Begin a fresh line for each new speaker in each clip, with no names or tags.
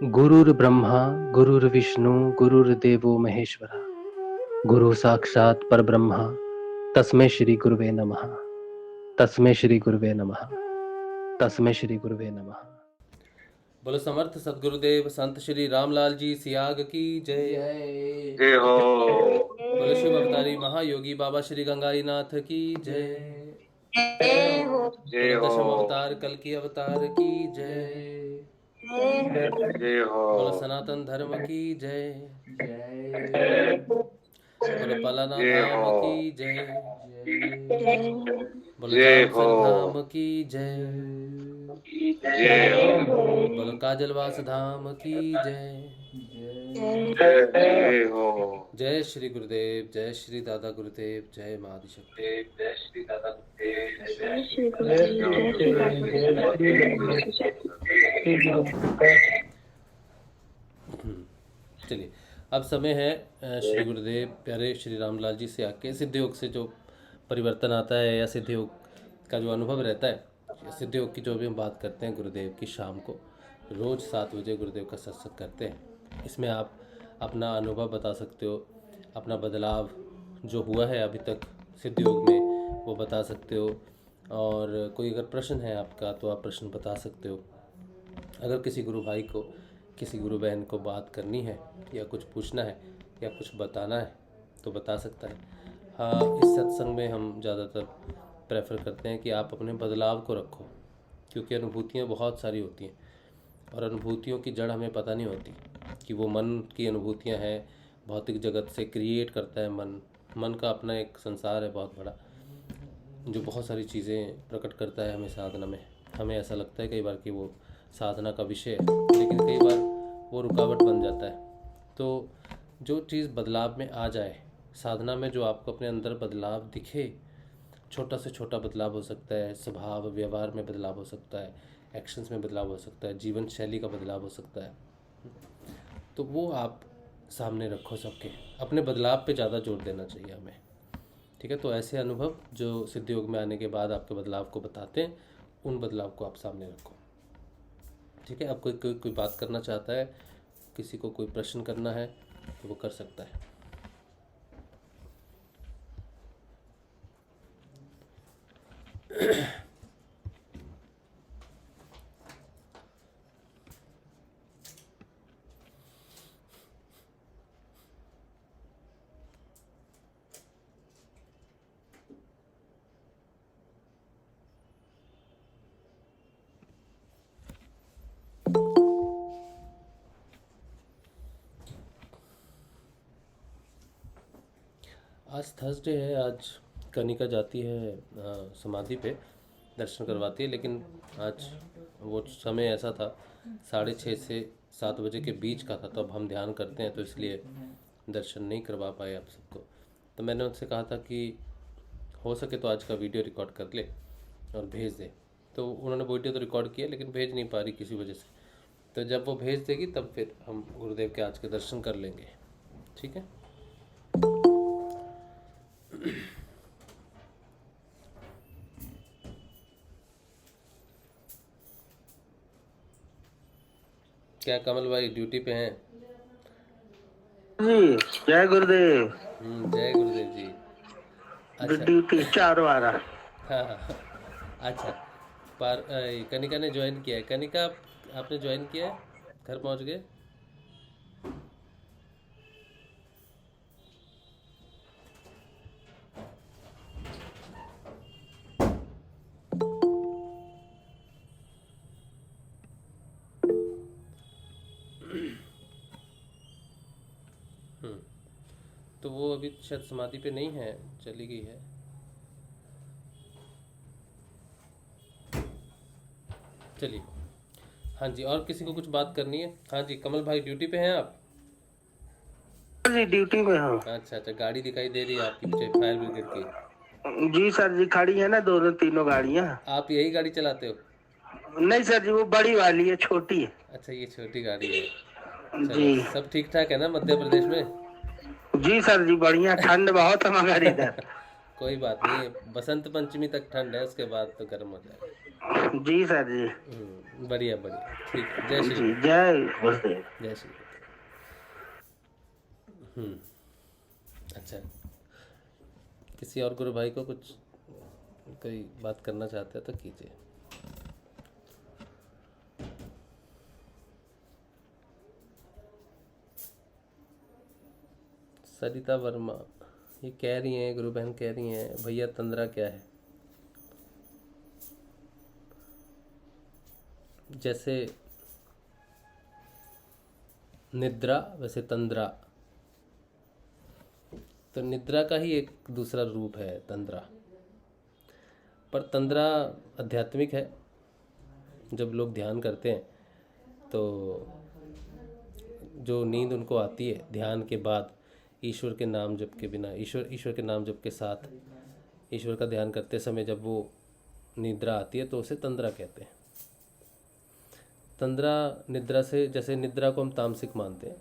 गुरुर्ब्रह्मा गुरुर्विष्णु गुरुर्देवो महेश्वरा गुरु साक्षात परब्रह्म तस्मै श्री गुरुवे नमः। तस्मै श्री गुरुवे नमः। तस्मै श्री गुरुवे नमः।
बोलो समर्थ सदगुरुदेव संत श्री रामलाल जी सियाग की जय।
जय हो।
बोलो शिव अवतारी महायोगी बाबा श्री गंगारी नाथ की जय।
जय
बोलो दशम
हो।
अवतार कल की अवतार की जय।
जय हो।
बोलो सनातन धर्म की जय। बोलो पलाना
जय
धाम
हो।
की जय। बोलो
जय हो।
जामसर धाम की जय।
जय हो।
बोलो काजलवास धाम की जय।
जय हो।
जय श्री गुरुदेव, जय श्री दादा गुरुदेव, जय माँ आदिशक्ति।
जय श्री दादा गुरुदेव,
जय श्री गुरुदेव, जय श्री दादा
चलिए, अब समय है श्री गुरुदेव प्यारे श्री रामलाल जी से आके सिद्ध योग से जो परिवर्तन आता है या सिद्ध योग का जो अनुभव रहता है, सिद्ध योग की जो भी हम बात करते हैं गुरुदेव की शाम को रोज़ 7 बजे गुरुदेव का सत्संग करते हैं। इसमें आप अपना अनुभव बता सकते हो, अपना बदलाव जो हुआ है अभी तक सिद्ध योग में वो बता सकते हो, और कोई अगर प्रश्न है आपका तो आप प्रश्न बता सकते हो। अगर किसी गुरु भाई को, किसी गुरु बहन को बात करनी है या कुछ पूछना है या कुछ बताना है तो बता सकता है। हाँ, इस सत्संग में हम ज़्यादातर प्रेफर करते हैं कि आप अपने बदलाव को रखो, क्योंकि अनुभूतियाँ बहुत सारी होती हैं और अनुभूतियों की जड़ हमें पता नहीं होती कि वो मन की अनुभूतियाँ हैं। भौतिक जगत से क्रिएट करता है मन का अपना एक संसार है बहुत बड़ा, जो बहुत सारी चीज़ें प्रकट करता है हमें साधना में। हमें ऐसा लगता है कई बार कि वो साधना का विषय है, लेकिन कई बार वो रुकावट बन जाता है। तो जो चीज़ बदलाव में आ जाए, साधना में जो आपको अपने अंदर बदलाव दिखे, छोटा से छोटा बदलाव हो सकता है, स्वभाव व्यवहार में बदलाव हो सकता है, एक्शंस में बदलाव हो सकता है, जीवन शैली का बदलाव हो सकता है, तो वो आप सामने रखो सबके। अपने बदलाव पे ज़्यादा जोर देना चाहिए हमें, ठीक है। तो ऐसे अनुभव जो सिद्ध योग में आने के बाद आपके बदलाव को बताते हैं, उन बदलाव को आप सामने रखो, ठीक है। अब कोई बात करना चाहता है, किसी को कोई प्रश्न करना है तो वो कर सकता है। आज थर्सडे है, आज कनिका जाती है समाधि पे, दर्शन करवाती है, लेकिन आज वो समय ऐसा था 6:30 से 7 बजे के बीच का था, तो अब हम ध्यान करते हैं तो इसलिए दर्शन नहीं करवा पाए आप सबको। तो मैंने उनसे कहा था कि हो सके तो आज का वीडियो रिकॉर्ड कर ले और भेज दे, तो उन्होंने वीडियो तो रिकॉर्ड किया लेकिन भेज नहीं पा रही किसी वजह से। तो जब वो भेज देगी तब फिर हम गुरुदेव के आज के दर्शन कर लेंगे, ठीक है। क्या कमल भाई ड्यूटी पे हैं?
जी जय गुरुदेव।
जय गुरुदेव जी। अच्छा,
ड्यूटी 4 वारा।
हाँ हाँ, अच्छा। पर कनिका ने ज्वाइन किया है। कनिका आपने ज्वाइन किया है, घर पहुंच गए? तो वो अभी शायद समाधि पे नहीं है, चली गई है। चलिए, हाँ जी, और किसी को कुछ बात करनी है? हाँ जी, कमल भाई ड्यूटी पे हैं आप?
जी ड्यूटी में हूँ।
अच्छा अच्छा, गाड़ी दिखाई दे रही है आपकी पीछे, फायर ब्रिगेड की।
जी सर जी, खड़ी है ना दोनों तीनों गाड़ियाँ।
आप यही गाड़ी चलाते हो?
नहीं सर जी, वो बड़ी वाली है, छोटी है।
अच्छा, ये छोटी गाड़ी है। चलो,
जी
सब ठीक ठाक है ना मध्य प्रदेश में?
जी सर जी, बढ़िया। ठंड बहुत है मगर इधर।
कोई बात नहीं, बसंत पंचमी तक ठंड है, उसके बाद तो गर्म हो जाएगा।
जी सर जी।
बढ़िया बढ़िया, ठीक है। जय श्री
जी जय गुरुदेव।
जय श्री हम्म। अच्छा, किसी और गुरु भाई को कुछ कोई बात करना चाहते हैं तो कीजिए। सरिता वर्मा ये कह रही हैं, गुरु बहन कह रही हैं, भैया तंद्रा क्या है? जैसे निद्रा वैसे तंद्रा, तो निद्रा का ही एक दूसरा रूप है तंद्रा। पर तंद्रा आध्यात्मिक है। जब लोग ध्यान करते हैं तो जो नींद उनको आती है ध्यान के बाद, ईश्वर के नाम जप के बिना, ईश्वर के नाम जप के साथ ईश्वर का ध्यान करते समय जब वो निद्रा आती है तो उसे तंद्रा कहते हैं। तंद्रा निद्रा से, जैसे निद्रा को हम तामसिक मानते हैं,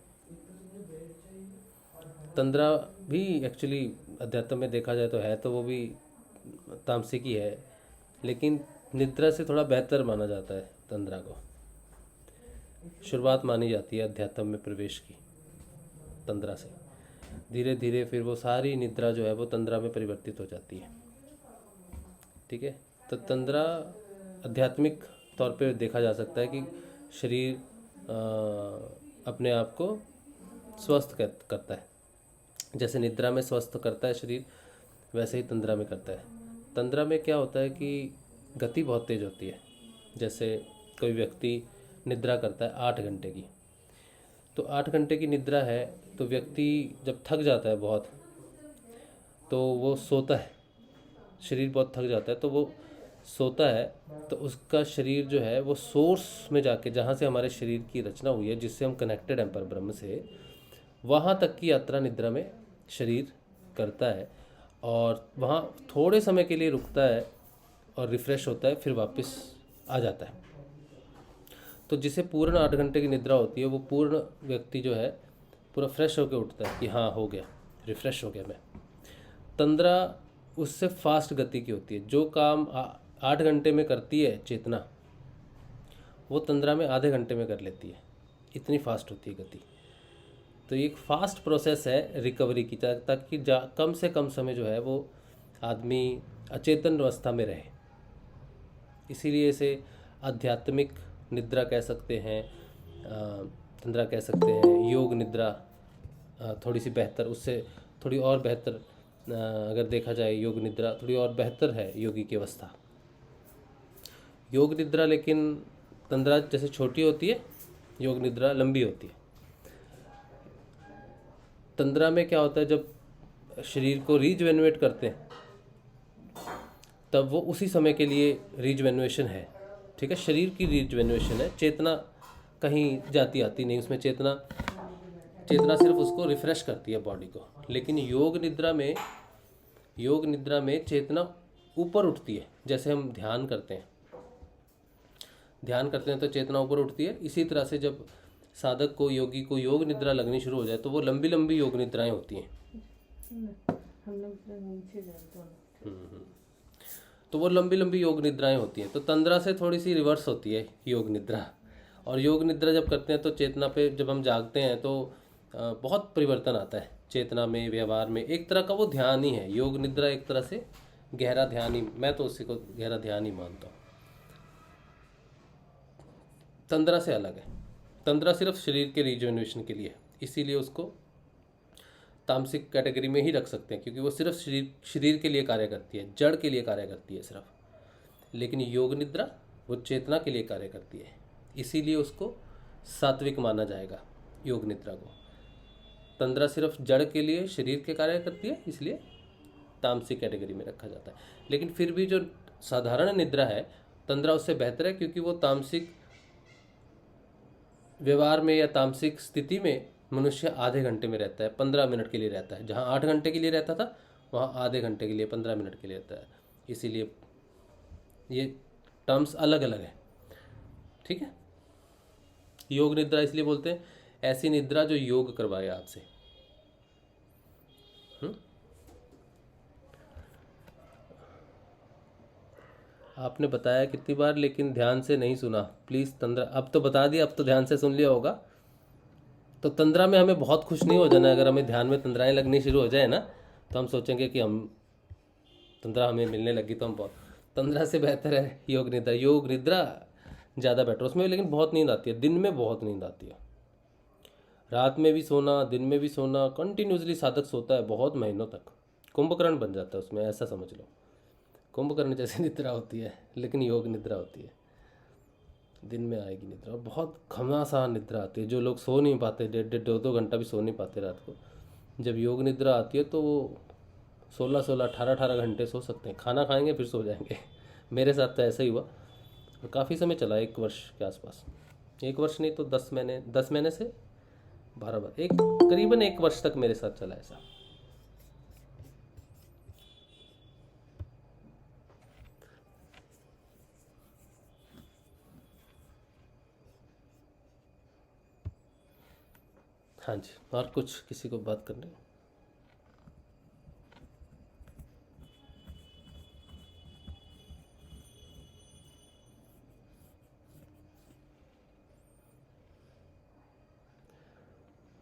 तंद्रा भी एक्चुअली अध्यात्म में देखा जाए तो है तो वो भी तामसिक ही है, लेकिन निद्रा से थोड़ा बेहतर माना जाता है। तंद्रा को शुरुआत मानी जाती है अध्यात्म में प्रवेश की। तंद्रा से धीरे धीरे फिर वो सारी निद्रा जो है वो तंद्रा में परिवर्तित हो जाती है। ठीक है, तो तंद्रा आध्यात्मिक तौर पे देखा जा सकता है कि शरीर अपने आप को स्वस्थ करता है। जैसे निद्रा में स्वस्थ करता है शरीर, वैसे ही तंद्रा में करता है। तंद्रा में क्या होता है कि गति बहुत तेज होती है। जैसे कोई व्यक्ति निद्रा करता है 8 घंटे की, तो 8 घंटे की निद्रा है तो व्यक्ति जब थक जाता है बहुत तो वो सोता है, शरीर बहुत थक जाता है तो वो सोता है, तो उसका शरीर जो है वो सोर्स में जाके, जहाँ से हमारे शरीर की रचना हुई है, जिससे हम कनेक्टेड हैं पर ब्रह्म से, वहाँ तक की यात्रा निद्रा में शरीर करता है और वहाँ थोड़े समय के लिए रुकता है और रिफ़्रेश होता है, फिर वापस आ जाता है। तो जिसे पूर्ण 8 घंटे की निद्रा होती है वो पूर्ण व्यक्ति जो है पूरा फ्रेश होकर उठता है कि हाँ हो गया, रिफ़्रेश हो गया मैं। तंद्रा उससे फास्ट गति की होती है। जो काम 8 घंटे में करती है चेतना, वो तंद्रा में आधे घंटे में कर लेती है, इतनी फास्ट होती है गति। तो ये एक फास्ट प्रोसेस है रिकवरी की, ताकि कम से कम समय जो है वो आदमी अचेतन अवस्था में रहे। इसीलिए इसे आध्यात्मिक निद्रा कह सकते हैं, तंद्रा कह सकते हैं। योग निद्रा थोड़ी सी बेहतर, उससे थोड़ी और बेहतर अगर देखा जाए, योग निद्रा थोड़ी और बेहतर है योगी की अवस्था। योग निद्रा लेकिन तंद्रा जैसे छोटी होती है, योग निद्रा लंबी होती है। तंद्रा में क्या होता है, जब शरीर को रीजवेनुएट करते हैं तब वो उसी समय के लिए रीजवेनुएशन है। ठीक है, शरीर की रीजवेनुएशन है, चेतना कहीं जाती आती नहीं उसमें। चेतना सिर्फ उसको रिफ़्रेश करती है बॉडी को। लेकिन योग निद्रा में चेतना ऊपर उठती है। जैसे हम ध्यान करते हैं तो चेतना ऊपर उठती है। इसी तरह से जब साधक को, योगी को योग निद्रा लगनी शुरू हो जाए तो वो लंबी लंबी योग निद्राएं होती हैं। तो वो लंबी लंबी योग निद्राएं होती हैं। तो तंद्रा से थोड़ी सी रिवर्स होती है योग निद्रा। और योग निद्रा जब करते हैं तो चेतना पे जब हम जागते हैं तो बहुत परिवर्तन आता है चेतना में, व्यवहार में। एक तरह का वो ध्यान ही है योग निद्रा, एक तरह से गहरा ध्यान ही, मैं तो उसी को गहरा ध्यान ही मानता हूँ। तंद्रा से अलग है। तंद्रा सिर्फ शरीर के रिजुवेनेशन के लिए है, इसीलिए उसको तामसिक कैटेगरी में ही रख सकते हैं, क्योंकि वो सिर्फ शरीर के लिए कार्य करती है, जड़ के लिए कार्य करती है सिर्फ। लेकिन योग निद्रा वो चेतना के लिए कार्य करती है, इसीलिए उसको सात्विक माना जाएगा योग निद्रा को। तंद्रा सिर्फ जड़ के लिए, शरीर के कार्य करती है, इसलिए तामसिक कैटेगरी में रखा जाता है। लेकिन फिर भी जो साधारण निद्रा है, तंद्रा उससे बेहतर है, क्योंकि वो तामसिक व्यवहार में या तामसिक स्थिति में मनुष्य आधे घंटे में रहता है, 15 मिनट के लिए रहता है। जहाँ 8 घंटे के लिए रहता था वहाँ आधे घंटे के लिए, 15 मिनट के लिए रहता है। इसीलिए ये टर्म्स अलग अलग है। ठीक है, योग निद्रा इसलिए बोलते हैं ऐसी निद्रा जो योग करवाए आपसे। आपने बताया कितनी बार लेकिन ध्यान से नहीं सुना, प्लीज़ तंद्रा। अब तो बता दिया, अब तो ध्यान से सुन लिया होगा। तो तंद्रा में हमें बहुत खुश नहीं हो जाना। अगर हमें ध्यान में तंद्राएं लगनी शुरू हो जाए ना, तो हम सोचेंगे कि हम तंद्रा हमें मिलने लगी तो हम बहुत, तंद्रा से बेहतर है योग निद्रा। योग निद्रा ज़्यादा बेटर, उसमें लेकिन बहुत नींद आती है, दिन में बहुत नींद आती है। रात में भी सोना, दिन में भी सोना, कंटिन्यूसली साधक सोता है बहुत महीनों तक, कुंभकर्ण बन जाता है उसमें, ऐसा समझ लो। कुंभकर्ण जैसी निद्रा होती है, लेकिन योग निद्रा होती है। दिन में आएगी निद्रा, और बहुत घमासान निद्रा आती है। जो लोग सो नहीं पाते, 1.5-2 घंटा भी सो नहीं पाते रात को, जब योग निद्रा आती है तो वो 16-16, 18-18 घंटे सो सकते हैं। खाना खाएंगे फिर सो जाएंगे। मेरे साथ तो ऐसा ही हुआ, और काफ़ी समय चला, 1 वर्ष के आसपास। 1 वर्ष नहीं तो 10 महीने, 10 महीने से 12 बार, करीबन 1 वर्ष तक मेरे साथ चला ऐसा। हाँ जी, और कुछ किसी को बात करनी?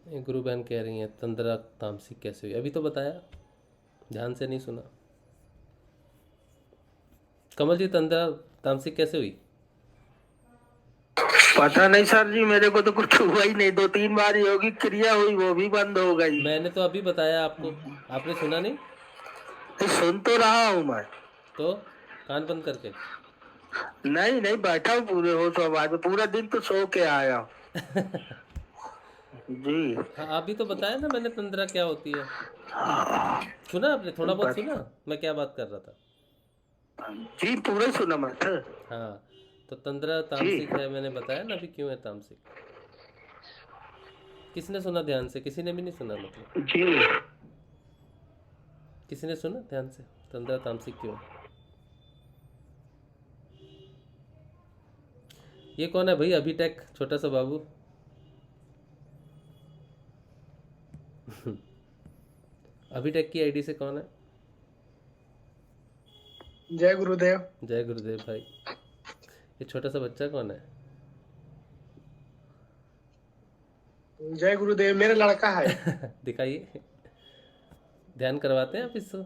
ये गुरु बहन कह रही हैं तंद्रा तामसिक कैसे हुई, अभी तो बताया, ध्यान से नहीं सुना। कमल जी, तंद्रा तामसिक कैसे हुई?
पता नहीं सर जी, मेरे को तो कुछ हुआ ही नहीं। 2-3 बार योगिक क्रिया हुई, वो भी बंद हो गई।
मैंने तो अभी बताया आपको, आपने सुना नहीं?
सुन तो रहा हूँ मैं।
तो कान बंद करके?
नहीं नहीं, बैठा हूँ पूरे होश आवाज में, पूरा दिन तो सो के आया जी।
हाँ, अभी तो बताया ना मैंने तंद्रा क्या होती है। सुना आपने? थोड़ा बहुत सुना मैं क्या बात कर रहा था?
जी पूरा ही सुना मैं था।
हाँ, तो तंद्रा तामसिक है, मैंने बताया ना अभी क्यों है तामसिक। किसने सुना ध्यान से? किसी ने भी नहीं सुना मतलब?
जी
किसी ने सुना ध्यान से तंद्रा तामसिक क्यों? ये कौन है भाई? अभिटेक छोटा सा बाबू। अभिटेक की आईडी से कौन है?
जय गुरुदेव।
जय गुरुदेव भाई। ये छोटा सा बच्चा कौन है?
जय गुरुदेव, मेरा लड़का है।
दिखाइए, ध्यान करवाते हैं आप इससे?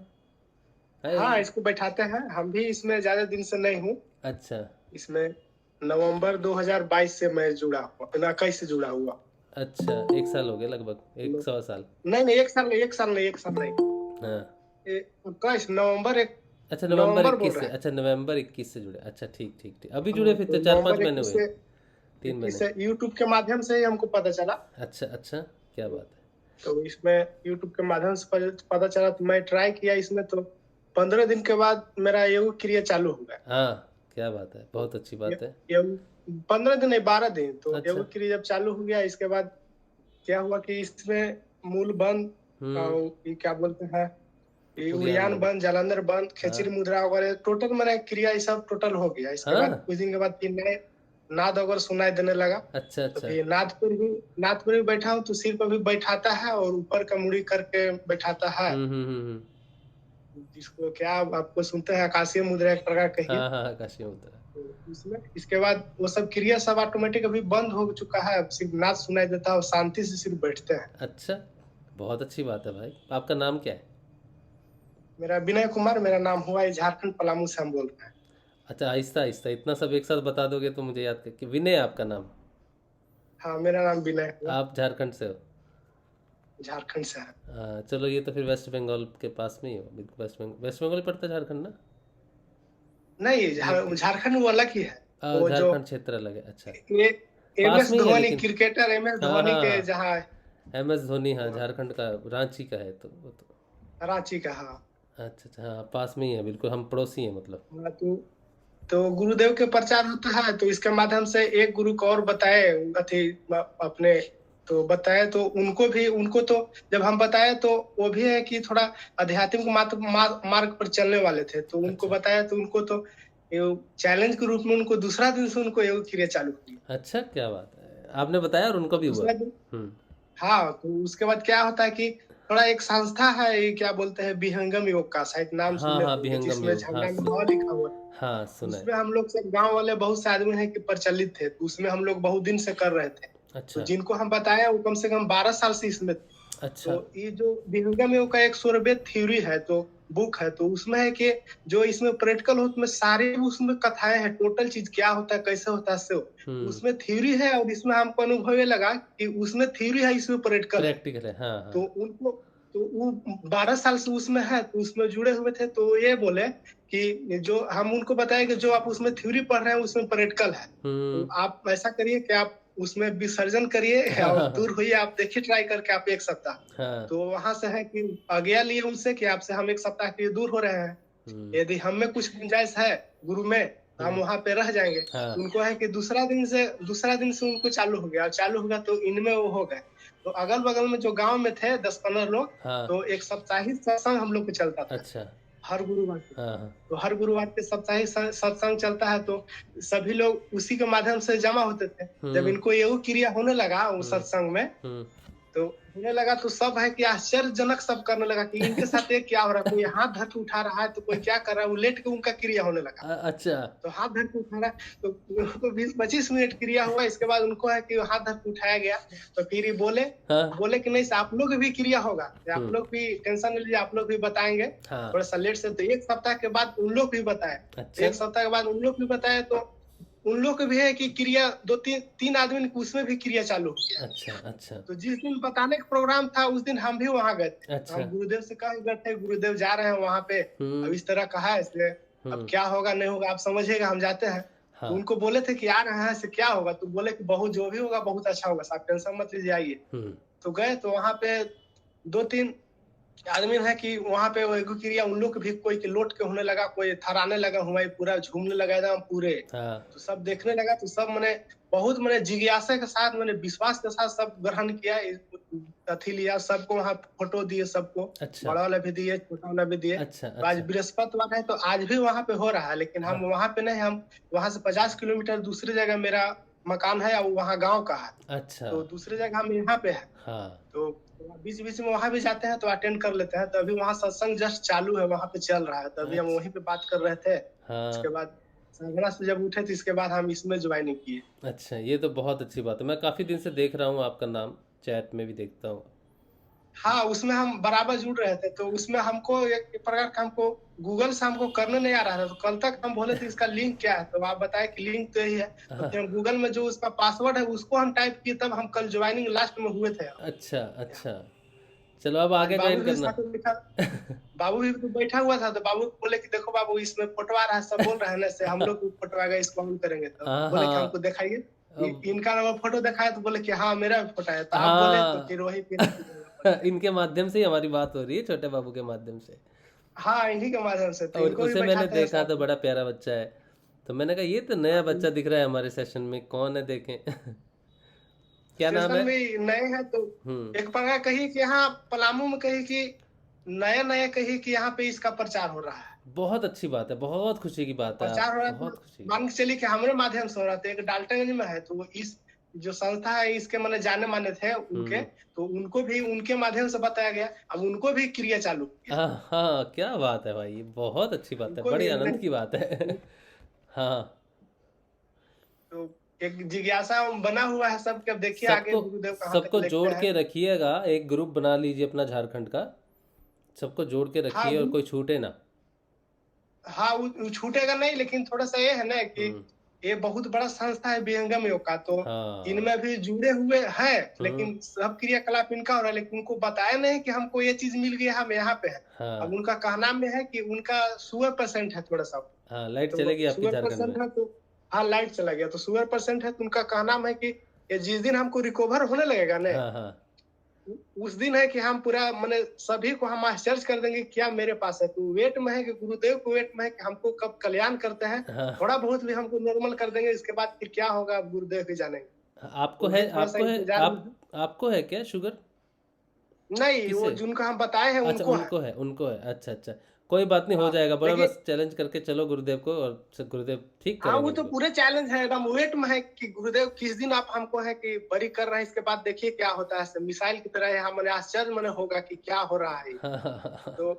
हाँ, इसको बैठाते हैं। हम भी इसमें ज्यादा दिन से नहीं हूँ।
अच्छा
इसमें नवंबर 2022 से मैं जुड़ा हुआ, 21 से जुड़ा हुआ।
अच्छा, 1 साल हो गया लगभग, 100 साल।
नहीं नहीं, 1 साल नहीं, 1 साल नहीं, 1 साल नहीं।
हाँ
21 नवंबर,
अच्छा, नवंबर
बोल
21 से।
रहा है।
अच्छा, नवंबर 21 से जुड़े। अच्छा ठीक ठीक ठीक, अभी जुड़े फिर तो 4-5 महीने हुए, 3 महीने।
यूट्यूब के माध्यम से ही हमको पता चला।
अच्छा अच्छा, क्या बात है।
तो इसमें यूट्यूब के माध्यम से पता चला, तो मैं ट्राई किया इसमें। तो 15 दिन के बाद मेरा योग क्रिया चालू हो गया।
हाँ, क्या बात है, बहुत अच्छी बात है।
15 दिन नहीं, 12 दिन। तो
अच्छा।
योग क्रिया जब चालू हो गया, इसके बाद क्या हुआ कि इसमें मूल बंद, और ये क्या बोलते हैं, ये उड़ियान बंद, जालंधर बंद, खेचरी मुद्रा वगैरह, टोटल मैंने क्रिया ये सब टोटल हो गया। इसके बाद कुछ दिन के बाद फिर नए नाद अगर सुनाई देने लगा।
अच्छा
तो
अच्छा,
फिर नाद पर भी बैठा हूँ, तो सिर पर भी बैठाता है और ऊपर का मुड़ी करके बैठाता है, जिसको क्या आपको सुनते हैं आकाशीय मुद्रा एक प्रकार कहिए।
हाँ हाँ, आकाशीय मुद्रा।
इसमें इसके बाद वो सब क्रिया सब ऑटोमेटिक अभी बंद हो चुका है। अब सिर्फ नाद सुनाई देता है और शांति से सिर्फ बैठते हैं।
अच्छा, बहुत अच्छी बात है भाई। आपका नाम क्या है?
मेरा विनय कुमार मेरा नाम हुआ है, झारखंड पलामू से हम बोल रहे हैं।
अच्छा, आहिस्ता आहिस्ता, इतना सब एक साथ बता दोगे तो मुझे याद करके। विनय आपका नाम?
हाँ, मेरा नाम विनय है।
आप झारखंड से हो?
झारखंड से है।
चलो, ये तो फिर वेस्ट बंगाल के पास में ही हो। वेस्ट बंगाल पड़ता है झारखंड ना?
नहीं, झारखंड वो अलग ही है। वो जो
झारखंड क्षेत्र अलग है। अच्छा,
MS
में ही है
धोनी,
लेकिन।
क्रिकेटर MS धोनी के जहाँ
MS धोनी, हाँ, झारखंड का, रांची का है तो वो तो।
रांची का, हाँ।
अच्छा अच्छा, हाँ, पास में ही है बिल्कुल, हम पड़ोसी हैं मतलब।
तो गुरुदेव के प्रचार होता है, तो इसके माध्यम से एक गुरु को और बताए अपने, तो बताए तो उनको तो जब हम बताए तो वो भी है कि थोड़ा आध्यात्मिक मार्ग पर चलने वाले थे। तो उनको बताया, तो उनको तो चैलेंज के रूप में उनको दूसरा दिन से उनको योग क्रिया चालू की।
अच्छा, क्या बात है, आपने बताया और उनको भी हुआ?
हाँ, तो उसके बाद क्या होता है कि थोड़ा एक संस्था है, ये क्या बोलते हैं, विहंगम योग का, शायद नाम सुनने होंगे, जिसमें झंडा में लिखा हुआ है।
हाँ सुना है।
उसमें हम लोग सब गांव वाले बहुत से आदमी हैं कि प्रचलित थे, तो उसमें हम लोग बहुत दिन से कर रहे थे। तो
अच्छा
जिनको हम बताया वो कम से कम 12 साल से इसमें थे।
अच्छा
तो ये जो विहंगम योग का एक सूर्यवेद थ्योरी है, तो बुक है, तो उसमें है कि जो इसमें प्रैक्टिकल हो उसमें सारे उसमें कथाएं हैं, टोटल चीज क्या होता है, कैसे होता है, से उसमें थ्योरी है। और इसमें हमको अनुभव ये लगा कि उसमें थ्योरी है, इसमें प्रैक्टिकल है।
प्रैक्टिकल है। हाँ
तो
हाँ।
उनको, तो वो 12 साल से उसमें है, तो उसमें जुड़े हुए थे। तो ये बोले कि जो हम उनको बताए कि जो आप उसमें थ्योरी पढ़ रहे हैं उसमें प्रैक्टिकल है, तो आप ऐसा करिए कि आप उसमें विसर्जन करिए और दूर होइए, आप देखिए ट्राई करके आप 1 सप्ताह।
हाँ
तो वहां से है कि आज्ञा लिए उनसे कि आपसे हम 1 सप्ताह के लिए दूर हो रहे हैं, यदि हम में कुछ गुंजाइश है गुरु में तो हम वहां पे रह जाएंगे।
हाँ
उनको है कि दूसरा दिन से उनको चालू हो गया, और चालू हो गया तो इनमें वो हो गए। तो अगल बगल में जो गांव में थे 10-15 लोग,
हाँ।
तो एक साप्ताहिक सत्संग हम लोग को चलता था
अच्छा
हर गुरुवार को।
हाँ हाँ
तो हर गुरुवार के साप्ताहिक सत्संग चलता है, तो सभी लोग उसी के माध्यम से जमा होते थे। जब इनको योग क्रिया होने लगा उस सत्संग में, तो होने लगा तो सब है कि आश्चर्यजनक सब करने लगा कि इनके साथ ये क्या हो रहा है, कोई हाथ धर के उठा रहा है, तो कोई क्या कर रहा है, वो लेट के उनका क्रिया होने लगा।
अच्छा
तो हाथ धर के उठा रहा है, तो उनको 20-25 मिनट क्रिया हुआ। इसके बाद उनको है कि हाथ धर के उठाया गया, तो फिर ये बोले कि नहीं आप लोग भी क्रिया होगा, आप लोग भी टेंशन नहीं लीजिए, आप लोग भी बताएंगे
हाँ
थोड़ा सा लेट से। तो 1 सप्ताह के बाद उन लोग भी बताए,
अच्छा
1 सप्ताह के बाद उन लोग भी बताए, तो उन लोग को भी है कि क्रिया 2-3 आदमी उसमें भी क्रिया चालू हो गया।
अच्छा अच्छा
तो जिस दिन बताने का प्रोग्राम था उस दिन हम भी वहां गए थे।
अच्छा
हम गुरुदेव से कह गए थे, गुरुदेव जा रहे हैं वहां पे, अब इस तरह कहा है, इसलिए अब क्या होगा नहीं होगा आप समझिएगा, हम जाते हैं।
हाँ
तो उनको बोले थे कि आ रहे हैं, इससे क्या होगा, तो बोले कि बहुत जो भी होगा बहुत अच्छा होगा, आप टेंशन मत लीजिए, आइए। तो गए, तो वहां पे 2-3 आदमी है कि वहां पे वो एगो क्रिया उन लोग भी कोई के लोट के होने लगा, कोई थराने लगा हुआ है, पूरा झूमने लगा एकदम पूरे।
हाँ
तो सब देखने लगा, तो सब मैंने बहुत मैंने जिज्ञासा के साथ, मैंने विश्वास के साथ सब ग्रहण किया, अथी लिया, सबको वहाँ फोटो दिए, सबको
अच्छा
बड़ा वाला भी दिए, छोटा वाला भी दिए।
अच्छा
तो आज
अच्छा
बृहस्पतिवार है, तो आज भी वहाँ पे हो रहा है, लेकिन हम वहाँ पे नहीं, हम वहाँ से 50 किलोमीटर दूसरी जगह मेरा मकान है, और वहाँ गाँव का है।
अच्छा
तो दूसरी जगह हम यहाँ पे है,
हाँ
तो बीच बीच में वहां भी जाते हैं तो अटेंड कर लेते हैं। तो अभी वहाँ सत्संग जस्ट चालू है, वहां पे चल रहा है, तो अभी हम वहीं पे बात कर रहे थे।
हाँ
उसके बाद साधना से जब उठे तो इसके बाद हम इसमें ज्वाइनिंग किए।
अच्छा, ये तो बहुत अच्छी बात है। मैं काफ़ी दिन से देख रहा हूँ आपका नाम, चैट में भी देखता हूँ।
हाँ, उसमें हम बराबर जुड़ रहे थे, तो उसमें हमको एक प्रकार का हमको गूगल से हमको करने नहीं आ रहा था। तो कल तक हम बोले थे इसका लिंक क्या है, तो आप बताए कि लिंक तो यही है। तो फिर हम गूगल में जो उसका पासवर्ड है उसको हम टाइप किए, तब हम कल ज्वाइनिंग लास्ट में हुए थे।
अच्छा अच्छा, चलो अब आगे
बाबू
ज्वाइन
भी
करना।
साथ में लिखा, बाबू भी तो बैठा हुआ था, तो बाबू को बोले कि देखो बाबू इसमें फोटो आ रहा है, सब बोल रहे हैं ना, से हम लोग फोटो आ गया, इसको हम करेंगे। तो
हाँ
बोले कि
हाँ
हमको दिखाइए,
अब
इनका नंबर फोटो दिखाया, तो बोले कि हाँ मेरा भी फोटो है। तो आप बोले, तो फिर
हाँ
वही फिर
इनके माध्यम से ही हमारी बात हो रही है, छोटे बाबू के माध्यम से।
हाँ, इन्हीं के माध्यम से। तो
और
इनको भी
उसे मैंने
बैठाते हैं
देखा तो
साथ में।
बड़ा प्यारा बच्चा है, तो मैंने कहा ये तो नया बच्चा दिख रहा है हमारे सेशन में, कौन है देखें। क्या नाम
सेशन
है?
में नए हैं, तो एक प्रकार कही कि यहाँ पलामू में कही कि नए नए कही कि यहाँ पे इसका प्रचार हो रहा है।
बहुत अच्छी बात है, बहुत खुशी की बात है,
प्रचार
आप
हो रहा है,
बहुत
तो
खुशी।
मान के चलिए कि हमारे माध्यम से हो रहा था। एक डाल्टनगंज में है, तो वो इस जो संस्था है इसके मैंने जाने माने थे उनके, तो उनको भी उनके माध्यम से बताया गया, अब उनको भी क्रिया चालू किया।
हाँ हाँ, क्या बात है भाई, ये बहुत अच्छी बात है,
उनको
बड़ी
भी
आनंद की बात है। हाँ,
तो एक जिज्ञासा बना हुआ है सबके। अब देखिए आगे
सबको
गुरुदेव कहाँ तक
सबको
लेते
जोड़
हैं।
के रखिएगा, एक ग्रुप बना लीजिए अपना झारखंड का, सबको जोड़ के
हाँ
रखिए और कोई छूटे ना।
हाँ, वो छूटेगा नहीं, लेकिन थोड़ा सा ये है ना कि ये बहुत बड़ा संस्था है विहंगम योग का, तो
हाँ
इनमें भी जुड़े हुए हैं, लेकिन सब क्रियाकलाप इनका हो रहा है, लेकिन उनको बताया नहीं कि हमको ये चीज मिल गई, हम यहाँ पे है।
हाँ
अब उनका कहना में है कि उनका सुअर परसेंट है थोड़ा सा,
हाँ, लाइट
तो
चलेगी आपकी
सुअर
झारखंड
परसेंट
में।
है, तो हाँ लाइट चला गया, तो सुअर परसेंट है, तो उनका कहना है कि ये जिस दिन हमको रिकवर होने लगेगा ना,
हाँ हाँ
उस दिन है कि हम पूरा मैंने सभी को हम आश्चर्य कर देंगे क्या मेरे पास है। तो वेट में है कि गुरुदेव को वेट में है कि हमको कब कल्याण करते हैं,
हाँ।
थोड़ा बहुत भी हमको नॉर्मल कर देंगे, इसके बाद फिर क्या होगा अब गुरुदेव ही जानेंगे।
आपको
तो
है,
ये थोड़ा सा इंतजार में है।
आपको है क्या शुगर?
नहीं, वो
किसे?
जिनको हम बताए हैं
अच्छा,
उनको है।
उनको है, उनको है। अच्छा अच्छा, कोई बात नहीं, हो
हाँ,
जाएगा। बड़ा
देखिए,
बस चैलेंज करके चलो गुरुदेव को, और गुरुदेव ठीक
हाँ वो
करेंगे
तो
इनको।
पूरे चैलेंज है, एकदम वेट में है कि गुरुदेव किस दिन आप हमको है कि बरी कर रहे हैं, इसके बाद देखिए क्या होता है। मिसाइल की तरह है, हम आश्चर्य मन होगा कि क्या हो रहा है।
हाँ हाँ हाँ हाँ।
तो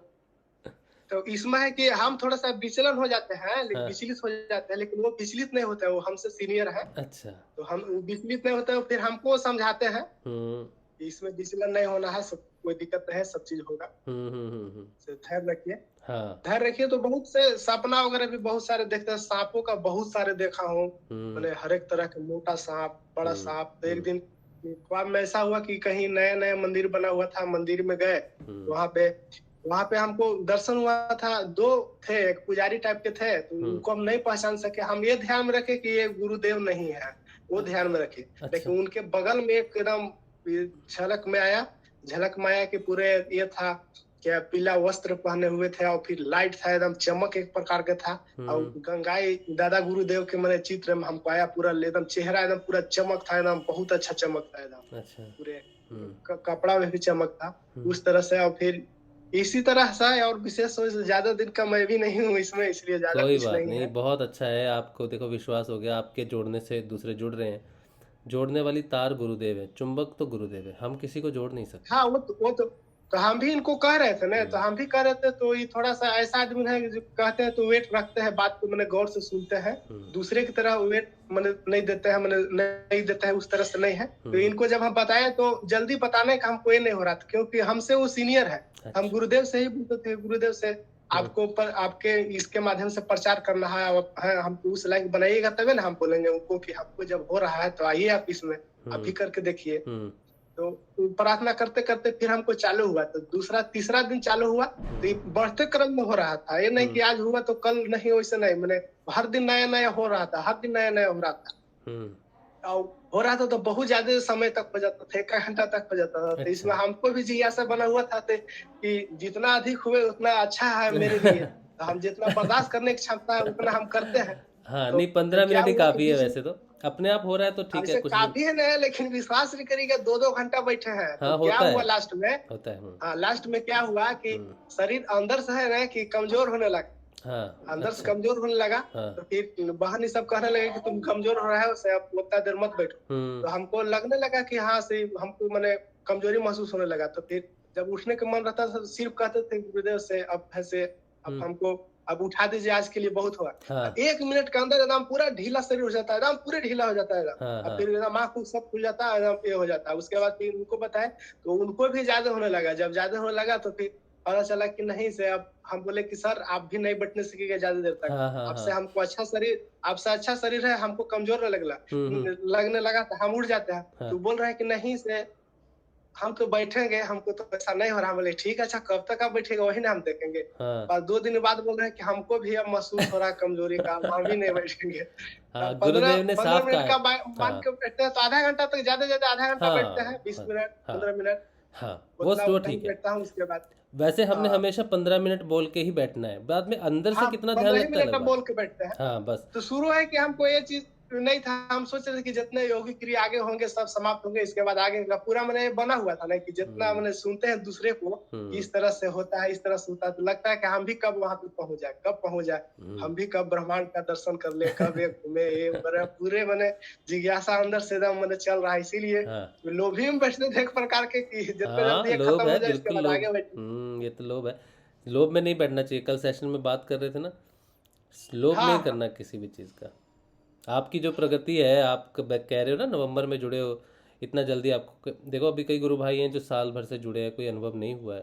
तो इसमें है कि हम थोड़ा सा विचलन हो जाते हैं,
हाँ।
विचलित हो जाते हैं, लेकिन वो विचलित नहीं होता है, वो हमसे सीनियर है,
अच्छा।
तो हम विचलित नहीं होते हैं, फिर हमको समझाते हैं
हम्म
कि इसमें विचलन नहीं होना है, सब कोई दिक्कत नहीं है, सब चीज होगा, तो धैर्य रखिए।
हाँ।
धैर्य रखिए। तो बहुत से सपना वगैरह भी बहुत सारे देखते हैं, सांपों का बहुत सारे देखा हूँ, मैंने हर एक तरह के, मोटा सांप, बड़ा सांप। तो एक दिन ख्वाब में ऐसा हुआ कि कहीं नया नया मंदिर बना हुआ था, मंदिर में गए, वहां पे हमको दर्शन हुआ था, दो थे, एक पुजारी टाइप के थे, तो उनको हम नहीं पहचान सके। हम ये ध्यान में रखे कि ये गुरुदेव नहीं है, वो ध्यान में रखे। लेकिन उनके बगल में एक एकदम झलक में आया कि पूरे ये था क्या, पीला वस्त्र पहने हुए थे, और फिर लाइट था, एकदम चमक एक प्रकार का था, और गंगाई दादा गुरुदेव के मैंने चित्र में हमको आया, पूरा एकदम चेहरा एकदम पूरा चमक था, एकदम बहुत अच्छा चमक था, एकदम पूरे कपड़ा में भी चमक था उस तरह से। और फिर इसी तरह सा, और विशेष ज्यादा दिन का मैं भी नहीं हूँ इसमें, इसलिए ज्यादा
कोई
कुछ
बात
नहीं
नहीं,
है।
बहुत अच्छा है। आपको देखो विश्वास हो गया, आपके जोड़ने से दूसरे जुड़ रहे हैं। जोड़ने वाली तार गुरुदेव है, चुंबक तो गुरुदेव है, हम किसी को जोड़ नहीं सकते।
हाँ, वो तो हम भी इनको कह रहे थे ना, तो हम भी कह रहे थे, तो ये थोड़ा सा ऐसा आदमी है जो कहते हैं तो वेट रखते हैं, बात को मैंने गौर से सुनते हैं, दूसरे की तरह वेट मैंने नहीं देते हैं, मैंने नहीं देते हैं, उस तरह से नहीं है। तो इनको जब हम बताए तो जल्दी बताने का हमको ये नहीं हो रहा था, क्योंकि हमसे वो सीनियर है। हम गुरुदेव से ही बोलते थे, गुरुदेव से आपको पर आपके इसके माध्यम से प्रचार करना है, हमको उस लायक बनाइएगा, तभी ना हम बोलेंगे उनको कि आपको जब हो रहा है तो आइए आप इसमें, आप भी करके देखिए। तो प्रार्थना करते करते फिर हमको चालू हुआ, तो दूसरा तीसरा दिन चालू हुआ, तो ये बढ़ते क्रम में हो रहा था, ये नहीं कि आज हुआ तो कल नहीं, वैसे नहीं, मैंने हर दिन नया नया हो रहा था, हर दिन नया नया हो रहा था, और हो रहा था तो बहुत ज्यादा समय तक हो जाता था, 1 घंटा तक हो जाता था। तो इसमें हमको भी जिज्ञासा बना हुआ था कि जितना अधिक हुए उतना अच्छा है मेरे लिए, तो हम जितना बर्दाश्त करने की क्षमता है उतना हम करते हैं।
हाँ,
तो
नहीं 15
क्या
मिनट ही
हुआ
काफी
कि
है, वैसे तो अपने आप हो रहा है तो ठीक है।
ऐसे
कुछ
काफी है ना, लेकिन विश्वास नहीं करिएगा, 2-2 घंटा बैठे हैं।
हाँ,
तो क्या
होता
हुआ
है,
लास्ट में,
होता है।
हाँ लास्ट में क्या हुआ कि शरीर अंदर से है ना कि कमजोर होने लगा,
हाँ,
अंदर से
अच्छा।
कमजोर होने लगा।
हाँ।
तो फिर बहन ये सब कहने लगे कि तुम कमजोर हो रहा है, उससे आप उतना देर मत बैठो। तो हमको लगने लगा कि हाँ से हमको मैंने कमजोरी महसूस होने लगा। तो फिर जब उठने का मन रहता था तो सिर्फ कहते थे गुरुदेव से, अब ऐसे अब हमको अब उठा दीजिए, आज के लिए बहुत हुआ।
हाँ।
1 मिनट के अंदर एकदम पूरा ढीला शरीर हो जाता है, एकदम पूरे ढीला हो जाता है एकदम।
हाँ,
अब फिर एकदम आँख सब खुल जाता है, एकदम ये हो जाता है। उसके बाद फिर उनको बताए तो उनको भी ज्यादा होने लगा। जब ज्यादा होने लगा तो फिर पता चला कि नहीं से, अब हम बोले कि सर आप भी नहीं बैठने सीखेंगे ज्यादा देर तक, आपसे हमको अच्छा शरीर, आपसे अच्छा शरीर है, हमको कमजोर लगने लगा तो हम उठ जाते हैं। तो बोल रहे हैं कि नहीं से हम तो बैठेंगे, हमको तो ऐसा नहीं हो रहा। बोले ठीक है, अच्छा कब तक आप बैठेंगे, वही ना हम देखेंगे। और 2 दिन बाद बोल रहे हैं कि हमको भी अब महसूस हो रहा है कमजोरी का, हम भी नहीं बैठेंगे। 15 मिनट का मान के बैठते हैं तो आधा घंटा तक, ज्यादा आधा घंटा बैठते हैं, 20 मिनट 15 मिनट।
हाँ, वो ठीक है।
बैठता हूँ उसके बाद।
वैसे हमने हमेशा 15 मिनट बोल के ही बैठना है, बाद में अंदर से कितना ध्यान लगता है,
बोल के बैठते हैं।
हाँ बस।
तो शुरू है कि हमको ये चीज नहीं था, हम सोच रहे थे कि जितने योगिक क्रिया आगे होंगे सब समाप्त होंगे, इसके बाद आगे का पूरा मैंने बना हुआ था ना कि जितना मैंने सुनते हैं दूसरे को इस तरह से होता है, इस तरह से होता है, तो लगता है कि हम भी कब वहां पे पहुंच जाए, हम भी कब ब्रह्मांड का दर्शन कर ले, कब एक घूमे, ये पूरे मैंने जिज्ञासा अंदर से एकदम मैंने चल रहा है। इसीलिए लोभी में बैठते थे एक प्रकार के कि जितना जल्दी खत्म हो जाए इसके बाद आगे बैठे।
ये तो लोभ है, लोभ में नहीं बैठना चाहिए। कल सेशन में बात कर रहे थे ना, लोभ नहीं करना किसी भी चीज का। आपकी जो प्रगति है, आप कह रहे हो ना नवंबर में जुड़े हो, इतना जल्दी आपको देखो, अभी कई गुरु भाई हैं जो साल भर से जुड़े हैं, कोई अनुभव नहीं हुआ है,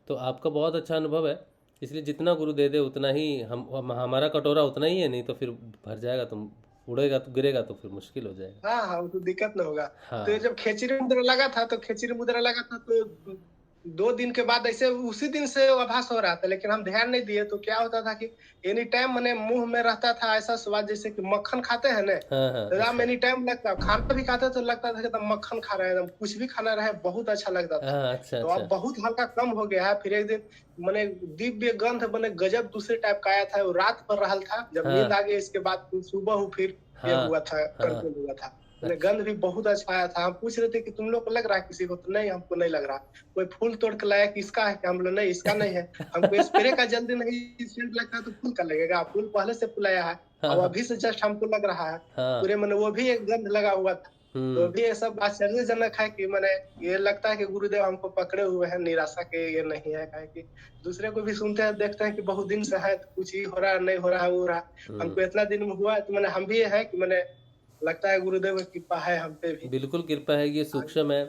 तो आपका बहुत अच्छा अनुभव है। इसलिए जितना गुरु दे दे उतना ही हमारा कटोरा उतना ही है, नहीं तो फिर भर जाएगा, तुम उड़ेगा तो गिरेगा तो फिर मुश्किल हो जाएगा।
हाँ, तो दिक्कत न होगा। तो जब खेचरी मुद्रा लगा था तो 2 दिन के बाद ऐसे उसी दिन से आभास हो रहा था, लेकिन हम ध्यान नहीं दिए। तो क्या होता था कि एनी टाइम मैंने मुंह में रहता था ऐसा स्वाद, जैसे कि मक्खन खाते हैं ना, एकदम एनी टाइम लगता, खाना भी खाते तो लगता था कि एकदम मक्खन खा रहे हैं, एकदम कुछ भी खाना रहे बहुत अच्छा लगता था। तो अब बहुत हल्का कम हो गया है। फिर एक दिन मैंने दिव्य गंध मैंने गजब दूसरे टाइप का आया था, वो रात भर रहा था, जब नींद आ गई इसके बाद सुबह फिर हुआ था, कंट्रोल हुआ था। गंध भी बहुत अच्छा आया था। हम पूछ रहे थे कि तुम लोग को लग रहा है किसी को, तो नहीं हमको नहीं लग रहा। कोई फूल तोड़ के लाया कि इसका है, हम लोग नहीं इसका नहीं है, हमको स्प्रे का जल्दी नहीं सेंट लगता है तो फूल का लगेगा, फूल पहले से फुलाया है और अभी से जस्ट हमको लग रहा है पूरे मन, वो भी एक गंध लगा हुआ था। तो भी ये सब आश्चर्यजनक है कि मैंने ये लगता है कि गुरुदेव हमको पकड़े हुए हैं निराशा के, ये नहीं है काहे कि दूसरे को भी सुनते हैं देखते हैं कि बहुत दिन से है, तो कुछ ही हो रहा है, नहीं हो रहा है, वो हो रहा है। हमको इतना दिन में हुआ है, तो मैंने हम भी ये है कि मैंने लगता है गुरुदेव की कृपा है हम पे भी।
बिल्कुल कृपा है, ये सूक्ष्म है।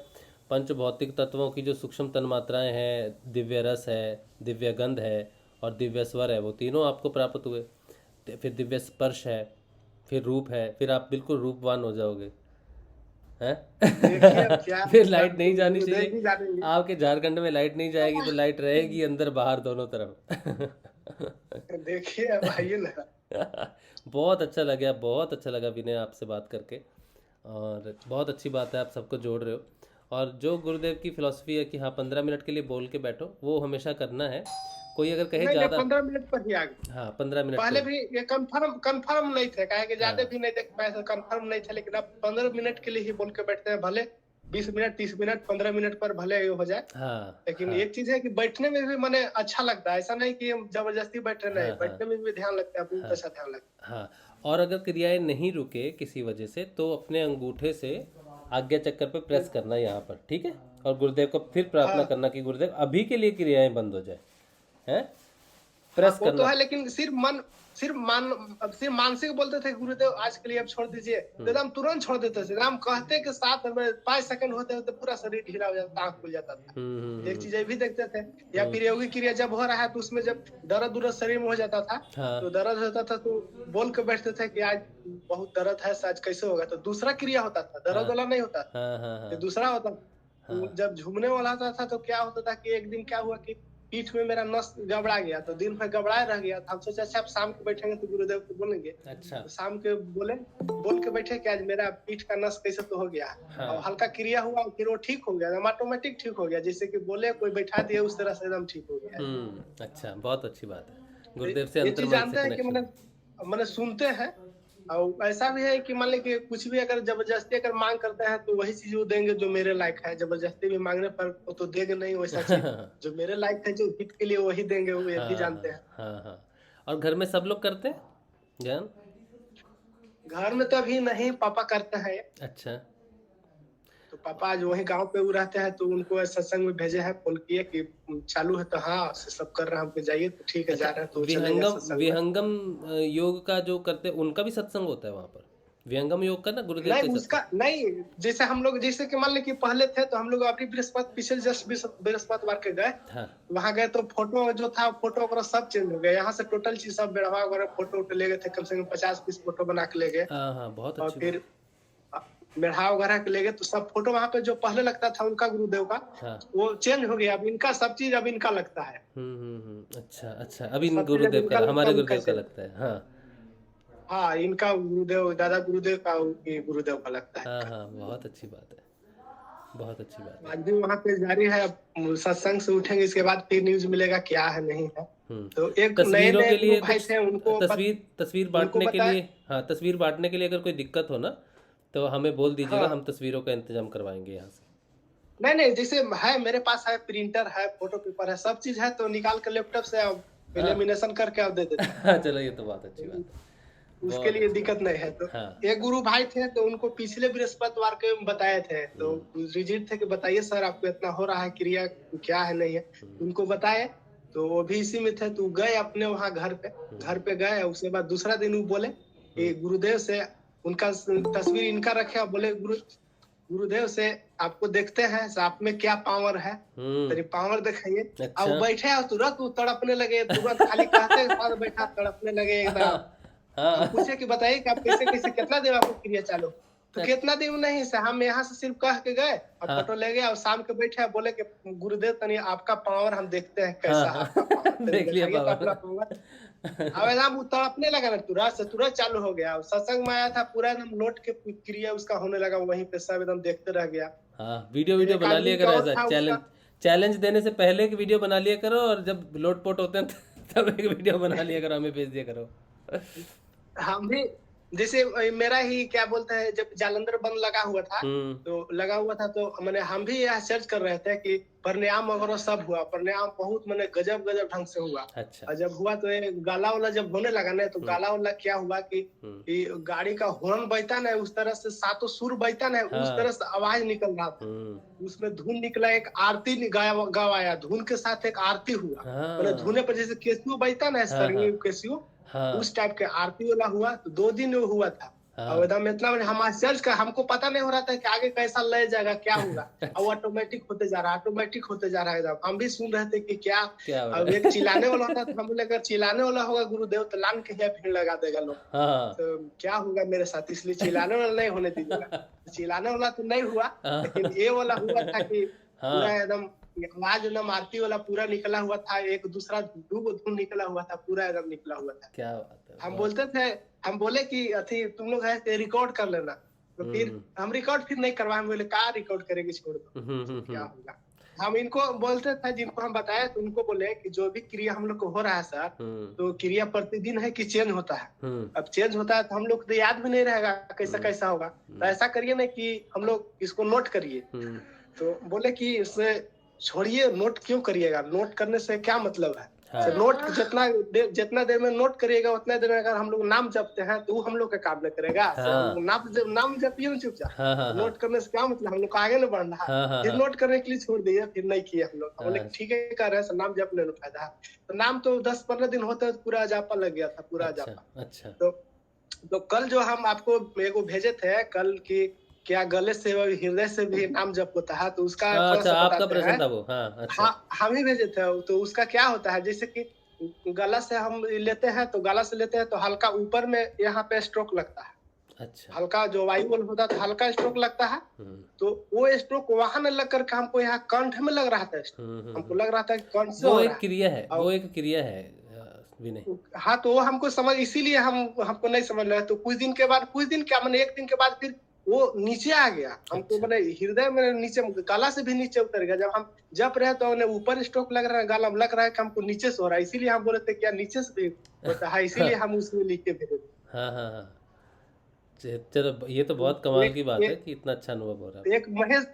पंच भौतिक तत्वों की जो सूक्ष्म तन मात्राएं हैं, दिव्य रस है, दिव्य गंध है और दिव्य स्वर है, वो तीनों आपको प्राप्त हुए। फिर दिव्य स्पर्श है, फिर रूप है, फिर आप बिल्कुल रूपवान हो जाओगे हैं।
देखिए अब क्या
फिर लाइट नहीं जानी
गुरुदेव ही
चाहिए।
जानेंगे।
आपके झारखंड में लाइट नहीं जाएगी तो लाइट रहेगी अंदर बाहर दोनों तरफ।
देखिए अब आइए ना।
बहुत अच्छा लगा, बहुत अच्छा लगा विनय आपसे बात करके, और बहुत अच्छी बात है आप सबको जोड़ रहे हो। और जो गुरुदेव की फिलॉसफी है कि हाँ 15 मिनट के लिए बोल के बैठो, वो हमेशा करना है। कोई अगर कहे
नहीं,
ज़्यादा,
15 मिनट पर ही आ गए।
हाँ 15 मिनट
पहले
तो,
भी ये कंफर्म नहीं थे, काहे कि ज्यादा
हाँ।
भी नहीं देख पाए थे, कंफर्म नहीं थे, लेकिन अब 15 मिनट के लिए ही बोल के बैठते हैं। भले 20 मिनट 30 मिनट 15 मिनट पर भले ये हो जाए,
हाँ
लेकिन
हाँ
एक चीज है कि बैठने में भी मैंने अच्छा लगता है। ऐसा नहीं कि हम जबरदस्ती बैठे, नहीं,
हाँ,
बैठने में भी ध्यान लगता है, बहुत अच्छा ध्यान लगता
हाँ। और अगर क्रियाएं नहीं रुके किसी वजह से, तो अपने अंगूठे से आज्ञा चक्कर पे प्रेस करना यहाँ पर, ठीक है। और गुरुदेव को फिर प्रार्थना
हाँ।
करना कि गुरुदेव अभी के लिए क्रियाएं बंद हो जाए, हैं, प्रेस
वो तो
करना।
है, लेकिन सिर्फ मानसिक बोलते थे गुरुदेव आज के लिए अब छोड़ दीजिए, तो एकदम तुरंत छोड़ देते थे। हम कहते के साथ 5 सेकंड होते होते पूरा शरीर ढीला हो जाता, आंख खुल जाता था। एक चीज ये भी देखते थे। या फिर योगी क्रिया जब हो रहा है तो उसमें जब दर्द उर्द शरीर में हो जाता था,
हाँ
तो दर्द होता था तो बोल के बैठते थे कि आज बहुत दर्द है, आज कैसे होगा। तो दूसरा क्रिया होता था, दर्द वाला नहीं होता था,
हाँ हाँ
ये
हाँ
दूसरा होता था। तो जब झूमने वाला होता था तो क्या होता था कि एक दिन क्या हुआ कि पीठ में मेरा नस गबड़ा गया, तो दिन भर गबड़ाए रह गया। हम सोचे अच्छा अब शाम को बैठेंगे तो गुरुदेव को बोलेंगे।
अच्छा
तो शाम के बोल के बैठे कि आज मेरा पीठ का नस कैसे तो हो गया है।
हाँ।
और हल्का क्रिया हुआ, फिर वो ठीक हो गया, ऑटोमेटिक ठीक हो गया, जैसे कि बोले कोई बैठा दिया उस तरह से एकदम ठीक हो गया।
अच्छा, बहुत अच्छी बात है। गुरुदेव से
ये चीज
अंतर्मन
जानते
से
हैं कि
कनेक्शन।
मैंने सुनते हैं। और ऐसा भी है कि मान ली कि कुछ भी अगर जबरदस्ती अगर मांग करते हैं तो वही चीज वो देंगे जो मेरे लायक है। जबरदस्ती भी मांगने पर वो तो देंगे नहीं वैसा चीज। जो मेरे लायक है, जो हित के लिए वही देंगे, वो ये भी जानते हैं।
हाँ हाँ। और घर में सब लोग करते हैं ज्ञान?
घर में तो अभी नहीं, पापा करते हैं।
अच्छा
तो पापा आज वही गांव पे वो रहते हैं, तो उनको सत्संग में भेजे हैं, फोन किए कि चालू है, तो हाँ सब कर रहे हैं, हमको जाइए, तो ठीक है जा रहे हैं। तो चलेंगे
विहंगम
सत्संग में।
विहंगम योग का जो करते हैं उनका भी सत्संग होता है वहाँ पर? विहंगम योग का ना गुरुदेव
नहीं
के
उसका नहीं, जैसे हम लोग जैसे कि मान ली कि पहले थे तो हम लोग अभी बृहस्पति पिछले जस्ट बृहस्पतिवार के गए,
हाँ
वहां गए तो फोटो जो था फोटो वगैरह सब चेंज हो गया। यहाँ से टोटल चीज सब बेड़वा वगैरह फोटो ले गए थे, कम से कम 50-20 फोटो बना के ले गए।
हाँ हाँ, बहुत
और
अच्छी
फिर मेढ़ा वगैरह के ले गए, तो सब फोटो वहाँ पे जो पहले लगता था उनका गुरुदेव का,
हाँ।
वो चेंज हो गया। अब इनका सब चीज अब इनका लगता है।
अच्छा अच्छा, अभी
सब चीज
गुरुदेव
इनका
का,
लगता
हमारे
है,
गुरुदेव
उनका
का लगता है। हाँ
हाँ, इनका गुरुदेव दादा गुरुदेव का उनके गुरुदेव का लगता है।
हाँ हाँ, बहुत अच्छी बात है, बहुत अच्छी बात है।
आज भी वहाँ पे जारी है। अब सत्संग से उठेंगे, इसके बाद फिर न्यूज मिलेगा क्या है नहीं है। तो एक नए
तस्वीरों के
नए
लिए
भाई
कुछ
थे, उनको
तस्वीर बांटने के
बताया-
लिए, हाँ तस्वीर बांटने के लिए अगर कोई दिक्कत हो ना तो हमें बोल दीजिएगा,
हाँ।
हम तस्वीरों का इंतजाम करवाएंगे यहाँ से।
नहीं जैसे है मेरे पास है, प्रिंटर है, फोटो पेपर है, सब चीज है, तो निकाल कर लैपटॉप से लेमिनेशन करके आप दे देते हैं।
हाँ चलो, ये तो बात अच्छी बात है।
उसके लिए दिक्कत नहीं है। तो
हाँ।
एक गुरु भाई थे, तो उनको पिछले बृहस्पतिवार के बताए थे, तो रिजिट थे कि बताइए सर आपको इतना हो रहा है, क्रिया क्या है नहीं है। उनको बताए तो वो भी इसी में थे, तो गए अपने वहाँ घर पे गए। उसके बाद दूसरा दिन वो बोले कि गुरुदेव से उनका तस्वीर इनका रखे, और बोले गुरुदेव से आपको देखते हैं आप में क्या पावर है, तेरी पावर दिखाइए।
अच्छा।
अब बैठे और तुरंत वो तड़पने लगे, तुरंत खाली कहते के बाद बैठा तड़पने लगे एकदम। हम पूछे कि बताइए कि आप कैसे कितना देर आपको क्रिया चालू, तो कितना दिन नहीं से हम यहाँ से सिर्फ कह के गए और फोटो ले गए, और शाम के बैठे बोले कि गुरुदेव तनी आपका पावर हम देखते हैं कैसा है आपका पावर,
देख लिया
दिखाइए तो अपना पावर। अब एकदम तड़पने लगा ना, तुरंत चालू हो गया। सत्संग में आया था, पूरा एकदम लौट के क्रिया उसका होने लगा, वहीं पे सब एकदम देखते रह गया।
हाँ, वीडियो बना लिया करो ऐसा, चैलेंज देने से पहले एक वीडियो बना लिया करो, और जब लोटपोट होते हैं तब एक वीडियो बना लिया करो, हमें भेज दिया करो।
हम भी जैसे मेरा ही क्या बोलते हैं, जब जालंधर बंद लगा हुआ था तो लगा हुआ था, तो मैंने हम भी यह सर्च कर रहे थे कि प्राणायाम वगैरह सब हुआ, प्राणायाम बहुत मैंने गजब गजब ढंग से हुआ।
अच्छा।
और जब हुआ तो ये गाला वाला जब होने लगा ना, तो गाला वाला क्या हुआ कि गाड़ी का हॉर्न बजता ना, उस तरह से सातों सुर बजता ना, उस तरह से आवाज निकल रहा था। उसमें धुन निकला, एक आरती गवाया, धुन के साथ एक आरती हुआ। मैंने धुने पर जैसे केसियो बजता ना, सरंगी केसियो, उस टाइप के आरती वाला हुआ। तो 2 दिन वो हुआ था। और एकदम इतना हम आश्चर्य का, हमको पता नहीं हो रहा था कि आगे कैसा ले जाएगा, क्या होगा। अब ऑटोमेटिक होते जा रहा है, ऑटोमेटिक होते जा रहा है एकदम। हम भी सुन रहे थे कि क्या अब एक चिल्लाने वाला होता, तो हम बोले अगर चिल्लाने वाला होगा गुरुदेव तो लान के भीड़ लगा देगा लोग, तो क्या होगा मेरे साथ, इसलिए चिल्लाने वाला नहीं होने दीजिएगा। चिल्लाने वाला तो नहीं हुआ, लेकिन ये वाला हुआ था कि पूरा एकदम आवाज एकदम आरती वाला पूरा निकला हुआ था। एक दूसरा धुन निकला हुआ था, पूरा एकदम निकला हुआ था।
क्या बात है।
हम बोलते थे, हम बोले कि अथी तुम लोग है रिकॉर्ड कर लेना, तो फिर हम रिकॉर्ड फिर नहीं करवाए। हम बोले कहा रिकॉर्ड करेंगे, छोड़ दो, क्या होगा। हम इनको बोलते थे, जिनको हम बताए तो उनको बोले कि जो भी क्रिया हम लोग को हो रहा है सर, तो क्रिया प्रतिदिन है कि चेंज होता है। अब चेंज होता है तो हम लोग तो याद भी नहीं रहेगा कैसा कैसा होगा। तो ऐसा करिए ना कि हम लोग इसको नोट करिए। तो बोले कि इससे छोड़िए, नोट क्यों करिएगा, नोट करने से क्या मतलब है। तो नोट जितना देर में नोट करिएगा, उतना देर में अगर हम लोग नाम जपते हैं तो वो हम लोग का काम नहीं करेगा। नाम जपिए चुपचाप, नोट करने से क्या मतलब, हम लोग आगे नहीं बढ़ रहा है। फिर नोट करने के लिए छोड़ दिए, फिर नहीं किए हम लोग। बोले ठीक है कर रहे हैं, नाम जपने में फायदा है। तो नाम तो 10-15 दिन होते पूरा जापा लग गया था, पूरा जापा।
अच्छा।
तो कल जो हम आपको मेरे को भेजे थे कल की, क्या गले से हृदय से भी नाम जप होता है, तो उसका
अच्छा आपका प्रश्न था वो। अच्छा।
हम ही भेजे थे। तो उसका क्या होता है, जैसे कि गला से हम लेते हैं, तो गला से लेते हैं तो हल्का ऊपर में यहाँ पे स्ट्रोक लगता है। अच्छा। हल्का जो वायु होता है हल्का स्ट्रोक लगता है। तो वो स्ट्रोक वहां न लग करके हमको यहाँ कंठ में लग रहा था। हमको लग रहा था कि कंठ से
वो एक क्रिया है, वो एक क्रिया है विनय।
हाँ, तो वो हमको समझ, इसीलिए हमको नहीं समझ रहा। तो कुछ दिन क्या मैंने 1 दिन के बाद फिर वो नीचे आ गया। हमको मैंने हृदय में नीचे, गला से भी नीचे उतर गया। जब हम जप रहे तो हमने ऊपर स्ट्रोक लग रहा है, गला में लग रहा है कि हमको नीचे से हो रहा है। इसीलिए हम बोले थे क्या नीचे से भी होता है, इसीलिए हम उसमें लिख के भेजे।
हाँ। चलो ये तो बहुत कमाल की बात है कि इतना अच्छा अनुभव हो रहा है।
एक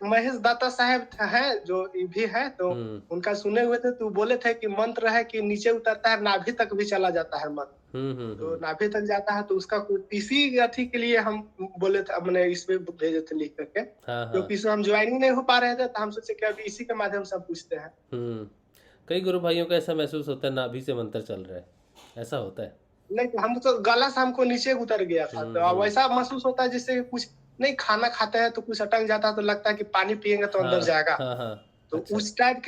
महेश दाता साहब है जो भी है, तो उनका सुने हुए थे, तो बोले थे कि मंत्र है कि नीचे उतरता है, नाभि तक भी चला जाता है मंत्र। तो नाभि तक जाता है, तो उसका इसी अथी के लिए हम बोले थे, हमने इसमें भेजे थे लिख करके। क्योंकि इसमें हम ज्वाइनिंग नहीं हो पा रहे थे, तो हम सोचे कि अभी इसी के माध्यम से हम पूछते हैं।
कई गुरु भाइयों को ऐसा महसूस होता है नाभि से मंत्र चल रहा है, ऐसा होता है?
नहीं, तो हम तो गला से हमको नीचे उतर गया था। तो वैसा महसूस होता है जैसे कुछ नहीं, खाना खाते हैं तो कुछ अटक जाता है, तो लगता है कि पानी पिएंगे तो अंदर जाएगा। तो अच्छा।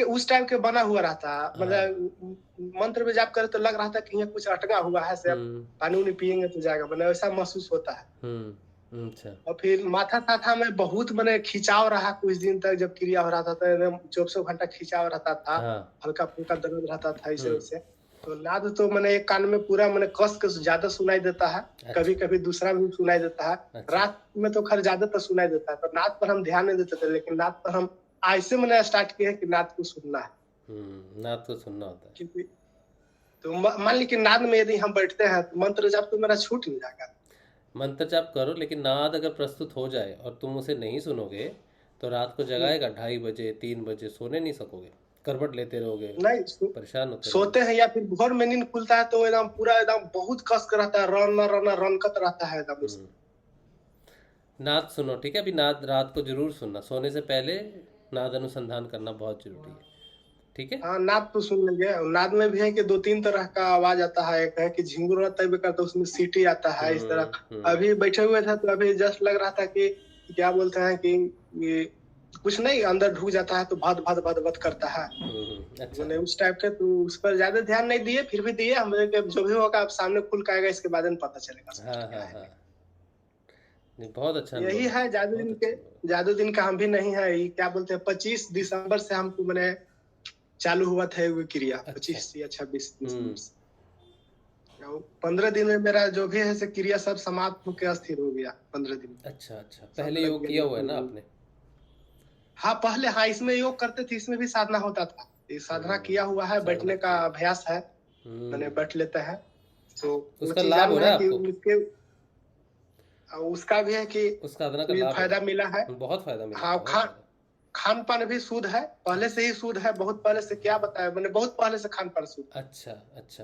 उस टाइप के बना हुआ रहता है। मतलब मंत्र में जाप करे तो लग रहा था कि यहाँ कुछ अटका हुआ है, से पानी उनी पिएंगे तो जाएगा, मतलब वैसा महसूस होता है। अच्छा। और फिर माथा था में बहुत मैंने खिंचाव रहा कुछ दिन तक, जब क्रिया हो रहा था तो एकदम 24 घंटा खिंचाव रहता था। हल्का फुल्का दर्द रहता था इसे वैसे। तो नाद तो मैंने एक कान में पूरा मैंने कस के ज्यादा सुनाई देता है। अच्छा। कभी कभी दूसरा भी सुनाई देता है। अच्छा। रात में तो खैर ज्यादातर सुनाई देता है। तो नाद पर हम ध्यान नहीं देते थे, लेकिन नाद पर हम ऐसे मैंने स्टार्ट किया कि नाद को सुनना है।
नाद को सुनना होता है।
तो मान ली कि नाद में यदि हम बैठते हैं तो मंत्र जाप तो मेरा छूट नहीं जाएगा।
मंत्र जाप करो, लेकिन नाद अगर प्रस्तुत हो जाए और तुम उसे नहीं सुनोगे तो रात को जगाएगा 2:30 बजे 3 बजे, सोने नहीं सकोगे, करवट लेते रहोगे, नहीं परेशान होते
सोते हैं। या फिर भोर में नींद खुलता है तो एकदम पूरा एकदम बहुत कस कर रहता है, रनकत रहता है एकदम।
नाद सुनो, ठीक है? अभी नाद रात को जरूर सुनना, सोने से पहले नाद अनुसंधान करना बहुत जरूरी है, ठीक है?
हाँ, नाद तो सुन लेंगे। नाद में भी है कि 2-3 तरह का आवाज आता है। एक है कि झिंगुर रहता है, तो उसमें सीटी आता है इस तरह। अभी बैठे हुए थे तो अभी जस्ट लग रहा था कि क्या बोलते हैं कि कुछ नहीं, अंदर ढुक जाता है तो भद करता है। अच्छा। उस टाइप के, तो उस पर ज्यादा ध्यान नहीं दिए, फिर भी दिए। हमें जो भी होगा आप सामने खुल के आएगा, इसके बाद में पता चलेगा।
हाँ। नहीं, बहुत अच्छा।
यही है जादू दिन का हम भी नहीं है। क्या बोलते हैं 25 दिसंबर से हमको मैंने चालू हुआ था वो क्रिया। अच्छा। 25 या 26 दिसंबर से 15 दिन में मेरा जो भी है क्रिया सब समाप्त होकर स्थिर हो गया 15 दिन।
अच्छा। पहले योग किया हुआ है ना आपने?
हाँ, पहले हाँ इसमें योग करते थे, इसमें भी साधना होता था। ये साधना किया हुआ है, बैठने का अभ्यास है, मैंने बैठ लेता है। तो
उसका लाभ हो रहा है आपको?
और उसका भी है कि
उस साधना का
भी
लाभ
फायदा
है,
मिला है।
बहुत फायदा मिला,
हाँ,
बहुत फायदा।
खान पान भी शुद्ध है, पहले से ही शुद्ध है, बहुत पहले से, क्या बताया मैंने, बहुत पहले से खान पान शुद्ध।
अच्छा अच्छा।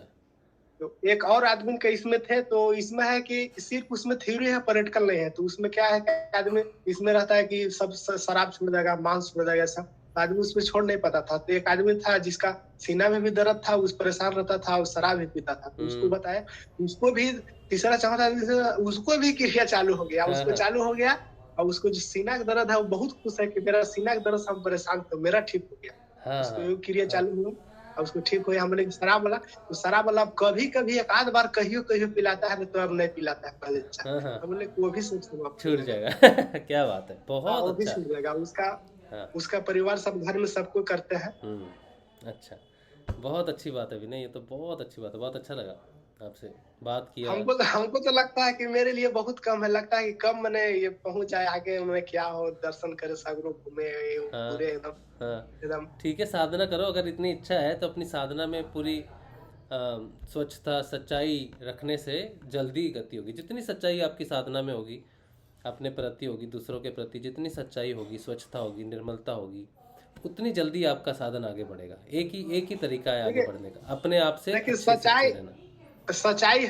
तो एक और आदमी के इसमें थे, तो इसमें है कि सिर्फ उसमें थ्योरी है, प्रैक्टिकल नहीं है। तो उसमें क्या है कि आदमी इसमें रहता है कि सब शराब छोड़ देगा, मांस छोड़ देगा, सब आदमी उसमें छोड़ नहीं पाता था। तो एक आदमी था जिसका सीना में भी दर्द था, उस परेशान रहता था और शराब भी पीता था। तो उसको बताया, उसको भी तीसरा चौथा आदमी से उसको भी क्रिया चालू हो गया, उसको चालू हो गया। और उसको जो सीना का दर्द है वो बहुत खुश है कि मेरा सीना का दर्द से हम परेशान थे, मेरा ठीक हो गया। उसको क्रिया चालू हुआ और उसको ठीक हो गया। हमने शराब वाला, तो शराब वाला कभी कभी एक आध बार कहियो कहियो पिलाता है, तो अब नहीं पिलाता है पहले जैसा। तो बोले वो भी
छूट जाएगा। क्या बात है,
वो
बहुत
भी
अच्छा।
छूट जाएगा उसका।
हाँ।
उसका परिवार सब घर में सबको करते हैं।
अच्छा, बहुत अच्छी बात है विनय, ये तो बहुत अच्छी बात है, बहुत अच्छा लगा आपसे बात किया।
हमको तो लगता है कि मेरे लिए बहुत कम है, लगता है कि कम मैंने ये पहुंच जाए आगे, मैं क्या हो, दर्शन करे, सगरों घूमे पूरे एकदम।
ठीक है, साधना करो, अगर इतनी इच्छा है तो अपनी साधना में पूरी स्वच्छता सच्चाई रखने से जल्दी गति होगी। जितनी सच्चाई आपकी साधना में होगी, अपने प्रति होगी, दूसरों के प्रति जितनी सच्चाई होगी, स्वच्छता होगी, निर्मलता होगी, उतनी जल्दी आपका साधन आगे बढ़ेगा। एक ही तरीका है आगे बढ़ने का, अपने आप से
लेकिन
अच्छे से रहना।
सच्चाई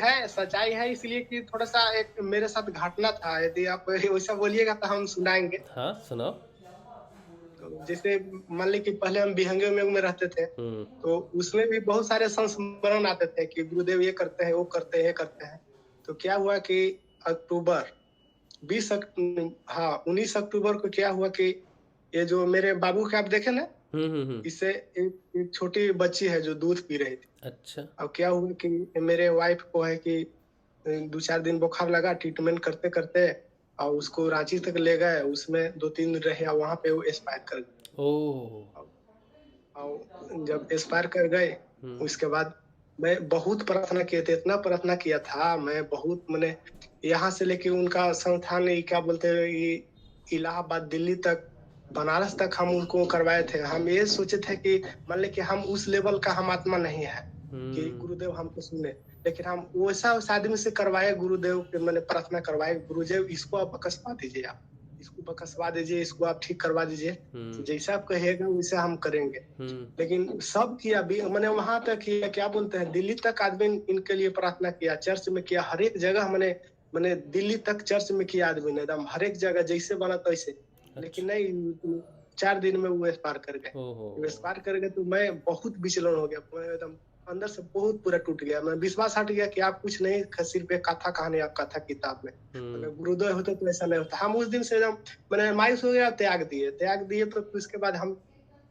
है इसलिए कि थोड़ा सा एक मेरे साथ घटना था, यदि आप वैसा बोलिएगा तो हम सुनाएंगे।
हाँ सुनाओ।
तो जैसे मान ली कि पहले हम बिहंगे में रहते थे, तो उसमें भी बहुत सारे संस्मरण आते थे कि गुरुदेव ये करते हैं, वो करते हैं, ये करते हैं। तो क्या हुआ कि अक्टूबर 19 अक्टूबर को क्या हुआ कि ये जो मेरे बाबू के आप देखे ना, इससे एक छोटी बच्ची है जो दूध पी रही थी।
अच्छा।
अब क्या हुआ कि मेरे वाइफ को है कि 2-4 दिन बुखार लगा, ट्रीटमेंट करते करते और उसको रांची तक ले गए, उसमें 2-3 दिन रहे और वहां पे वो एक्सपायर कर गए। और जब एक्सपायर कर गए, उसके बाद मैं बहुत प्रार्थना किए थे, इतना प्रार्थना किया था मैं, बहुत मैंने यहाँ से लेके उनका संस्थान क्या बोलते हैं, इलाहाबाद, दिल्ली तक, बनारस तक हम उनको करवाए थे। हम ये सोचे थे कि मान ले कि हम उस लेवल का हम आत्मा नहीं है कि गुरुदेव हमको सुने, लेकिन हम वैसा उस आदमी से करवाए, गुरुदेव के मैंने प्रार्थना करवाए, गुरुदेव इसको आप बकसवा दीजिए, आप इसको बकसवा दीजिए, इसको आप ठीक करवा दीजिए, जैसा आप कहिएगा वैसा हम करेंगे। लेकिन सब किया भी, मैंने वहां तक किया, क्या बोलते हैं, दिल्ली तक आदमी इनके लिए प्रार्थना किया, चर्च में किया, हर एक जगह मैंने दिल्ली तक चर्च में किया आदमी ने, एकदम हर एक जगह जैसे बना तैसे। लेकिन नहीं, 4 दिन में वो एक्सपायर कर गए। एक्सपायर कर गए तो मैं बहुत विचलन हो गया, मैं एकदम अंदर से बहुत पूरा टूट गया। मैं विश्वास हट गया कि आप कुछ नहीं, सिर्फ एक कथा कहानी, आप कथा किताब में, अगर गुरुदेव होते तो ऐसा नहीं होता। हम उस दिन से एकदम मैंने मायूस हो गया, त्याग दिए। तो उसके बाद हम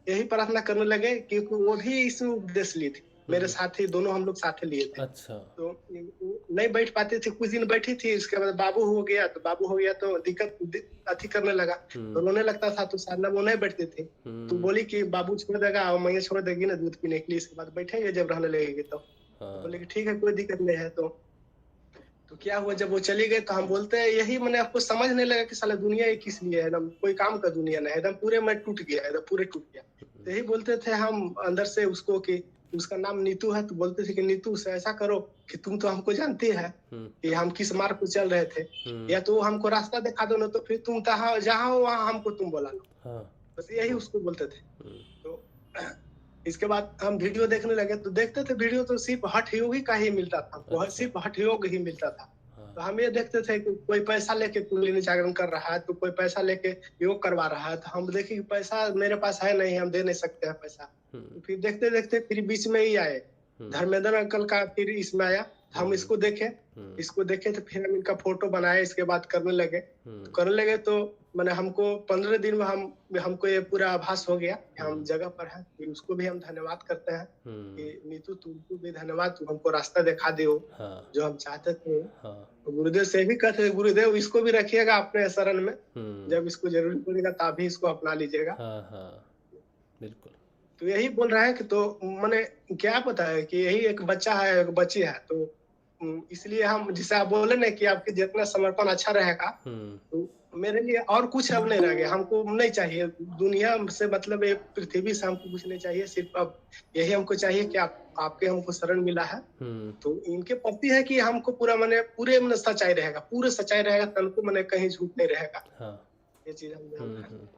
यही प्रार्थना करने लगे, क्योंकि वो भी इसमें उपदेश ली थी, मेरे साथी दोनों हम लोग साथ लिए थे।
अच्छा।
तो नहीं बैठ पाते थे, कुछ दिन बैठी थी, उसके बाद बाबू हो गया तो दिक्कत अथी करने लगा, तो रोने लगता था, तो साधना वो नहीं बैठते थे। तो बोली कि बाबू छोड़ देगा और मैं छोड़ देगी ना दूध पीने के लिए, इसके बाद बैठेंगे जब रहने लगेगी तो। बोले कि ठीक है, कोई दिक्कत नहीं है। तो क्या हुआ, जब वो चली गई तो हम बोलते हैं यही, मैंने आपको समझ नहीं लगा कि साला दुनिया ये किस लिए है, एकदम कोई काम का दुनिया नहीं, एकदम पूरे मैं टूट गया, एकदम पूरे टूट गया। तो यही बोलते थे हम अंदर से उसको कि उसका नाम नीतू है, तो बोलते थे कि नीतू से ऐसा करो कि तुम तो हमको जानती है कि हम किस मार्ग पर चल रहे थे, या तो हमको रास्ता दिखा दो ना, तो फिर तुम जहाँ हो वहाँ हमको तुम बोला लो। बस यही उसको बोलते थे। तो इसके बाद हम वीडियो देखने लगे, तो देखते थे वीडियो तो सिर्फ हठ योगी का ही मिलता था, वह सिर्फ हठ योग ही मिलता था। तो हम ये देखते थे कि कोई पैसा लेके कुंडलिनी जागरण कर रहा है, तो कोई पैसा लेके योग करवा रहा है, तो हम देखे कि पैसा मेरे पास है नहीं, हम दे नहीं सकते हैं पैसा। तो फिर देखते देखते फिर बीच में ही आए धर्मेंद्र अंकल का, फिर इसमें आया, हम इसको देखे तो फिर हम इनका फोटो बनाए, इसके बाद करने लगे। तो मैंने हमको 15 दिन में हमको ये पूरा आभास हो गया कि हम जगह पर हैं। फिर उसको भी हम धन्यवाद करते हैं कि नीतू तुमको भी धन्यवाद, तुम हमको रास्ता दिखा दो जो हम चाहते थे। तो गुरुदेव से भी कहते हैं, गुरुदेव इसको भी रखिएगा अपने शरण में, जब इसको जरूरी पड़ेगा तभी इसको अपना लीजिएगा।
बिल्कुल।
तो यही बोल रहे हैं कि, तो मैंने क्या पता है कि यही एक बच्चा है, एक बच्ची है, तो इसलिए हम, जिसे आप बोले ना कि आपके जितना समर्पण अच्छा रहेगा, तो मेरे लिए और कुछ अब नहीं रह गया, हमको नहीं चाहिए दुनिया से, मतलब ये पृथ्वी से हमको कुछ नहीं चाहिए, सिर्फ अब यही हमको चाहिए कि आपके हमको शरण मिला है, तो इनके प्रति है कि हमको पूरा मैंने पूरे मैंने सच्चाई रहेगा, पूरे सच्चाई रहेगा, तन को मैंने कहीं झूठ नहीं रहेगा।
हाँ।
ये चीज हम जानते हैं।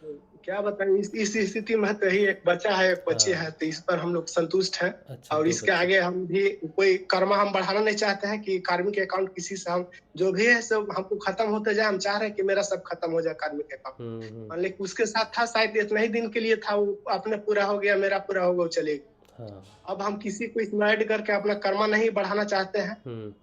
तो क्या बताएं, इस स्थिति में तो ही एक बच्चा है एक बच्ची है, तो इस पर हम लोग संतुष्ट हैं।
अच्छा,
और
दो
इसके
बच्चे।
आगे हम भी कोई कर्मा हम बढ़ाना नहीं चाहते हैं कि कार्मिक अकाउंट किसी से हम जो भी है सब हमको खत्म होते जाए, हम चाह रहे हैं कि मेरा सब खत्म हो जाए कार्मिक अकाउंट। मान लेकिन उसके साथ था शायद इतना ही दिन के लिए था, वो अपने पूरा हो गया, मेरा पूरा हो गया, वो चले गए।
हाँ।
अब हम किसी को इसमें ऐड करके अपना कर्मा नहीं बढ़ाना चाहते हैं,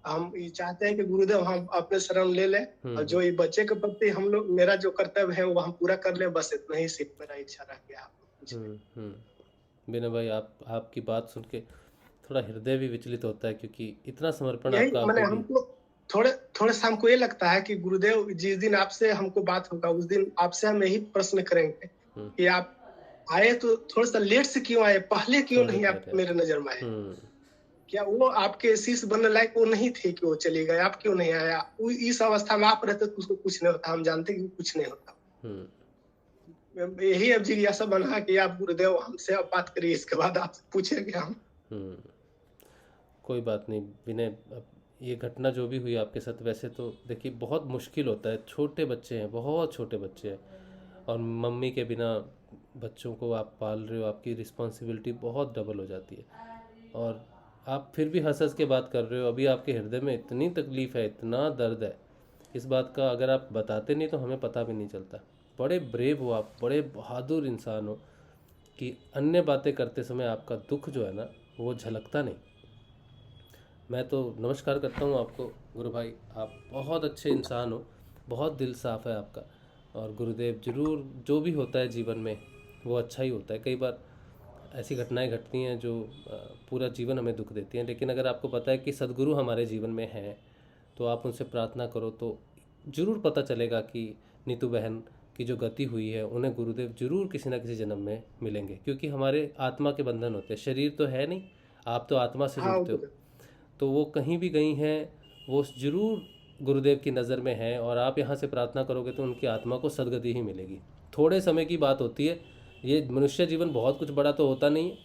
हम ये चाहते हैं कि गुरुदेव हम अपने शरण ले लें, और जो ये बच्चे के प्रति हम लोग मेरा जो कर्तव्य है वो हम पूरा कर ले, बस इतना ही सिर्फ मेरा इच्छा रह गया।
बिना भाई आपकी बात सुन के थोड़ा हृदय भी विचलित होता है, क्योंकि इतना समर्पण
यही
आपका
मैंने
आपको भी।
हमको थोड़े से हमको ये लगता है कि गुरुदेव जिस दिन आपसे हमको बात होगा उस दिन आपसे हम यही प्रश्न करेंगे कि आप आए तो थोड़ा सा लेट से क्यों आए, पहले क्यों नहीं आप मेरे नजर में आए, क्या वो आपके शिष्य बनने लायक वो नहीं थे कि वो चले गए, आप क्यों नहीं आया? इस अवस्था में आप रहते तो उसको कुछ नहीं होता, हम जानते कि कुछ नहीं होता। यही अब जिज्ञासा बना कि आप गुरुदेव हमसे अब बात करिए, इसके बाद आपसे पूछेंगे हम।
कोई बात नहीं विनय, अब ये घटना जो भी हुई आपके साथ, वैसे तो देखिए बहुत मुश्किल होता है, छोटे बच्चे हैं, बहुत छोटे बच्चे हैं, और मम्मी के बिना बच्चों को आप पाल रहे हो, आपकी रिस्पॉन्सिबिलिटी बहुत डबल हो जाती है, और आप फिर भी हंस हंस के बात कर रहे हो। अभी आपके हृदय में इतनी तकलीफ़ है, इतना दर्द है, इस बात का अगर आप बताते नहीं तो हमें पता भी नहीं चलता। बड़े ब्रेव हो आप, बड़े बहादुर इंसान हो कि अन्य बातें करते समय आपका दुख जो है ना वो झलकता नहीं। मैं तो नमस्कार करता हूँ आपको गुरु भाई, आप बहुत अच्छे इंसान हो, बहुत दिल साफ है आपका, और गुरुदेव जरूर जो भी होता है जीवन में वो अच्छा ही होता है। कई बार ऐसी घटनाएं घटती हैं जो पूरा जीवन हमें दुख देती हैं, लेकिन अगर आपको पता है कि सदगुरु हमारे जीवन में हैं तो आप उनसे प्रार्थना करो तो ज़रूर पता चलेगा कि नीतू बहन की जो गति हुई है उन्हें गुरुदेव जरूर किसी न किसी जन्म में मिलेंगे, क्योंकि हमारे आत्मा के बंधन होते हैं, शरीर तो है नहीं, आप तो आत्मा से जुड़ते हो, तो वो कहीं भी गई हैं वो ज़रूर गुरुदेव की नज़र में है, और आप यहाँ से प्रार्थना करोगे तो उनकी आत्मा को सदगति ही मिलेगी। थोड़े समय की बात होती है, ये मनुष्य जीवन बहुत कुछ बड़ा तो होता नहीं है,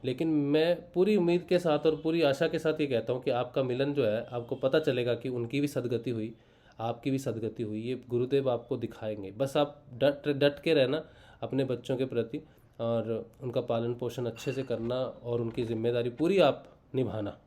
लेकिन मैं पूरी उम्मीद के साथ और पूरी आशा के साथ ये कहता हूँ कि आपका मिलन जो है, आपको पता चलेगा कि उनकी भी सदगति हुई, आपकी भी सदगति हुई, ये गुरुदेव आपको दिखाएंगे। बस आप डट के रहना अपने बच्चों के प्रति, और उनका पालन पोषण अच्छे से करना, और उनकी जिम्मेदारी पूरी आप निभाना,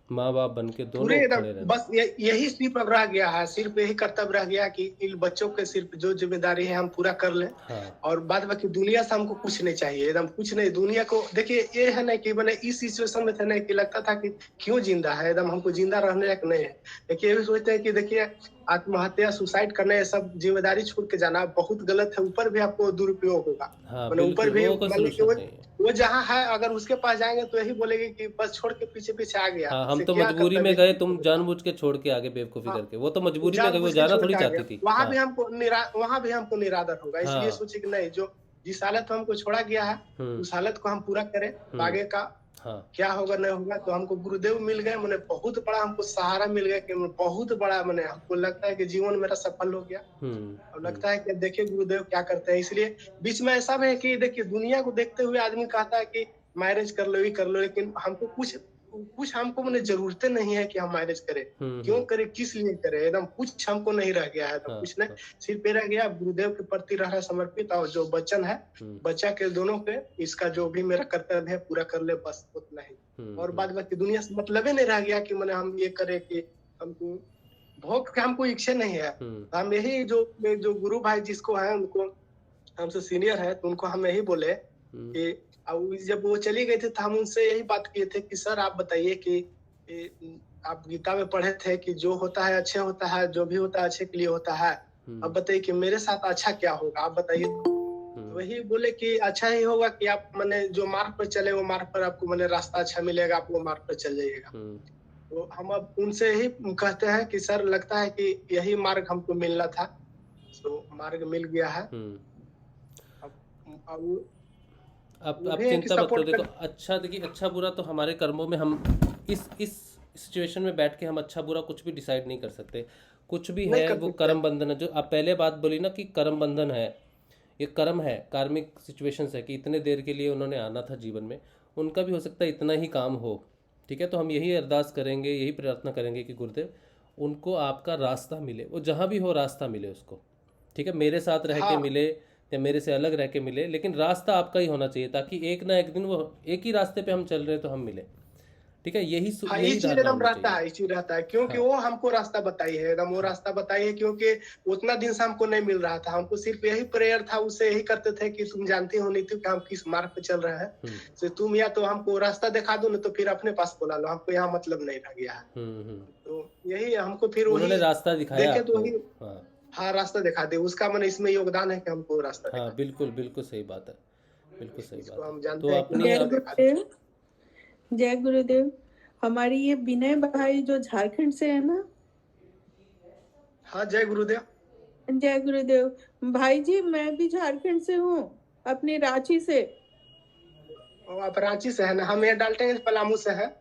माँ बाप बन के दोनों खड़े रहना।
बस यही सिर्फ अब रह गया है, सिर्फ यही कर्तव्य रह गया कि इन बच्चों के सिर्फ जो जिम्मेदारी है हम पूरा कर लें।
हाँ।
और बाद बाकी दुनिया से हमको कुछ नहीं चाहिए, एकदम कुछ नहीं। दुनिया को देखिए, ये है ना कि मैंने इस सिचुएशन में थे ना कि लगता था कि क्यों जिंदा है, एकदम हमको जिंदा रहने लायक नहीं है। देखिए ये भी सोचते हैं कि देखिए आत्महत्या सुसाइड करना ये सब जिम्मेदारी छोड़ के जाना बहुत गलत है, ऊपर भी आपको दुरुपयोग होगा।
हाँ,
ऊपर भी वो जहाँ है अगर उसके पास जाएंगे तो यही बोलेंगे कि बस छोड़ के पीछे पीछे आ गया।
हाँ, हम तो मजबूरी में गए, तुम जानबूझ के छोड़ के आगे बेवकूफी करके, वो तो मजबूरी में गए, वो जाना थोड़ी चाहती थी।
वहाँ भी हमको निरादर होगा, इसलिए सोचे कि नहीं, जो जिस हालत में हमको छोड़ा गया है उस हालत को हम पूरा करें, आगे का क्या होगा नहीं होगा। तो हमको गुरुदेव मिल गए, मैंने बहुत बड़ा हमको सहारा मिल गया कि बहुत बड़ा, मैंने हमको लगता है कि जीवन मेरा सफल हो गया। और लगता है कि देखिए गुरुदेव क्या करते हैं। इसलिए बीच में ऐसा भी है कि देखिए दुनिया को देखते हुए आदमी कहता है कि मैरिज कर लो ही कर लो, लेकिन हमको कुछ हमको मैंने जरूरतें नहीं है कि हम मैरिज करें, क्यों करें, किस लिए करें, एकदम कुछ हमको नहीं रह गया है। तो कुछ नहीं, सिर्फ रह गया गुरुदेव के प्रति रहा समर्पित, और जो वचन है बच्चा के दोनों के, इसका जो भी मेरा कर्तव्य है पूरा कर ले, बस उतना ही। और बाद बाकी दुनिया से मतलब ही नहीं रह गया कि मैंने हम ये करे कि हमको भोग का हमको इच्छा नहीं है। हम यही जो गुरु भाई जिसको है, उनको हमसे सीनियर है, तो उनको हम यही बोले कि जब वो चली गई थी तो हम उनसे यही बात किए थे कि सर आप बताइए कि आप गीता में पढ़े थे कि जो होता है अच्छे होता है, जो भी होता है अच्छे के लिए होता है। अब बताइए कि मेरे साथ अच्छा क्या होगा, आप बताइए। वही बोले कि अच्छा ही होगा कि आप मैंने जो मार्ग पर चले वो मार्ग पर आपको मैंने रास्ता अच्छा मिलेगा, आप वो मार्ग पर चल जाइएगा। तो हम अब उनसे यही कहते हैं कि सर लगता है कि यही मार्ग हमको मिलना था, तो मार्ग मिल गया है।
आप चिंता मत करो, देखो अच्छा, देखिए अच्छा बुरा तो हमारे कर्मों में, हम इस सिचुएशन में बैठ के हम अच्छा बुरा कुछ भी डिसाइड नहीं कर सकते। कुछ भी
नहीं
है
कर
वो
सकते।
कर्म बंधन है। जो आप पहले बात बोली ना कि कर्म बंधन है, ये कर्म है, कार्मिक सिचुएशंस है कि इतने देर के लिए उन्होंने आना था जीवन में, उनका भी हो सकता है इतना ही काम हो। ठीक है, तो हम यही अरदास करेंगे, यही प्रार्थना करेंगे कि गुरुदेव उनको आपका रास्ता मिले, वो जहाँ भी हो रास्ता मिले उसको। ठीक है, मेरे साथ रह के
हाँ
मिले या मेरे से अलग रह के मिले, लेकिन रास्ता आपका ही होना चाहिए, ताकि एक ना एक दिन वो एक ही रास्ते पे हम चल रहे हैं तो हम मिले। ठीक है, यही
हाँ,
यही
इस चीज
धारणा
एकदम
होनी
रहता
चाहिए।
है, इस चीज रहता है, क्योंकि
हाँ
वो हमको रास्ता बताई है, एकदम वो
हाँ
रास्ता बताई है, क्योंकि उतना दिन से हमको नहीं मिल रहा था, हमको सिर्फ यही प्रेयर था, उससे यही करते थे कि तुम जानती हो नीतू कि हम किस मार्ग पे चल रहे हैं, तो तुम या तो हमको रास्ता दिखा दो, नहीं तो फिर अपने पास बुला लो, हमको यहाँ मतलब नहीं रह गया है। तो यही हमको फिर
उन्होंने
वही
रास्ता दिखाया
देखे तो
आपको।
वही,
हाँ
हाँ रास्ता दिखा दे, उसका मैंने इसमें योगदान है कि हमको रास्ता
हाँ,
दिखा,
बिल्कुल बिल्कुल सही बात है, बिल्कुल सही
इसको
बात
हम
है।
जानते
तो
हैं कि
अपनी
जय
रास्ता
अब
दिखा दे।
गुरुदेव, जय गुरुदेव। हमारी ये विनय भाई जो झारखंड से है ना,
हाँ जय गुरुदेव।
जय गुरुदेव। भाई जी मैं भी झारखंड से हूँ, अपनी रांची से।
और आप रांची से है ना, हम ये डाल्टेगंज पलामू से है।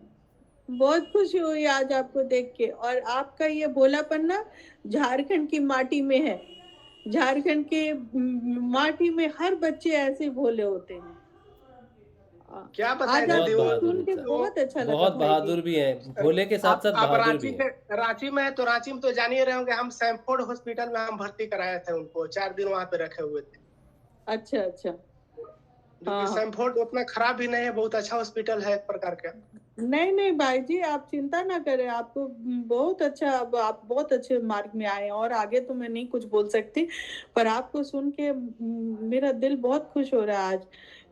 बहुत खुशी हुई आज आपको देख के, और आपका ये भोलापन ना झारखंड की माटी में है। झारखंड के माटी में हर बच्चे ऐसे भोले होते हैं।
क्या बताएं
आज
बहुत
दीदी,
आपको
वो
बहादुर
सुन के
इंसान,
बहुत अच्छा लगा
बहुत
भाई जी।
बहादुर भी हैं, भोले के साथ साथ
आप
बहादुर भी
रांची में है तो रांची में तो जान ही रहे होंगे, हम सैमफोर्ड हॉस्पिटल में हम भर्ती कराए थे उनको, 4 दिन वहां पे रखे हुए थे,
अच्छा अच्छा।
जो कि
हाँ हाँ।
सैमफोर्ड उतना खराब भी नहीं है, बहुत अच्छा हॉस्पिटल है एक प्रकार का।
नहीं नहीं भाई जी, आप चिंता ना करें, आपको बहुत अच्छा, अब आप बहुत अच्छे मार्ग में आए हैं, और आगे तो मैं नहीं कुछ बोल सकती, पर आपको सुन के मेरा दिल बहुत खुश हो रहा है आज,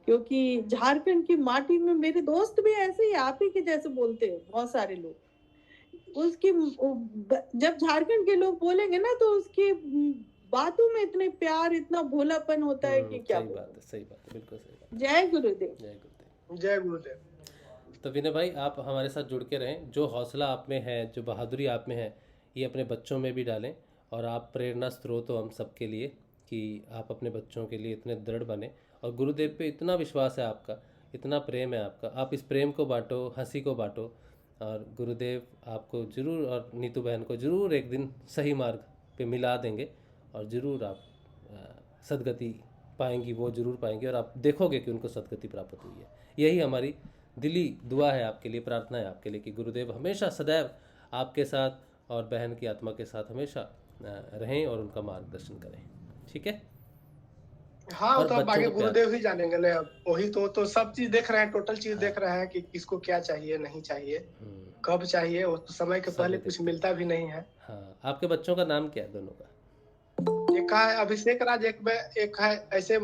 क्योंकि झारखंड की माटी में मेरे दोस्त भी ऐसे ही आप ही के जैसे बोलते हैं, बहुत सारे लोग। उसकी जब झारखंड के लोग बोलेंगे ना तो उसकी बातों में इतने प्यार, इतना भोलापन होता है कि क्या
सही
बोलूं।
बात है, सही बात है, बिल्कुल सही बात
जय गुरुदेव।
है। जय गुरुदेव।
जय गुरुदेव।
तो विनय भाई आप हमारे साथ जुड़ के रहें, जो हौसला आप में है, जो बहादुरी आप में है, ये अपने बच्चों में भी डालें, और आप प्रेरणा स्रोत हो हम सबके लिए कि आप अपने बच्चों के लिए इतने दृढ़ बने, और गुरुदेव पे इतना विश्वास है आपका, इतना प्रेम है आपका, आप इस प्रेम को बांटो, हंसी को बांटो, और गुरुदेव आपको जरूर और नीतू बहन को जरूर एक दिन सही मार्ग पे मिला देंगे, और ज़रूर आप सदगति पाएंगी, वो ज़रूर पाएंगी, और आप देखोगे कि उनको सदगति प्राप्त हुई है। यही हमारी दिली दुआ है आपके लिए, प्रार्थना है आपके लिए कि गुरुदेव हमेशा सदैव आपके साथ और बहन की आत्मा के साथ हमेशा रहें और उनका मार्गदर्शन करें। ठीक है,
हाँ,
और
तो अब
बच्चों
आगे
को प्यार।
गुरुदेव ही जानेंगे ना, अब वही तो सब चीज देख रहे हैं, टोटल चीज देख रहे हैं कि किसको क्या चाहिए, नहीं चाहिए, कब चाहिए, वो तो समय के
सब
पहले
देखते
कुछ मिलता भी नहीं है।
हाँ, आपके बच्चों का नाम क्या है दोनों का?
एक का है अभिषेक राज, एक है ऐसे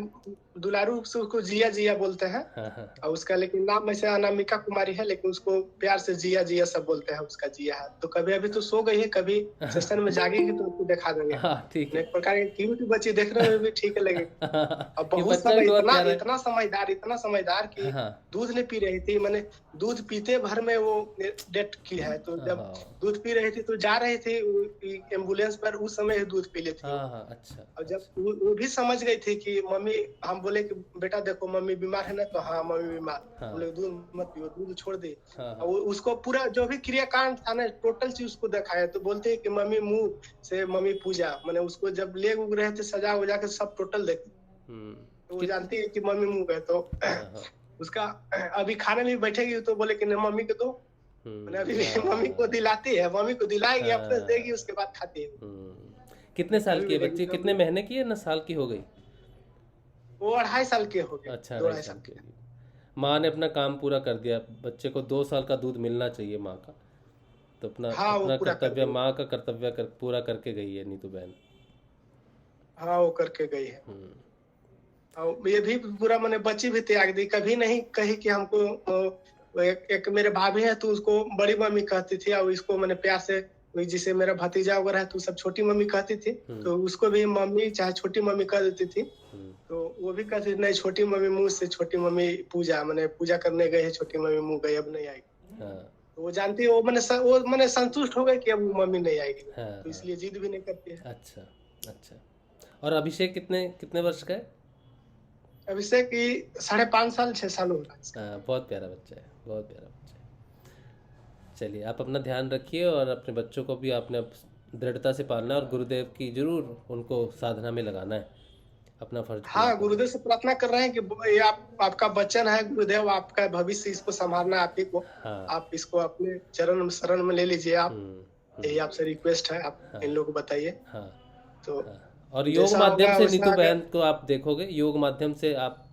दुलारू से उसको जिया जिया बोलते हैं,
हाँ हाँ
और उसका लेकिन नाम ऐसे अनामिका कुमारी है, लेकिन उसको प्यार से जिया जिया सब बोलते हैं, उसका जिया है। तो कभी अभी तो सो गई है, कभी सेशन में जागेगी तो उसको दिखा देंगे।
हाँ, ठीक है।
एक प्रकार की क्यूट बच्ची देखने में भी ठीक लगेगी, और
ये
बहुत
बच्चा भी बहुत
इतना
प्यारा है।
इतना समझदार कि
हाँ
दूध नहीं पी रही थी, मैंने दूध पीते भर में वो डेथ की है, तो जब
हाँ
दूध पी रही थी तो जा रही थी एम्बुलेंस पर, उस समय ही दूध पी लेती।
हाँ हाँ, अच्छा।
और जब वो भी समझ गई थी कि मम्मी, हम बोले कि बेटा देखो मम्मी बीमार है ना, तो हाँ मम्मी बीमार,
हाँ।
बोले दूध मत पियो, दूध छोड़ दे।
हाँ
और उसको पूरा जो भी क्रियाकांड था ना, टोटल चीज उसको दिखाया, तो बोलते हैं कि मम्मी मुंह से मम्मी पूजा, मैंने उसको जब ले उग रहे थे सजा उजा के सब टोटल देख, तो वो जानती है कि मम्मी मुंह गए, तो
हाँ
उसका अभी खाने में बैठेगी तो बोले कि नहीं मम्मी को दो, मैंने अभी मम्मी को दिलाती है, मम्मी को दिलाएगी, अपने देगी, उसके बाद खाती है।
कितने साल की है बच्ची, कितने महीने की है ना साल की हो गई?
वो 2.5 साल के हो गए।
अच्छा,
2.5
2.5 साल की होगी। माँ ने अपना काम पूरा कर दिया, बच्चे को 2 साल का दूध मिलना चाहिए माँ का, तो अपना
हाँ, वो
अपना
पूरा कर
कर्तव्य,
दिया।
माँ का कर्तव्य पूरा करके गई है नीतू बहन।
हाँ, वो करके गई है। और ये भी पूरा मैंने बच्ची भी त्याग दी, कभी नहीं कही कि हमको एक मेरे भाभी है तो उसको बड़ी मम्मी कहती थी, और इसको मैंने प्यार से जिसे मेरा भतीजा वगैरह है तो सब छोटी मम्मी कहती थी, तो उसको भी मम्मी चाहे छोटी मम्मी कह देती थी, तो वो भी कहती नहीं छोटी मम्मी मुंह से, छोटी मम्मी पूजा, मैंने पूजा करने गए है, छोटी मम्मी मुंह गई, अब नहीं आएगी। तो वो जानती है, वो मैंने संतुष्ट हो गए कि अब मम्मी नहीं आएगी, तो इसलिए जिद भी नहीं करती है।
अच्छा अच्छा। और अभिषेक कितने वर्ष का है?
अभिषेक की 5.5 साल 6 साल होगा।
बहुत प्यारा बच्चा है, बहुत प्यारा बच्चा है। चलिए, आप अपना ध्यान रखिए, और अपने बच्चों को भी आपने अब दृढ़ता से पालना है और गुरुदेव की जरूर उनको साधना में लगाना है, अपना फर्ज पूरा
हाँ,
करना
गुरुदेव से प्रार्थना कर रहे हैं कि ये आपका बच्चन है गुरुदेव, आपका भविष्य, इसको संभालना है आप ही को।
है। हाँ।
आप इसको अपने चरण शरण में ले लीजिए आप। यही आपसे रिक्वेस्ट है, आप
हाँ।
इन लोगों को बताइए।
हाँ।
तो
हाँ। और योग
जैसा
माध्यम
होगा
से
वैसा
नीतू
आगे।
बहन को आप देखोगे, योग माध्यम से आप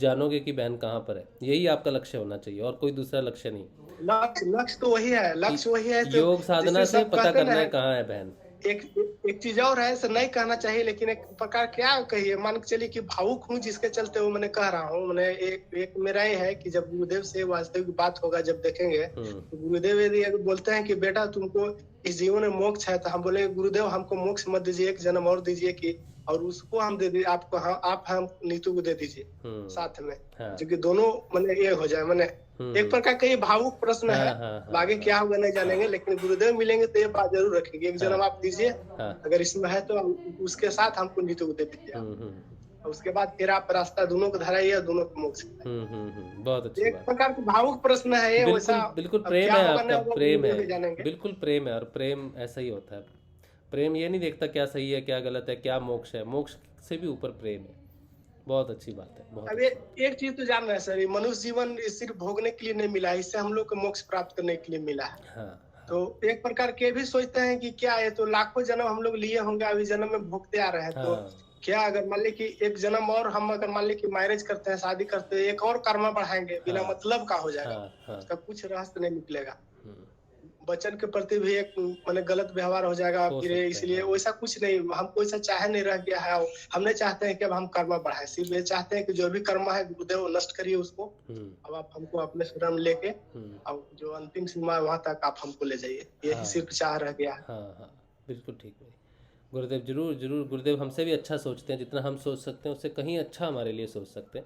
जानोगे कि बहन कहाँ पर है। यही आपका लक्ष्य होना चाहिए और कोई दूसरा लक्ष्य नहीं।
लक्ष्य तो वही है, लक्ष्य वही है। तो
योग साधना
जैसे
से
सब
पता
कहते
करना
ना,
है कहाँ है बहन।
एक चीज और है, ऐसा नहीं कहना चाहिए, लेकिन एक प्रकार क्या कहिए, मान के चलिए कि भावुक हूँ, जिसके चलते वो मैंने कह रहा हूँ। मैंने एक मेरा ये है कि जब गुरुदेव से वास्तविक बात होगा, जब देखेंगे तो गुरुदेव यदि अगर बोलते हैं कि बेटा तुमको इस जीवन में मोक्ष है, तो हम बोले गुरुदेव हमको मोक्ष मत दीजिए, एक जन्म और दीजिए कि, और उसको हम दे दीजिए आपको, आप हम नीतू को दे दीजिए साथ में,
हाँ।
जो कि दोनों मैंने ये हो जाए। मैंने एक प्रकार का ये भावुक प्रश्न है। आगे क्या होगा नहीं जानेंगे, लेकिन गुरुदेव मिलेंगे तो ये बात जरूर रखेंगे, एक जन्म आप दीजिए, अगर इसमें है तो उसके साथ हमको नीतू को दे दीजिए। और उसके बाद फिर आप रास्ता दोनों को धराइए, दोनों को मोक्ष।
बहुत अच्छी
एक
बात।
प्रकार का भावुक प्रश्न है ये, वैसा
बिल्कुल
अब
प्रेम
क्या
है
होगा
आपका,
नहीं होगा
प्रेम
गुरुदेव
है,
ही जानेंगे।
बिल्कुल प्रेम है। और प्रेम ऐसा ही होता है। प्रेम ये नहीं देखता क्या सही है क्या गलत है क्या मोक्ष है, मोक्ष से भी ऊपर प्रेम है। बहुत अच्छी बात है। बहुत
अब एक चीज तो जान रहे हैं सर, ये मनुष्य जीवन सिर्फ भोगने के लिए नहीं मिला है, इससे हम लोग को मोक्ष प्राप्त करने के लिए मिला है।
हाँ।
तो एक प्रकार के भी सोचते हैं कि क्या है, तो लाखों जन्म हम लोग लिए होंगे, अभी जन्म में भोगते आ रहे हैं। तो क्या अगर मान ली कि एक जन्म और हम अगर मान ली कि मैरिज करते हैं, शादी करते हैं, एक और कर्म बढ़ाएंगे, बिना मतलब का हो जाएगा, उसका कुछ रहस्य नहीं निकलेगा। बच्चन के प्रति भी एक मैंने गलत व्यवहार हो जाएगा फिर, इसलिए वैसा कुछ नहीं, हमको ऐसा चाहे नहीं रह गया है। हम नहीं चाहते हैं कि अब हम कर्म बढ़ाएं, सिर्फ ये चाहते हैं कि जो भी कर्म है गुरुदेव नष्ट करिए उसको। अब आप हमको अपने शरण में लेके अब जो अंतिम सीमा है वहां तक आप हमको ले जाइए, यही सिर्फ चाह रह गया है।
हाँ, बिल्कुल ठीक है गुरुदेव। जरूर गुरुदेव हमसे भी अच्छा सोचते हैं, जितना हम सोच सकते हैं उससे कहीं अच्छा हमारे लिए सोच सकते हैं।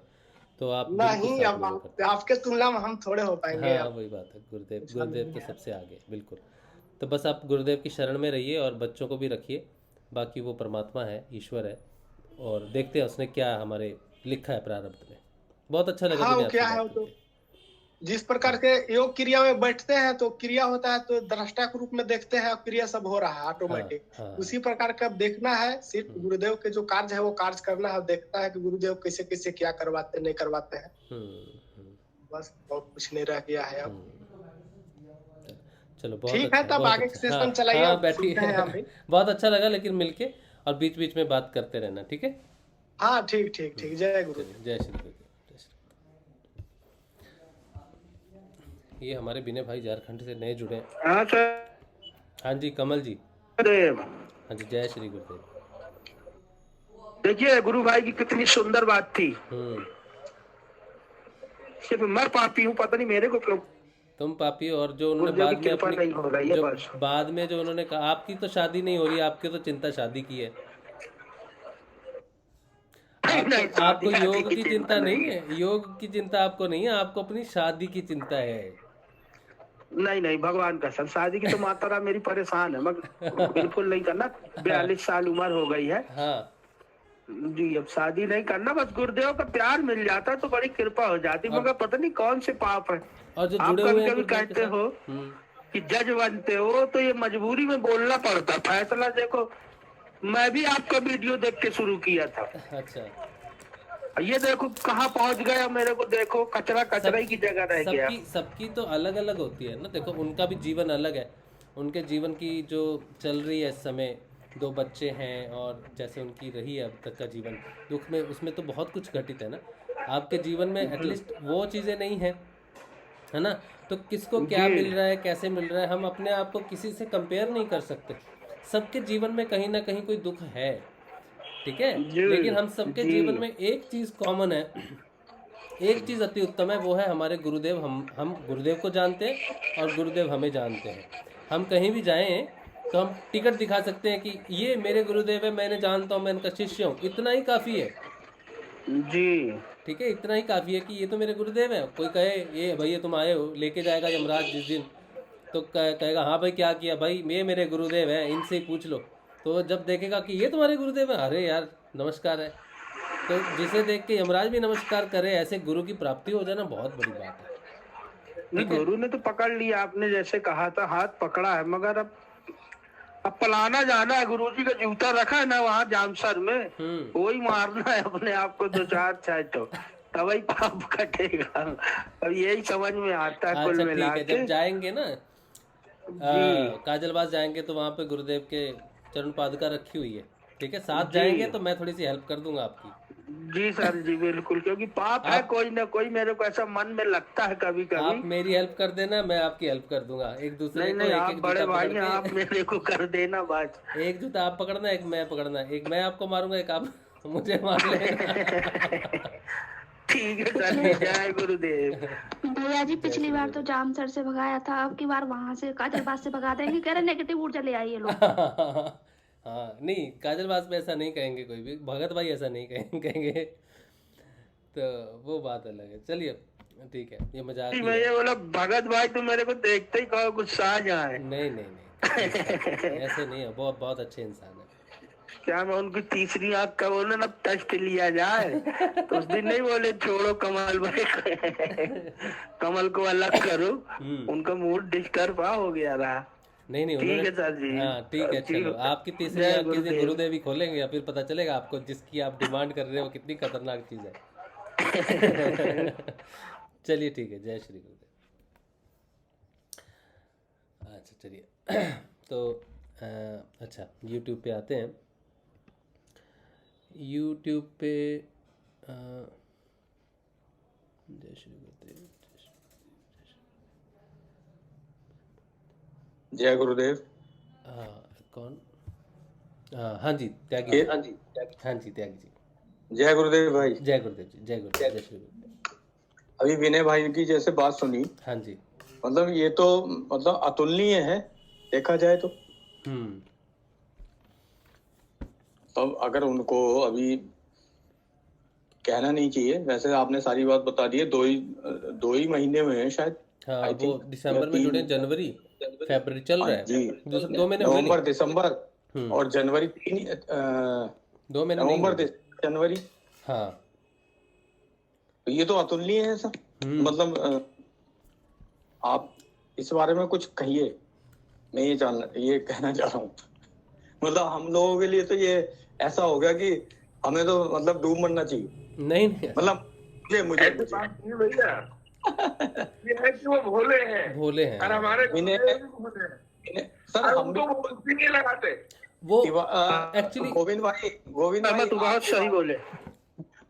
तो आप
नहीं, अब आपके तुलना में हम थोड़े हो पाएंगे।
हाँ, वही बात है। गुरुदेव तो सबसे आगे, बिल्कुल। तो बस आप गुरुदेव की शरण में रहिए और बच्चों को भी रखिए। बाकी वो परमात्मा है, ईश्वर है, और देखते हैं उसने क्या हमारे लिखा है प्रारब्ध में। बहुत अच्छा लगा।
हाँ, क्या है तो जिस प्रकार के योग क्रिया में बैठते हैं तो क्रिया होता है, तो दृष्टा के रूप में देखते हैं, क्रिया सब हो रहा है ऑटोमेटिक। उसी प्रकार का देखना है, सिर्फ गुरुदेव के जो कार्य है वो कार्य करना है, देखता है कि गुरुदेव कैसे कैसे क्या करवाते नहीं करवाते हैं। बस बहुत कुछ नहीं रह गया है अब।
चलो बहुत
ठीक है, तब आगे सेशन चलाइए।
बैठिए। बहुत अच्छा लगा लेकिन मिलके, और बीच बीच में बात करते रहना, ठीक है।
हाँ, ठीक। जय गुरु।
जय श्री गुरु। ये हमारे विनय भाई झारखंड से नए जुड़े हैं।
हाँ सर।
हाँ जी, कमल जी। हाँ जी, जय श्री गुरुदेव।
देखिए गुरु भाई की कितनी सुंदर बात थी। सिर्फ मैं पापी हूँ, पता नहीं मेरे को क्यों।
तुम पापी, और जो उन्होंने बाद में जो उन्होंने कहा, आपकी तो शादी नहीं हो रही, आपकी तो चिंता शादी की है। आपको योग की चिंता नहीं है, योग की चिंता आपको नहीं है, आपको अपनी शादी की चिंता है।
नहीं, भगवान का सब, शादी की तो माता मेरी परेशान है, मगर बिल्कुल नहीं करना। 42 साल उम्र हो गई है।
हाँ
जी, अब शादी नहीं करना, बस गुरुदेव का प्यार मिल जाता तो बड़ी कृपा हो जाती, मगर पता नहीं कौन से पाप है।
और जो
आप
जुड़े हुए
कभी कहते हो कि जज बनते हो, तो ये मजबूरी में बोलना पड़ता। फैसला देखो, मैं भी आपका वीडियो देख के शुरू किया था।
अच्छा,
ये देखो कहाँ पहुंच गया, मेरे को देखो कचरा की जगह रह गया।
सबकी तो अलग अलग होती है ना। देखो उनका भी जीवन अलग है, उनके जीवन की जो चल रही है इस समय, 2 बच्चे हैं, और जैसे उनकी रही है अब तक का जीवन दुख में, उसमें तो बहुत कुछ घटित है ना। आपके जीवन में एटलीस्ट वो चीज़ें नहीं है, है ना। तो किसको क्या मिल रहा है, कैसे मिल रहा है, हम अपने आप को किसी से कंपेयर नहीं कर सकते। सबके जीवन में कहीं ना कहीं कोई दुख है, ठीक है, लेकिन हम सबके जीवन में एक चीज़ कॉमन है, एक चीज़ अति उत्तम है, वो है हमारे गुरुदेव। हम गुरुदेव को जानते हैं और गुरुदेव हमें जानते हैं। हम कहीं भी जाएं तो हम टिकट दिखा सकते हैं कि ये मेरे गुरुदेव है, मैंने जानता हूँ, मैं इनका शिष्य हूँ, इतना ही काफ़ी है
जी।
ठीक है, इतना ही काफ़ी है कि ये तो मेरे गुरुदेव है। कोई कहे ये भैया तुम आए हो, लेके जाएगा यमराज जिस दिन, तो कहेगा हाँ भाई क्या किया, भाई ये मेरे गुरुदेव हैं, इनसे ही पूछ लो। तो जब देखेगा कि ये तुम्हारे गुरुदेव है, अरे यार नमस्कार है, तो जिसे देख के यमराज भी नमस्कार करे, ऐसे गुरु की प्राप्ति हो जाना बहुत बड़ी बात है।
गुरु ने तो पकड़ लिया, आपने जैसे कहा था हाथ पकड़ा है, मगर अब अब पलाना जाना है, गुरुजी का जूता रखा है ना वहाँ जामसर में, वही मारना है अपने आप को 2-4 चाहे तो तभी पाप कटेगा। अब यही समझ में आता है कुल
अच्छा ठीक
मिला
है,
के।
जब जाएंगे ना काजलबाज जाएंगे तो वहाँ पे गुरुदेव के चरण पादुका रखी हुई है, ठीक है, साथ जाएंगे तो मैं थोड़ी सी हेल्प कर दूंगा आपकी।
जी सर जी बिल्कुल, क्योंकि पाप है कोई ना कोई, मेरे को ऐसा मन में लगता है कभी
आप
कभी।
मेरी हेल्प कर देना, मैं आपकी हेल्प कर दूंगा, एक दूसरे
नहीं
को
नहीं,
एक
आप
एक
बड़े
जूता
भाई
पकड़
हैं, आप
के
मेरे को कर देना बात।
एक जूता आप पकड़ना, एक मैं पकड़ना, एक मैं आपको मारूंगा, एक आप मुझे मार लेना।
ठीक है सर जी, जय गुरुदेव।
भैया जी पिछली बार तो जाम सर से भगाया था, अब की बार वहां से काजलबाज से भगा देंगे, कह रहे नेगेटिव ऊर्जा ले आई ये लोग।
हाँ नहीं, काजलबाज पे ऐसा नहीं कहेंगे कोई भी, भगत भाई ऐसा नहीं कहेंगे, तो वो बात अलग है। चलिए ठीक है, ये मजाक ही
मैं
है।
ये बोला भगत भाई तो मेरे को देखते ही कहो कुछ सा जाए।
नहीं नहीं नहीं, ऐसे नहीं है, बहुत बहुत अच्छे इंसान है।
क्या मैं उनकी तीसरी आंख का बोले ना टेस्ट लिया जाए तो उस दिन नहीं बोले छोड़ो कमल भाई कमल को अलग करो, उनका मूड डिस्टर्ब हो गया रहा।
नहीं नहीं,
ठीक है सर जी।
हाँ ठीक है, चलो आपकी तीसरी आंख किसी दिन गुरुदेव ही खोलेंगे, या फिर पता चलेगा आपको जिसकी आप डिमांड कर रहे हो कितनी खतरनाक चीज है। चलिए ठीक है, जय श्री गुरुदेव। अच्छा चलिए तो अच्छा YouTube पे आते हैं। YouTube पे जय श्री गुरुदेव,
जय गुरुदेव।
कौन? हाँ जी त्यागी, हाँ जी त्यागी जी।
जय गुरुदेव भाई।
जय गुरुदेव जी, जय गुरुदेव, जय श्री गुरुदेव।
अभी विनय भाई की जैसे बात सुनी,
हाँ जी,
मतलब ये तो मतलब अतुलनीय है देखा जाए तो। तब अगर उनको अभी कहना नहीं चाहिए, वैसे आपने सारी बात बता दी है। 2 ही महीने हुए हैं शायद।
हाँ वो दिसंबर में जुड़े, जनवरी फरवरी चल रहा है
जी,
2 महीने हुए
नवंबर दिसंबर और जनवरी
2 महीने
नवंबर जनवरी।
हाँ
तो ये तो अतुलनीय है सर। मतलब आप इस बारे में कुछ कहिए, मैं ये कहना चाह रहा हूँ। मतलब हम लोगों के लिए तो ये ऐसा हो गया कि हमें तो मतलब डूब मरना चाहिए।
नहीं
मतलब मुझे
भैया ये है कि वो भोले हैं और हमारे
सर हम
तो भी नहीं लगाते
वो एक्चुअली।
गोविंद भाई
तो बहुत सही बोले।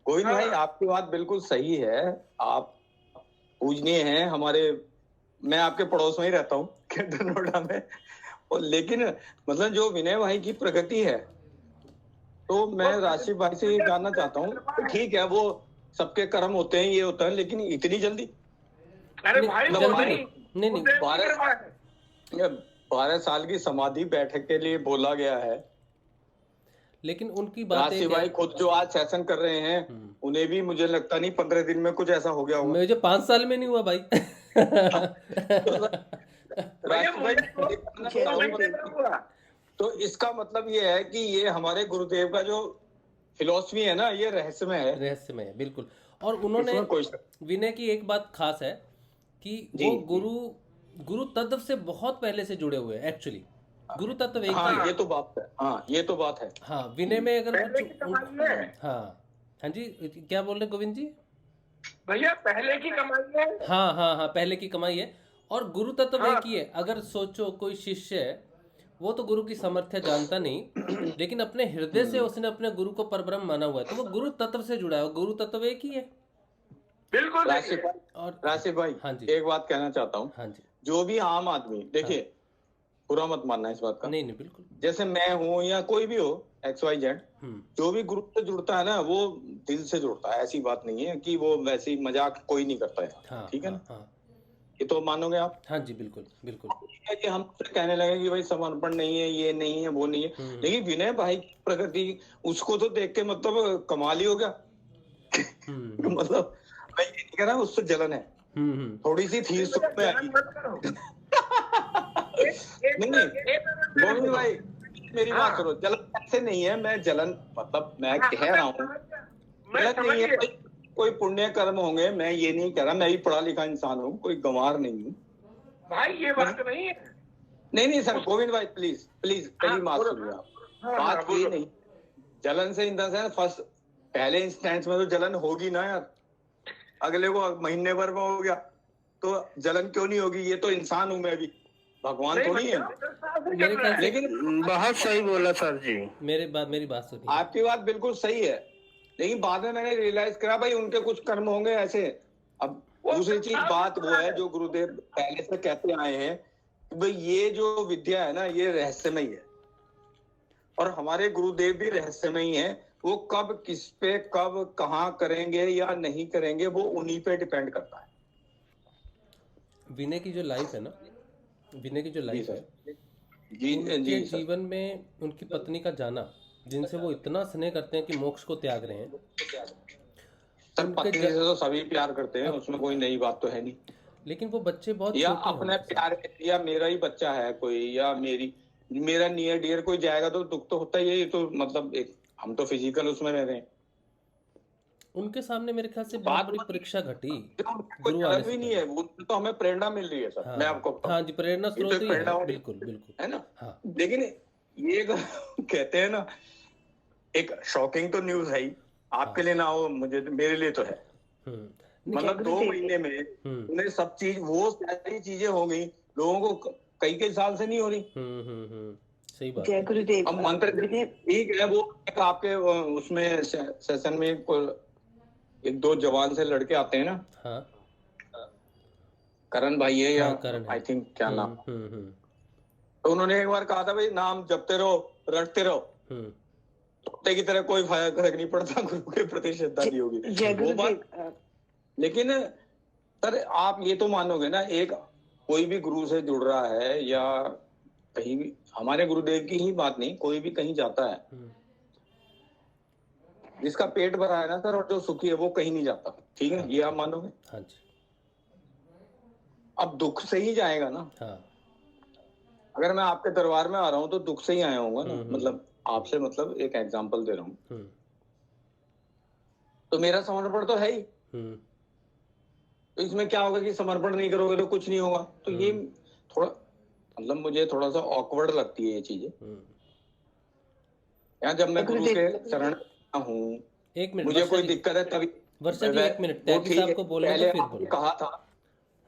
गोविंद भाई आपकी बात बिल्कुल सही है, आप पूजनीय हैं हमारे। मैं आपके पड़ोस में ही रहता हूँ नोएडा में। और लेकिन मतलब जो विनय भाई की प्रगति है, तो मैं राशिद भाई से ये जानना चाहता हूँ। ठीक है वो सबके कर्म होते हैं, ये होता है, लेकिन इतनी जल्दी?
अरे भाई
नहीं
12 साल की समाधि बैठक के लिए बोला गया है।
लेकिन उनकी बात
राशिद भाई खुद जो आज सेशन कर रहे हैं, उन्हें भी मुझे लगता नहीं 15 दिन में कुछ ऐसा हो गया होगा।
मुझे 5 साल में नहीं हुआ भाई।
तो इसका मतलब ये है कि ये हमारे गुरुदेव का जो फिलॉसफी है ना, ये रहस्यमय है
बिल्कुल। और उन्होंने विनय की एक बात खास है कि वो गुरु तत्व से बहुत पहले से जुड़े हुए हैं एक्चुअली। गुरु तत्व एक
हाँ, ये तो बात है। हाँ ये तो बात है।
हाँ विनय में अगर हाँ जी क्या बोल रहे गोविंद जी?
भैया पहले की कमाई है।
हाँ पहले की कमाई है। और गुरु तत्व एक ही है। अगर सोचो कोई शिष्य है, वो तो गुरु की सामर्थ्य जानता नहीं, लेकिन अपने हृदय से उसने अपने गुरु को परब्रह्म माना हुआ है, तो वो गुरु तत्व से जुड़ा है। गुरु तत्व एक ही है।
बिल्कुल।
राशिद भाई
हाँ जी,
एक बात कहना चाहता हूँ।
हाँ जी,
जो भी आम आदमी देखिए, बुरा मत मानना इस बात का।
नहीं बिल्कुल।
जैसे मैं हूँ या कोई भी हो XYZ, जो भी गुरु से जुड़ता है ना, वो दिल से जुड़ता है। ऐसी बात नहीं है कि वो वैसे ही मजाक कोई नहीं करता है। ठीक है ना? ये तो मानोगे आप?
हाँ जी बिल्कुल बिल्कुल।
ये हम कहने लगे कि भाई समर्पण नहीं है, ये नहीं है, वो नहीं है, लेकिन विनय भाई की प्रगति उसको तो देख के मतलब कमाल ही हो गया। मतलब मैं ये नहीं कह रहा, उससे जलन है थोड़ी सी थी उसमें आई। नहीं गोविंद भाई मेरी बात करो, जलन ऐसे नहीं है। मैं जलन मतलब मैं कह रहा हूँ गलत नहीं है। कोई पुण्य कर्म होंगे, मैं ये नहीं कह रहा। मैं भी पढ़ा लिखा इंसान हूँ, कोई गंवार नहीं हूँ
भाई। ये बात नहीं है,
नहीं सर, गोविंद भाई प्लीज प्लीज पहली बात सुनिए आप। बात ये नहीं, जलन से इन द सेंस फर्स्ट पहले इंस्टेंस में तो जलन होगी ना यार, अगले को महीने भर में हो गया तो जलन क्यों नहीं होगी? ये तो इंसान हूं मैं भी, भगवान थोड़ी है।
मेरे ख्याल से
लेकिन बहुत सही बोला सर जी।
मेरी बात सुनिए।
आपकी बात बिल्कुल सही है, लेकिन बाद में मैंने रियलाइज करा भाई उनके कुछ कर्म होंगे ऐसे। अब दूसरी चीज बात वो है जो गुरुदेव पहले से कहते आए हैं कि भाई ये जो विद्या है ना ये रहस्यमय है, और हमारे गुरुदेव भी रहस्यमय है। वो कब किस पे कब कहाँ करेंगे या नहीं करेंगे वो उन्हीं पे डिपेंड करता है।
विनय की जो लाइफ है ना, विनय की जो लाइफ है,
जी
उनके जीवन में उनकी पत्नी का जाना, जिनसे वो इतना स्नेह करते हैं कि मोक्ष को त्याग रहे हैं।
सर पत्नी से तो सभी प्यार करते हैं, उसमें कोई नई बात तो है नहीं।
लेकिन वो बच्चे बहुत
या
छोटे हैं
अपने
उनके
प्यार या मेरा ही बच्चा है कोई, या मेरा नियर डियर कोई जाएगा तो दुख तो होता ही है। ये तो मतलब एक हम तो फिजिकल उसमें रह रहे हैं।
उनके सामने मेरे ख्याल से बहुत बड़ी परीक्षा घटी
कोई जलन भी नहीं है, वो तो हमें प्रेरणा मिल रही है सर।
हाँ,
मैं आपको
हाँ जी, प्रेरणा स्रोत ही
प्रेरणा
है, बिल्कुल बिल्कुल
है ना।
हाँ।
लेकिन ये कहते हैं ना, एक शॉकिंग तो न्यूज है ही, आपके लिए ना हो मुझे, मेरे लिए तो है। मतलब 2 महीने में उन्हें सब चीज, वो सारी चीजें हो गई, लोगों को कई साल से नहीं हो रही।
सही बात।
जय गुरुदेव।
अब मंत्र ठीक है, वो आपके उसमें सेशन में 1-2 जवान से लड़के आते हैं ना।
हाँ।
करण भाई है या
करण
आई थिंक क्या नाम, तो उन्होंने एक बार कहा था भाई नाम जपते रहो रटते रहो, कुत्ते की तरह कोई फर्क नहीं पड़ता, गुरु के प्रति श्रद्धा नहीं होगी वो बात। लेकिन सर आप ये तो मानोगे ना, एक कोई भी गुरु से जुड़ रहा है या कहीं भी, हमारे गुरुदेव की ही बात नहीं, कोई भी कहीं जाता है, जिसका पेट भरा है ना सर और जो सुखी है वो कहीं नहीं जाता। ठीक है, ये आप मानोगे?
हाँ जी।
अब दुख से ही जाएगा ना।
हाँ।
अगर मैं आपके दरबार में आ रहा हूँ तो दुख से ही आया हूँ ना, मतलब आपसे मतलब एक एग्जांपल दे रहा हूँ, तो मेरा समर्पण तो है ही। तो इसमें क्या होगा कि समर्पण नहीं करोगे तो कुछ नहीं होगा। तो ये थोड़ा मतलब मुझे थोड़ा सा ऑकवर्ड लगती है ये चीजें। यार जब मैं गुरु के चरण हूँ,
एक मिनट
मुझे कोई दिक्कत है तभी।
वर्षा जी एक मिनट, टैगी साहब को बोलने
पहले
तो फिर बोलो।
कहा था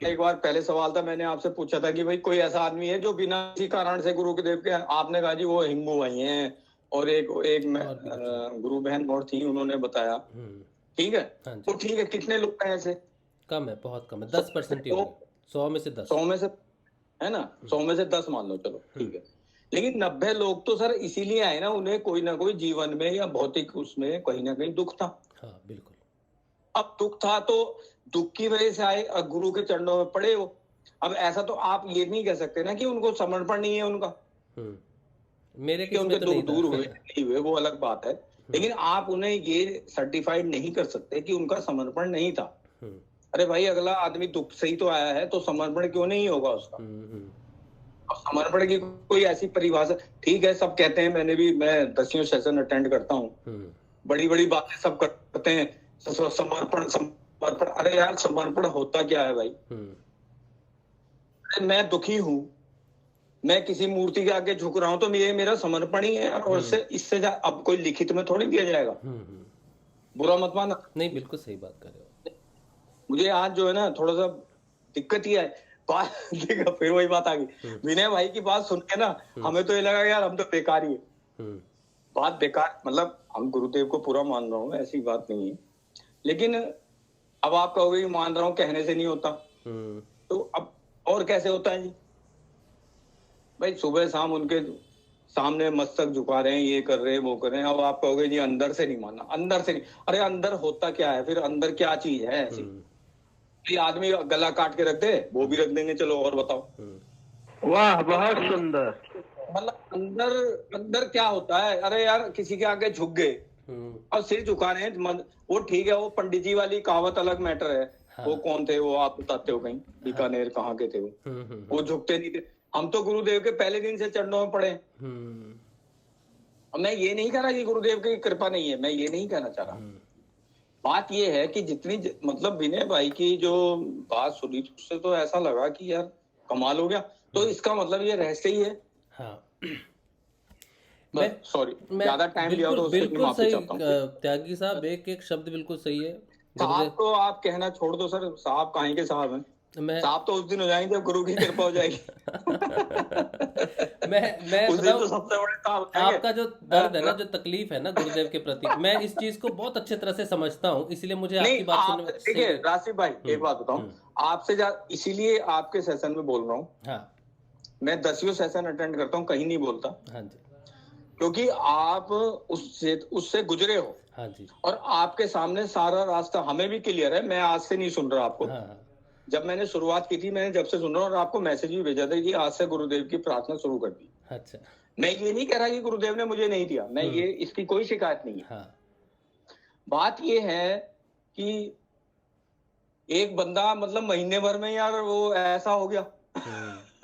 एक बार, पहले सवाल था मैंने आपसे पूछा था कि भाई कोई ऐसा आदमी है जो बिना किसी कारण से गुरु के देव के, आपने कहा जी वो हिंगू भाई हैं, और एक गुरु बहन और थी, उन्होंने बताया। ठीक है, तो ठीक है, कितने लोग हैं ऐसे?
कम है, बहुत कम है, 10% ही होंगे, 100 में से 10।
100 में से है ना, 100 में से 10 मान लो, चलो ठीक है। लेकिन 90 लोग तो सर इसीलिए आए ना, उन्हें कोई ना कोई जीवन में या भौतिक उसमें कहीं ना कहीं दुख था।
हाँ बिल्कुल।
अब दुख था तो दुख की वजह से आए, गुरु के चरणों में पड़े हो। अब ऐसा तो आप ये नहीं कह सकते ना कि उनको समर्पण नहीं है उनका।
मेरे
कि उनके दुख दूर हुए नहीं हुए वो अलग बात है, लेकिन आप उन्हें ये सर्टिफाइड नहीं कर सकते कि उनका समर्पण नहीं था। अरे भाई अगला आदमी दुख से ही तो आया है, तो समर्पण क्यों नहीं होगा उसका? अब समर्पण की कोई ऐसी परिभाषा, ठीक है सब कहते हैं, मैं 10 सेशन अटेंड करता हूँ, बड़ी बड़ी बातें सब करते हैं, समर्पण। अरे यार समर्पण होता क्या है भाई? मैं दुखी हूँ, मैं किसी मूर्ति के आगे झुक रहा हूँ, तो ये मेरा समर्पण ही है। और इससे अब कोई लिखित में थोड़ी दिया जाएगा। बुरा मत माना।
नहीं, बिल्कुल सही बात कर रहे हो।
मुझे आज जो है ना थोड़ा सा दिक्कत ही है, देखा फिर वही बात आ गई। विनय भाई की बात सुन के ना हमें तो ये लगा यार हम तो बेकार ही है। बात बेकार मतलब हम गुरुदेव को पूरा मान रहा हूँ, ऐसी बात नहीं है, लेकिन अब आप कहोगे कि मान रहा हूँ कहने से नहीं होता, तो अब और कैसे होता है जी? भाई सुबह शाम उनके सामने मस्तक झुका रहे हैं, ये कर रहे हैं, वो कर रहे हैं। अब आप कहोगे जी अंदर से नहीं मानना, अंदर से नहीं। अरे अंदर होता क्या है फिर? अंदर क्या चीज है ऐसी? ये आदमी गला काट के रख दे, वो भी रख देंगे, चलो और बताओ।
वाह बहुत सुंदर।
मतलब अंदर क्या होता है? अरे यार किसी के आगे झुक गए और सिर झुका रहे हैं, वो ठीक है, वो पंडित जी वाली कहावत अलग मैटर है। हाँ। वो कौन थे वो आप बताते हो कहीं? बीकानेर कहाँ के थे वो झुकते नहीं थे। हम तो गुरुदेव के पहले दिन से चरणों में पड़े। और मैं ये नहीं कह रहा कि गुरुदेव की कृपा नहीं है, मैं ये नहीं कहना चाह रहा। बात ये है कि जितनी मतलब विनय भाई की जो बात सुनी उससे तो ऐसा लगा कि यार कमाल हो गया। तो इसका मतलब ये रहस्य ही है।
हाँ
सॉरी ज्यादा टाइम लिया तो उसके लिए
बिल्कुल
माफी
सही
चाहता हूँ।
त्यागी साहब, एक एक शब्द बिल्कुल सही है।
साहब तो आप कहना छोड़ दो सर, साहब कहीं के साहब हैं। साहब तो उस दिन हो जाएंगे जब गुरु की कृपा हो जाएगी।
मैं
उस दिन तो सबसे बड़े साहब हैं।
आपका जो दर्द है ना, जो तकलीफ है ना गुरुदेव के प्रति, मैं इस चीज को बहुत अच्छे तरह से समझता हूँ, इसलिए मुझे आपकी बात सुनने में
देखिए राशिद भाई एक बात बताऊं आपसे, इसीलिए आपके सेशन में बोल रहा हूँ।
हाँ
मैं 10 सेशन अटेंड करता हूँ, कहीं नहीं बोलता।
हाँ जी,
क्योंकि आप उससे गुजरे हो।
हाँ जी,
और आपके सामने सारा रास्ता हमें भी क्लियर है। मैं आज से नहीं सुन रहा आपको।
हाँ,
जब मैंने शुरुआत की थी, मैंने जब से सुन रहा हूँ और आपको मैसेज भी भेजा था कि आज से गुरुदेव की प्रार्थना शुरू कर दी।
अच्छा,
मैं ये नहीं कह रहा कि गुरुदेव ने मुझे नहीं दिया, मैं ये इसकी कोई शिकायत नहीं है।
हाँ,
बात ये है कि एक बंदा मतलब महीने भर में यार वो ऐसा हो गया।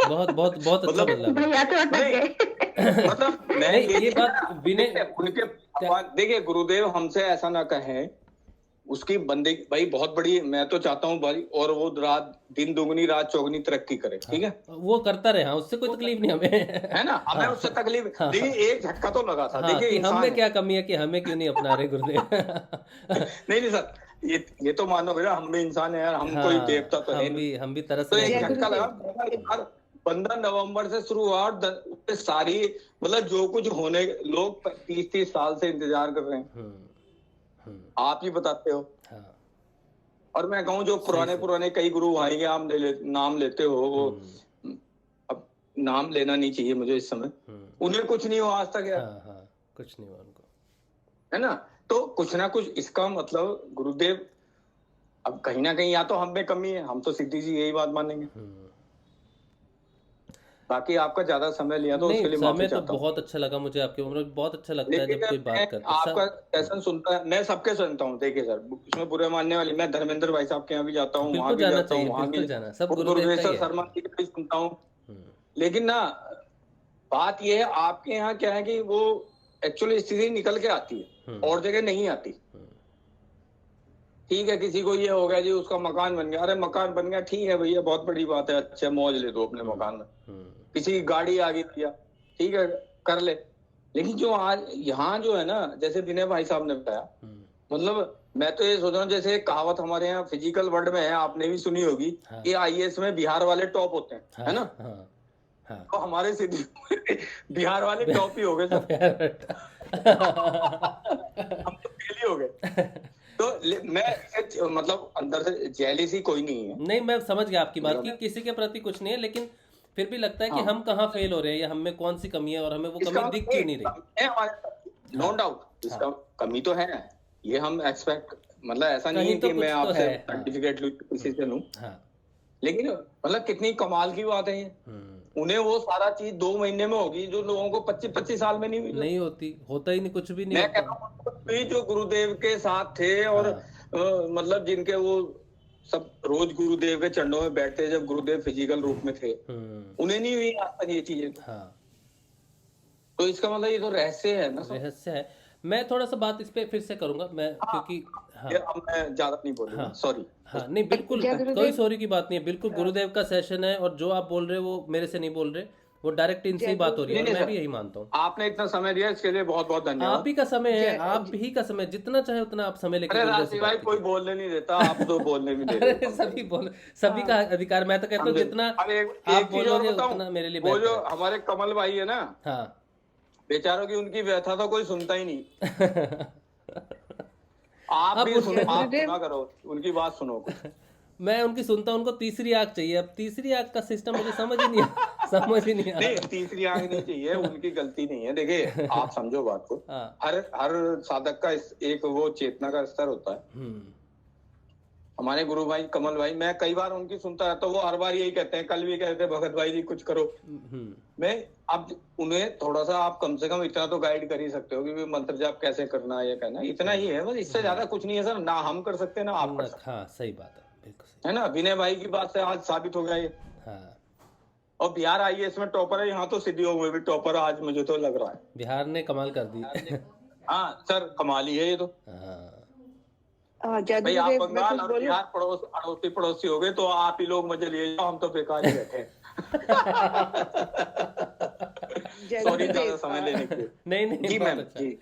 बहुत बहुत बहुत अच्छा
मतलब
भैया तो अटक गए।
मतलब मैं ये बात उनके देखिए गुरुदेव हमसे ऐसा ना कहें, उसकी बंदे भाई बहुत बड़ी, मैं तो चाहता हूँ भाई और वो रात दिन दुगनी रात चौगनी तरक्की करे। ठीक है,
वो करता रहे, हाँ, उससे कोई तकलीफ नहीं हमें, है
ना, हमें उससे तकलीफ। देखिए एक झटका तो लगा था। देखिए
हमें क्या कमी है कि हमें क्यों नहीं अपना रहे गुरुदेव।
नहीं सर, ये तो मानो भैया हम भी इंसान है यार, हम कोई देवता तो है नहीं।
हम भी तरस
तो
रहे
एक
हैं।
झटका लगा। 15 नवंबर से शुरू हुआ और सारी मतलब जो कुछ होने, लोग 30-30 साल से इंतजार कर रहे हैं। आप ही बताते हो। और मैं कहूँ जो पुराने कई गुरु आएंगे, आप नाम लेते हो, वो अब नाम लेना नहीं चाहिए मुझे इस समय, उन्हें कुछ नहीं हुआ आज तक यार।
कुछ नहीं हुआ उनको,
है ना। तो कुछ ना कुछ इसका मतलब गुरुदेव, अब कहीं ना कहीं या तो हम में कमी है, हम तो सिद्धि जी यही बात मानेंगे। बाकी आपका ज्यादा समय लिया तो उसके लिए माफी चाहता हूं।
तो बहुत अच्छा लगा मुझे, आपके उम्र में बहुत अच्छा लगता है जब कोई बात करता है।
आपका सेशन सुनता है, मैं सबके सुनता हूँ। देखिए सर, इसमें बुरे मानने वाली, मैं धर्मेंद्र भाई साहब के यहाँ भी जाता हूँ, वहां भी जाता हूँ, वहां भी गुरुदेव शर्मा जी का भी सुनता हूँ। लेकिन ना बात यह है, आपके यहाँ क्या है कि वो एक्चुअली स्थिति निकल के आती है, और जगह नहीं आती। ठीक है, किसी को ये हो गया जी उसका मकान बन गया, अरे मकान बन गया ठीक है भैया, बहुत बड़ी बात है, अच्छा मौज ले दो अपने मकान में। किसी की गाड़ी आ गई भैया, ठीक है कर ले। लेकिन जो आज यहाँ जो है ना, जैसे विनय भाई साहब ने बताया, मतलब मैं तो ये सोच रहा हूँ, जैसे कहावत हमारे यहाँ फिजिकल वर्ल्ड में है, आपने भी सुनी होगी कि IAS में बिहार वाले टॉप होते हैं, है ना। तो हमारे सिद्धि बिहार वाले टॉप ही हो गए सर। हम तो फेल ही हो गए। तो मैं मतलब अंदर से जेलिसी कोई नहीं है।
नहीं, मैं समझ गया आपकी बात कि किसी के प्रति कुछ नहीं है, लेकिन फिर भी लगता है कि हम कहाँ फेल हो रहे हैं या हमें कौन सी कमी है और हमें वो कमी दिख क्यों नहीं रही।
नो डाउट इसका कमी तो है, ये हम एक्सपेक्ट, मतलब ऐसा नहीं है कि मैं आपसे सर्टिफिकेट किसी से लूं। लेकिन मतलब कितनी कमाल की बात है ये। उन्हें वो सारा चीज 2 महीने में होगी जो लोगों को 25-25 साल में नहीं होती,
होता ही नहीं, कुछ भी नहीं।
मैं कहता हूँ जो गुरुदेव के साथ थे और मतलब जिनके वो सब रोज गुरुदेव के चरणों में बैठते जब गुरुदेव फिजिकल रूप में थे, उन्हें नहीं हुई आज तक ये चीजें। तो इसका मतलब ये तो रहस्य है ना,
रहस्य है। मैं थोड़ा सा बात इस पे फिर से करूंगा मैं, क्योंकि
मैं ज्यादा नहीं बोलूंगा, सॉरी।
नहीं बिल्कुल कोई सॉरी की बात नहीं है, बिल्कुल गुरुदेव का सेशन है और जो आप बोल रहे हो वो मेरे से नहीं बोल रहे, वो डायरेक्ट इनसे ही बात हो रही है। मैं भी यही मानता हूँ।
आपने इतना समय दिया इसके लिए बहुत बहुत धन्यवाद।
आप ही का समय है, आप ही का समय, जितना चाहे उतना आप समय लेकर।
भाई कोई बोलने नहीं देता, आप तो बोलने भी दे।
सभी का अधिकार। मैं तो कहता हूँ जितना आप बोलोगे उतना मेरे लिए
वो जो हमारे कमल भाई है ना,
हाँ
बेचारों की उनकी व्यथा तो कोई सुनता ही नहीं। आप भी सुना करो, उनकी बात सुनो।
मैं उनकी सुनता हूँ, उनको तीसरी आंख चाहिए। अब तीसरी आंख का सिस्टम मुझे समझ ही नहीं आ
नहीं, तीसरी आंख नहीं चाहिए, उनकी गलती नहीं है। देखिए आप समझो बात को, हर साधक का एक वो चेतना का स्तर होता है। हमारे गुरु भाई कमल भाई, मैं कई बार उनकी सुनता रहता हूँ, वो हर बार यही कहते हैं, कल भी कहते हैं भगत भाई जी कुछ करो। मैं अब उन्हें थोड़ा सा आप कम से कम इतना तो गाइड कर ही सकते हो कि मंत्र जाप कैसे करना है, ये कहना इतना ही है बस, इससे ज्यादा कुछ नहीं है सर। ना हम कर सकते ना आप कर सकते।
हाँ सही बात है, बिल्कुल
है ना। विनय भाई की बात से आज साबित हो गया ये। और बिहार IAS में टॉपर है, यहाँ तो सिद्धियों में भी टॉपर है आज, मुझे तो लग रहा है
बिहार ने कमाल कर दी।
हाँ सर, कमाल ही है ये तो। भाई आप बंगाल और बिहार अड़ोसी पड़ोसी हो गए तो आप ही लोग मजे लिए जाओ, हम तो बेकार ही बैठे। सॉरी ज्यादा समय लेने के लिए।
नहीं
जी
बहुत
मैम
अच्छा।
जी,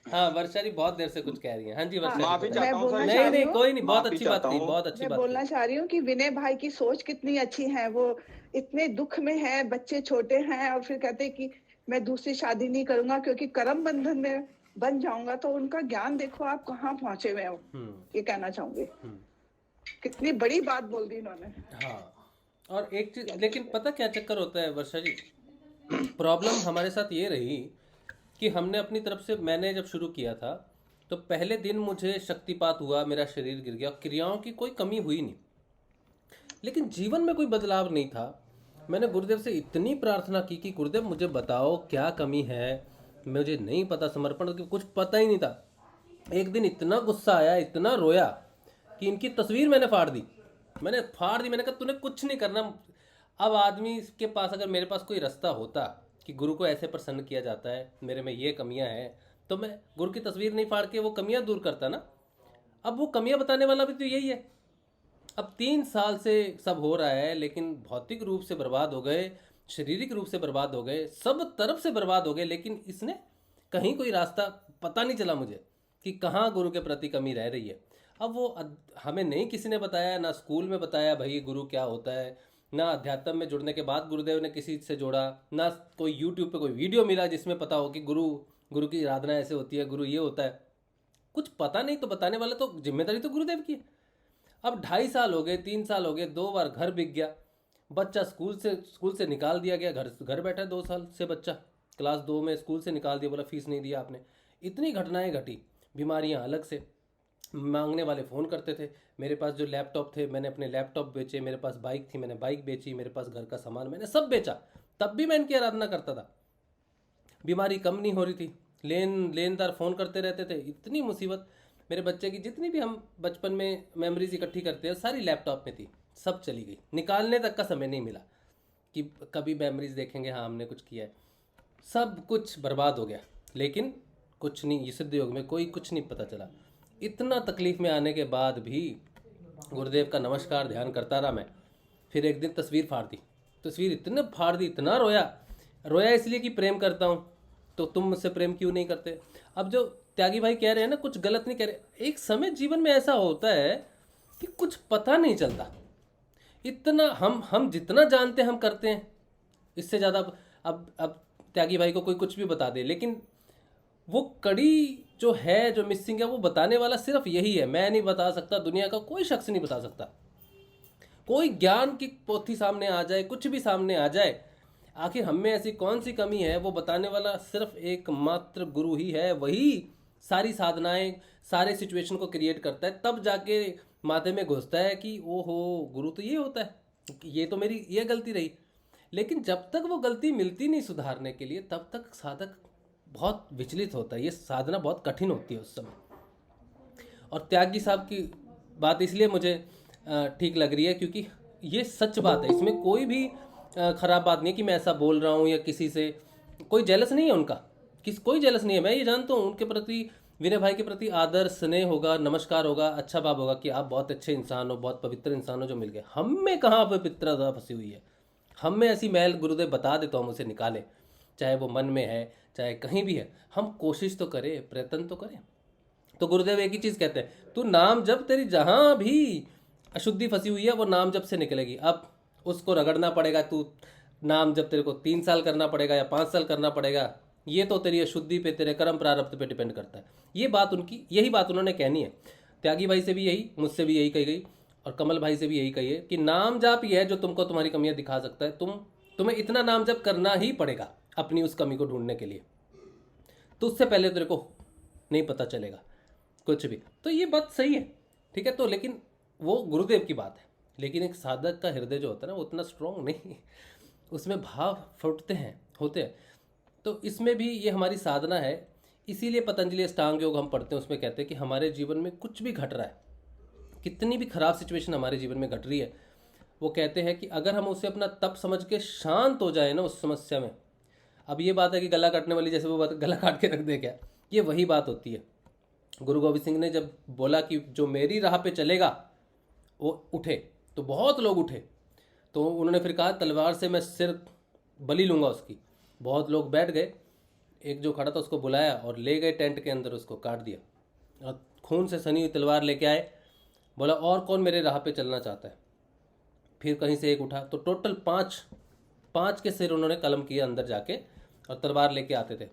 हाँ वर्षा जी बहुत देर से कुछ कह रही हैं। हाँ जी वर्षा जी
माफी
बताइए।
चाहता हूँ सर,
नहीं नहीं कोई नहीं, बहुत
माफी
अच्छी बात
चाहता
थी,
हूँ।
बहुत अच्छी
मैं
बात
बोलना
थी।
चाह रही हूँ कि विनय भाई की सोच कितनी अच्छी है। वो इतने दुख में है, बच्चे छोटे हैं, और फिर कहते हैं कि मैं दूसरी शादी नहीं करूंगा क्योंकि कर्म बंधन में बन जाऊंगा। तो उनका ज्ञान देखो आप कहाँ पहुंचे हुए हो, ये कहना चाहूंगी। कितनी बड़ी बात बोल दी इन्होंने।
हाँ और एक चीज, लेकिन पता क्या चक्कर होता है वर्षा जी, प्रॉब्लम हमारे साथ ये रही कि हमने अपनी तरफ से, मैंने जब शुरू किया था तो पहले दिन मुझे शक्तिपात हुआ, मेरा शरीर गिर गया, क्रियाओं की कोई कमी हुई नहीं, लेकिन जीवन में कोई बदलाव नहीं था। मैंने गुरुदेव से इतनी प्रार्थना की कि गुरुदेव मुझे बताओ क्या कमी है, मुझे नहीं पता, समर्पण की कुछ पता ही नहीं था। एक दिन इतना गुस्सा आया, इतना रोया कि इनकी तस्वीर मैंने फाड़ दी। मैंने कहा तूने कुछ नहीं करना। अब आदमी के पास अगर मेरे पास कोई रास्ता होता कि गुरु को ऐसे प्रसन्न किया जाता है, मेरे में ये कमियां हैं, तो मैं गुरु की तस्वीर नहीं फाड़ के वो कमियां दूर करता ना। अब वो कमियां बताने वाला भी तो यही है। अब 3 साल से सब हो रहा है, लेकिन भौतिक रूप से बर्बाद हो गए, शारीरिक रूप से बर्बाद हो गए, सब तरफ से बर्बाद हो गए, लेकिन इसने कहीं कोई रास्ता पता नहीं चला मुझे कि कहाँ गुरु के प्रति कमी रह रही है। अब वो हमें नहीं किसी ने बताया, ना स्कूल में बताया भाई गुरु क्या होता है, ना अध्यात्म में जुड़ने के बाद गुरुदेव ने किसी से जोड़ा, ना कोई यूट्यूब पे कोई वीडियो मिला जिसमें पता हो कि गुरु की आराधना ऐसे होती है, गुरु ये होता है। कुछ पता नहीं तो बताने वाला तो जिम्मेदारी तो गुरुदेव की है। अब 2.5 साल हो गए, 3 साल हो गए, 2 बार घर बिक गया, बच्चा स्कूल से निकाल दिया गया, घर बैठा है 2 साल से बच्चा, क्लास 2 में स्कूल से निकाल दिया, बोला फीस नहीं दिया आपने। इतनी घटनाएं घटी, बीमारियां अलग से, मांगने वाले फ़ोन करते थे। मेरे पास जो लैपटॉप थे मैंने अपने लैपटॉप बेचे, मेरे पास बाइक थी मैंने बाइक बेची, मेरे पास घर का सामान मैंने सब बेचा, तब भी मैं इनकी आराधना करता था। बीमारी कम नहीं हो रही थी, लेनदार फ़ोन करते रहते थे, इतनी मुसीबत। मेरे बच्चे की जितनी भी हम बचपन में मेमोरीज इकट्ठी करते हैं सारी लैपटॉप में थी, सब चली गई, निकालने तक का समय नहीं मिला कि कभी मेमोरीज देखेंगे हाँ हमने कुछ किया है। सब कुछ बर्बाद हो गया, लेकिन कुछ नहीं, ये सिद्ध योग में कोई कुछ नहीं पता चला। इतना तकलीफ़ में आने के बाद भी गुरुदेव का नमस्कार ध्यान करता रहा मैं। फिर एक दिन तस्वीर फाड़ दी, तस्वीर इतने फाड़ दी, इतना रोया इसलिए कि प्रेम करता हूँ, तो तुम मुझसे प्रेम क्यों नहीं करते। अब जो त्यागी भाई कह रहे हैं ना, कुछ गलत नहीं कह रहे। एक समय जीवन में ऐसा होता है कि कुछ पता नहीं चलता, इतना हम जितना जानते हैं हम करते हैं, इससे ज़्यादा अब त्यागी भाई को कोई कुछ भी बता दे, लेकिन वो कड़ी जो है, जो मिसिंग है, वो बताने वाला सिर्फ यही है। मैं नहीं बता सकता, दुनिया का कोई शख्स नहीं बता सकता। कोई ज्ञान की पोथी सामने आ जाए, कुछ भी सामने आ जाए, आखिर हम में ऐसी कौन सी कमी है, वो बताने वाला सिर्फ एकमात्र गुरु ही है। वही सारी साधनाएं, सारे सिचुएशन को क्रिएट करता है, तब जाके माथे में घुसता है कि ओहो गुरु तो ये होता है, ये तो मेरी ये गलती रही। लेकिन जब तक वो गलती मिलती नहीं सुधारने के लिए, तब तक साधक बहुत विचलित होता है, ये साधना बहुत कठिन होती है उस समय। और त्यागी साहब की बात इसलिए मुझे ठीक लग रही है क्योंकि ये सच बात है, इसमें कोई भी ख़राब बात नहीं है कि मैं ऐसा बोल रहा हूँ या किसी से कोई जेलस नहीं है उनका, कोई जेलस नहीं है। मैं ये जानता हूँ उनके प्रति, विनय भाई के प्रति आदर स्नेह होगा, नमस्कार होगा, अच्छा भाव होगा कि आप बहुत अच्छे इंसान हो, बहुत पवित्र इंसान हो जो मिल गए। हम में कहाँ पवित्रता फंसी हुई है, हम में ऐसी मैल गुरुदेव बता दे तो हम उसे निकालें, चाहे वो मन में है चाहे कहीं भी है, हम कोशिश तो करें, प्रयत्न तो करें। तो गुरुदेव एक ही चीज़ कहते हैं, तू नाम जब, तेरी जहाँ भी अशुद्धि फंसी हुई है वो नाम जब से निकलेगी। अब उसको रगड़ना पड़ेगा, तू नाम जब तेरे को 3 साल करना पड़ेगा या 5 साल करना पड़ेगा, ये तो तेरी अशुद्धि पे, तेरे कर्म प्रारब्ध पे डिपेंड करता है। ये बात उनकी, यही बात उन्होंने कहनी है। त्यागी भाई से भी यही, मुझसे भी यही कही गई, और कमल भाई से भी यही कही है कि नाम जाप ही है जो तुमको तुम्हारी कमियां दिखा सकता है। तुम्हें इतना नाम जाप करना ही पड़ेगा अपनी उस कमी को ढूंढने के लिए, तो उससे पहले तेरे को नहीं पता चलेगा कुछ भी। तो ये बात सही है, ठीक है। तो लेकिन वो गुरुदेव की बात है, लेकिन एक साधक का हृदय जो होता है ना वो उतना स्ट्रॉन्ग नहीं, उसमें भाव फुटते हैं, होते हैं। तो इसमें भी ये हमारी साधना है। इसीलिए पतंजलि अष्टांग योग हम पढ़ते हैं, उसमें कहते हैं कि हमारे जीवन में कुछ भी घट रहा है, कितनी भी खराब सिचुएशन हमारे जीवन में घट रही है, वो कहते हैं कि अगर हम उसे अपना तप समझ के शांत हो जाए ना उस समस्या में। अब ये बात है कि गला काटने वाली, जैसे वो बात गला काट के रख दे क्या, ये वही बात होती है। गुरु गोविंद सिंह ने जब बोला कि जो मेरी राह पे चलेगा वो उठे, तो बहुत लोग उठे। तो उन्होंने फिर कहा तलवार से मैं सिर बलि लूँगा उसकी। बहुत लोग बैठ गए, एक जो खड़ा था उसको बुलाया और ले गए टेंट के अंदर, उसको काट दिया और खून से सनी हुई तलवार लेके आए। बोला और कौन मेरे राह पे चलना चाहता है। फिर कहीं से एक उठा, तो टोटल पाँच के सिर उन्होंने कलम किया अंदर जाके और तलवार लेके आते थे।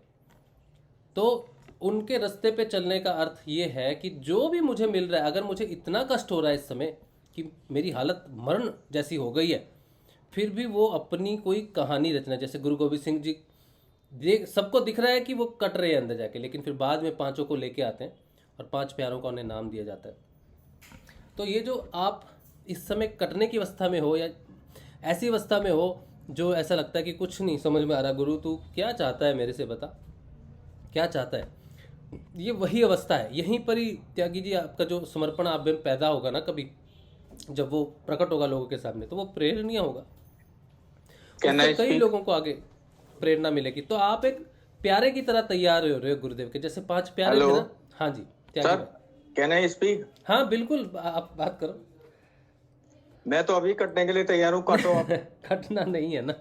तो उनके रास्ते पे चलने का अर्थ ये है कि जो भी मुझे मिल रहा है, अगर मुझे इतना कष्ट हो रहा है इस समय कि मेरी हालत मरण जैसी हो गई है, फिर भी वो अपनी कोई कहानी रचना, जैसे गुरु गोविंद सिंह जी सबको दिख रहा है कि वो कट रहे हैं अंदर जाके, लेकिन फिर बाद में पांचों को लेके आते हैं और 5 प्यारों का उन्हें नाम दिया जाता है। तो ये जो आप इस समय कटने की अवस्था में हो या ऐसी अवस्था में हो जो ऐसा लगता है कि कुछ नहीं समझ में आ रहा, गुरु तू क्या चाहता है मेरे से, बता क्या चाहता है, ये वही अवस्था है। यहीं पर ही त्यागी जी आपका जो समर्पण आप में पैदा होगा ना, कभी जब वो प्रकट होगा लोगों के सामने, तो वो प्रेरणीय होगा, उससे कई लोगों को आगे प्रेरणा मिलेगी। तो आप एक प्यारे की तरह तैयार हो रहे हो गुरुदेव के, जैसे 5 प्यारे थे ना। हाँ जी
सर, कैन आई स्पीक?
हाँ बिल्कुल, आप बात करो।
मैं तो अभी कटने के लिए तैयार हूँ, काटो आप।
कटना नहीं है ना,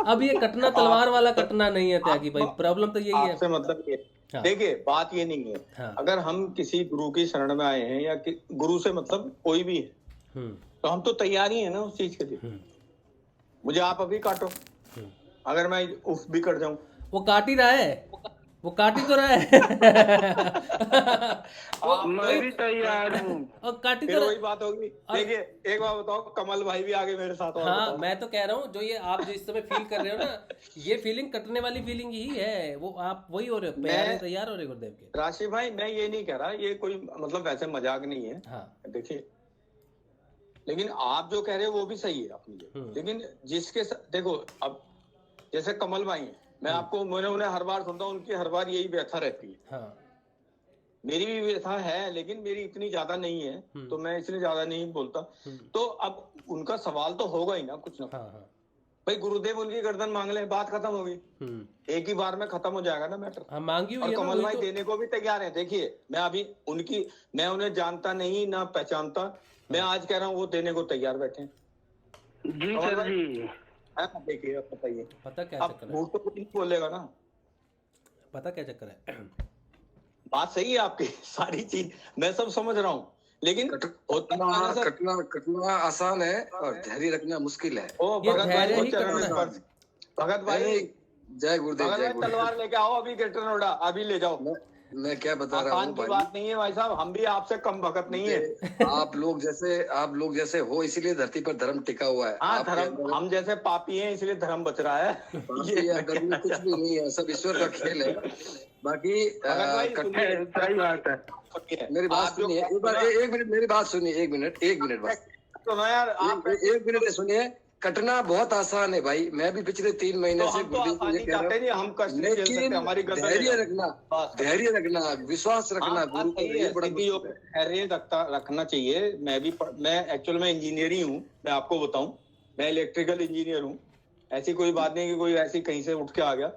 अब ये कटना तलवार वाला कटना नहीं है त्यागी भाई, प्रॉब्लम तो यही है।
आपसे मतलब ये देखिए, बात ये नहीं है, अगर हम किसी गुरु की शरण में आए हैं या गुरु से मतलब कोई भी है, तो हम तो तैयार ही है ना उस चीज के लिए। मुझे आप अभी काटो, अगर मैं उफ भी कट जाऊं।
वो काट ही रहा है, वो काट ही तो रहा है।
मैं भी तैयार हूँ।
और काट ही
फिर
तो
वही बात होगी। देखिए एक बात बताओ, कमल भाई भी आगे मेरे साथ।
हाँ मैं तो कह रहा हूँ, जो ये आप जो इस समय फील कर रहे हो ना, ये फीलिंग कटने वाली फीलिंग ही है, वो आप वही हो रहे हो, तैयार हो रहे गुरुदेव के।
राशि भाई मैं ये नहीं कह रहा, ये कोई मतलब वैसे मजाक नहीं है।
हाँ
देखिए, लेकिन आप जो कह रहे हो वो भी सही है अपनी जगह, लेकिन जिसके देखो अब जैसे कमल भाई है, मैं आपको मैंने उन्हें हर बार सुनता हूँ, उनकी हर बार यही व्यथा रहती है।
हाँ।
मेरी भी व्यथा है, लेकिन मेरी इतनी ज्यादा नहीं है, तो मैं इसलिए ज्यादा नहीं बोलता। तो अब उनका सवाल तो होगा ही ना कुछ ना।
हाँ।
भाई गुरुदेव उनकी गर्दन मांग ले, बात खत्म होगी, एक ही बार में खत्म हो जाएगा ना मैटर।
हाँ, मांगी हुई
और
है
कमल
ना,
भाई
तो...
देने को भी तैयार है। देखिए मैं अभी मैं उन्हें जानता नहीं ना पहचानता, मैं आज कह रहा हूँ वो देने को तैयार बैठे।
जी सर जी।
देखिए अब बताइए,
पता क्या चक्कर है?
वो तो कुछ नहीं बोलेगा ना।
पता क्या चक्कर है?
बात सही है आपकी, सारी चीज मैं सब समझ रहा हूँ, लेकिन
कटना आसान है और धैर्य रखना मुश्किल है।
ओ भगत भाई
जय गुरुदेव, जय गुरुदेव।
तलवार लेके आओ अभी, गेटनोडा अभी ले जाओ।
मैं क्या बता रहा हूँ
भाई, बात नहीं है भाई साहब, हम भी आपसे कम भगत नहीं है।
आप लोग जैसे हो, इसीलिए धरती पर धर्म टिका हुआ है।
हाँ धर्म, हम जैसे पापी हैं इसलिए धर्म बच रहा है।
ये कुछ भी नहीं है, सब ईश्वर का खेल है। बाकी
सही बात है।
मेरी बात सुनिए एक मिनट, मेरी बात सुनिए, एक मिनट बस
सुनो यार, आप
1 मिनट सुनिए। कटना बहुत आसान है भाई, मैं भी पिछले 3 महीने से धैर्य रखना, विश्वास रखना,
धैर्य रखना चाहिए। मैं एक्चुअल में इंजीनियर ही हूँ, मैं आपको बताऊं, मैं इलेक्ट्रिकल इंजीनियर हूँ। ऐसी कोई बात नहीं कि कोई ऐसी कहीं से उठ के आ गया।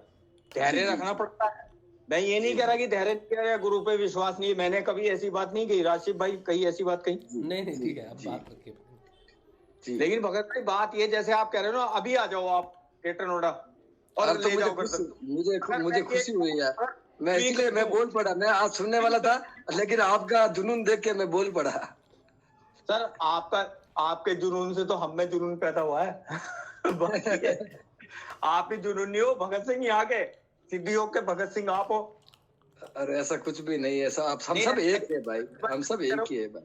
धैर्य रखना पड़ता है। मैं ये नहीं कह रहा कि धैर्य किया या गुरु पे विश्वास नहीं, मैंने कभी ऐसी बात नहीं कही। राशिद भाई कहीं ऐसी बात कही
नहीं, ठीक है, अब बात रखिए।
लेकिन भगत भाई बात ये, जैसे आप कह रहे हो ना, अभी आ जाओ आप गेटनोडा और ले जाओ।
मुझे खुशी हुई यार, मैं इसलिए मैं बोल पड़ा। मैं आज सुनने वाला था, लेकिन आपका जुनून देख के मैं बोल पड़ा।
सर आपके जुनून से तो हम में जुनून पैदा हुआ है। आप ही जुनून नहीं हो, भगत सिंह यहाँ के सिद्धि योग के भगत सिंह आप हो।
अरे ऐसा कुछ भी नहीं है, हम सब एक है भाई, हम सब एक ही है भाई।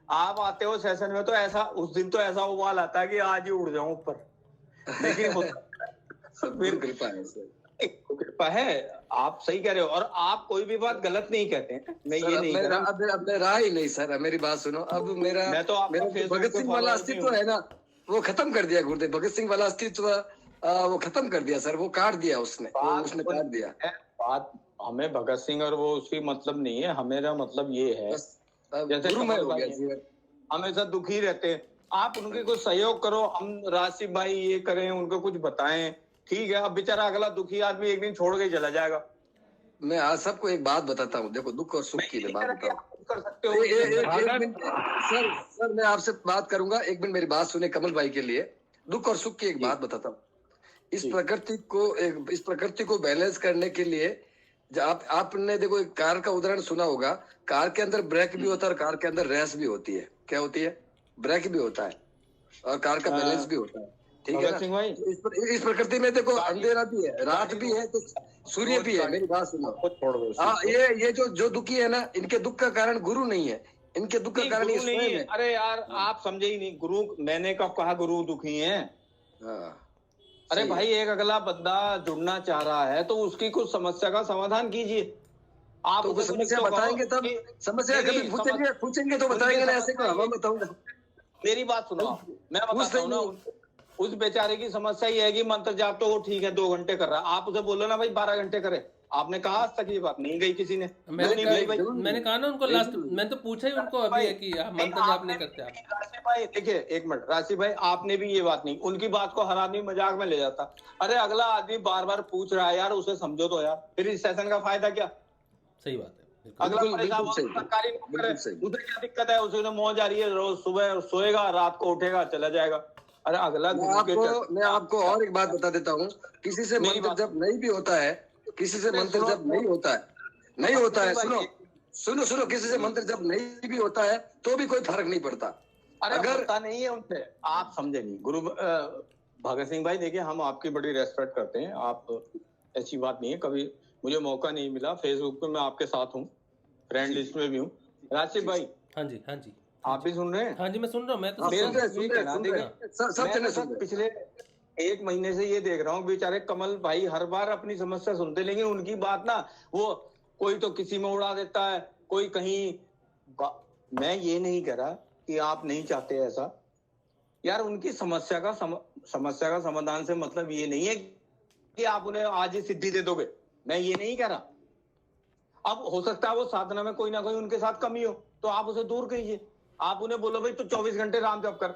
आप आते हो सेशन में तो ऐसा, उस दिन तो ऐसा उबाल आता है कि आज ही उड़ जाऊं ऊपर, लेकिन
कृपा है सर,
कृपा है। आप सही कह रहे हो, और आप कोई भी बात गलत नहीं कहते हैं। मैं ये नहीं कह रहा,
अब मैं रहा ही नहीं सर, मेरी बात सुनो। अब मेरा भगत सिंह वाला अस्तित्व है ना, वो खत्म कर दिया गुरुदेव। भगत सिंह वाला अस्तित्व वो खत्म कर दिया सर, वो काट दिया उसने काट दिया।
बात हमें भगत सिंह और वो उसकी मतलब नहीं है, हमेरा मतलब ये है जैसे हमेशा दुखी रहते हैं, आप उनके कुछ सहयोग करो। हम राशिद भाई ये करें, उनको कुछ बताएं, ठीक है। अब बेचारा अगला दुखी आदमी एक दिन छोड़ के चला जाएगा।
मैं आज सबको एक बात बताता हूँ, देखो दुख और सुख की बात
कर सकते हो।
सर मैं आपसे बात करूंगा, 1 मिनट मेरी बात सुने कमल भाई के लिए। दुख और सुख की एक बात बताता हूँ। इस प्रकृति को बैलेंस करने के लिए आपने देखो एक कार का उदाहरण सुना होगा। कार के अंदर ब्रेक भी होता है और कार के अंदर रेस भी होती है। क्या होती है? ब्रेक भी होता है और कार का बैलेंस भी होता है। ठीक है ना? इस प्रकृति में देखो अंधेरा भी है, रात भी है, तो सूर्य भी है। मेरी बात सुनो। हाँ, ये जो दुखी है ना, इनके दुख का कारण गुरु नहीं है, इनके दुख का कारण ये स्वयं है।
अरे यार आप समझे ही नहीं। गुरु मैंने कब कहा गुरु दुखी है? अरे भाई एक अगला बंदा जुड़ना चाह रहा है तो उसकी कुछ समस्या का समाधान कीजिए। आप
तो समस्या बताएंगे तब, समस्या कभी पूछेंगे तो बताएंगे ना, ऐसे को हवा बताऊंगा।
मेरी बात सुनो, मैं बताता हूँ ना। उस बेचारे की समस्या ये है कि मंत्र जाप तो वो ठीक है 2 घंटे कर रहा है। आप उसे बोलो ना भाई 12 घंटे करे। आपने कहा आज तक ये बात नहीं गई किसी ने।
मैंने कहा ना उनको लास्ट, मैंने तो पूछा ही उनको अभी है कि मंत्र जाप नहीं करते आप।
राशि भाई देखिए एक मिनट, राशि भाई आपने भी ये बात नहीं, उनकी बात को हर आदमी मजाक में ले जाता। अरे अगला आदमी बार बार पूछ रहा है यार, उसे समझो तो यार, फिर इस सेशन का फायदा क्या?
सही बात है।
अगला सरकारी नौकर है, उसे क्या दिक्कत है? उसे मौज आ रही है, रोज सुबह सोएगा, रात को उठेगा, चला जाएगा। अरे अगला
मैं आपको और एक बात बता देता हूँ। किसी से मंत्र जब नहीं भी होता है, किसी से मंत्र जब नहीं होता है, सुनो, किसी से मंत्र जब नहीं भी होता है तो भी कोई फर्क नहीं पड़ता।
अरे अगर होता नहीं है उनसे, आप समझे नहीं। गुरु भगत सिंह भाई देखिए, हम आपकी बड़ी रेस्पेक्ट करते हैं। आप ऐसी बात नहीं है, कभी मुझे मौका नहीं मिला। फेसबुक पे मैं आपके साथ हूँ, फ्रेंड लिस्ट में भी हूँ। राशिद भाई।
हाँ जी, हाँ जी,
आप भी सुन रहे हैं?
हाँ जी, मैं सुन रहा हूँ। मैं तो
पिछले 1 महीने से ये देख रहा हूँ, बेचारे कमल भाई हर बार अपनी समस्या सुनते, लेकिन उनकी बात ना, वो कोई तो किसी में उड़ा देता है, कोई कहीं। मैं ये नहीं कह रहा कि आप नहीं चाहते ऐसा यार। उनकी समस्या का समाधान से मतलब ये नहीं है कि आप उन्हें आज ही सिद्धि दे दोगे। मैं ये नहीं कह रहा। अब हो सकता है वो साधना में कोई ना कोई उनके साथ कमी हो, तो आप उसे दूर कीजिए। आप उन्हें बोलो भाई तू 24 घंटे राम जप कर,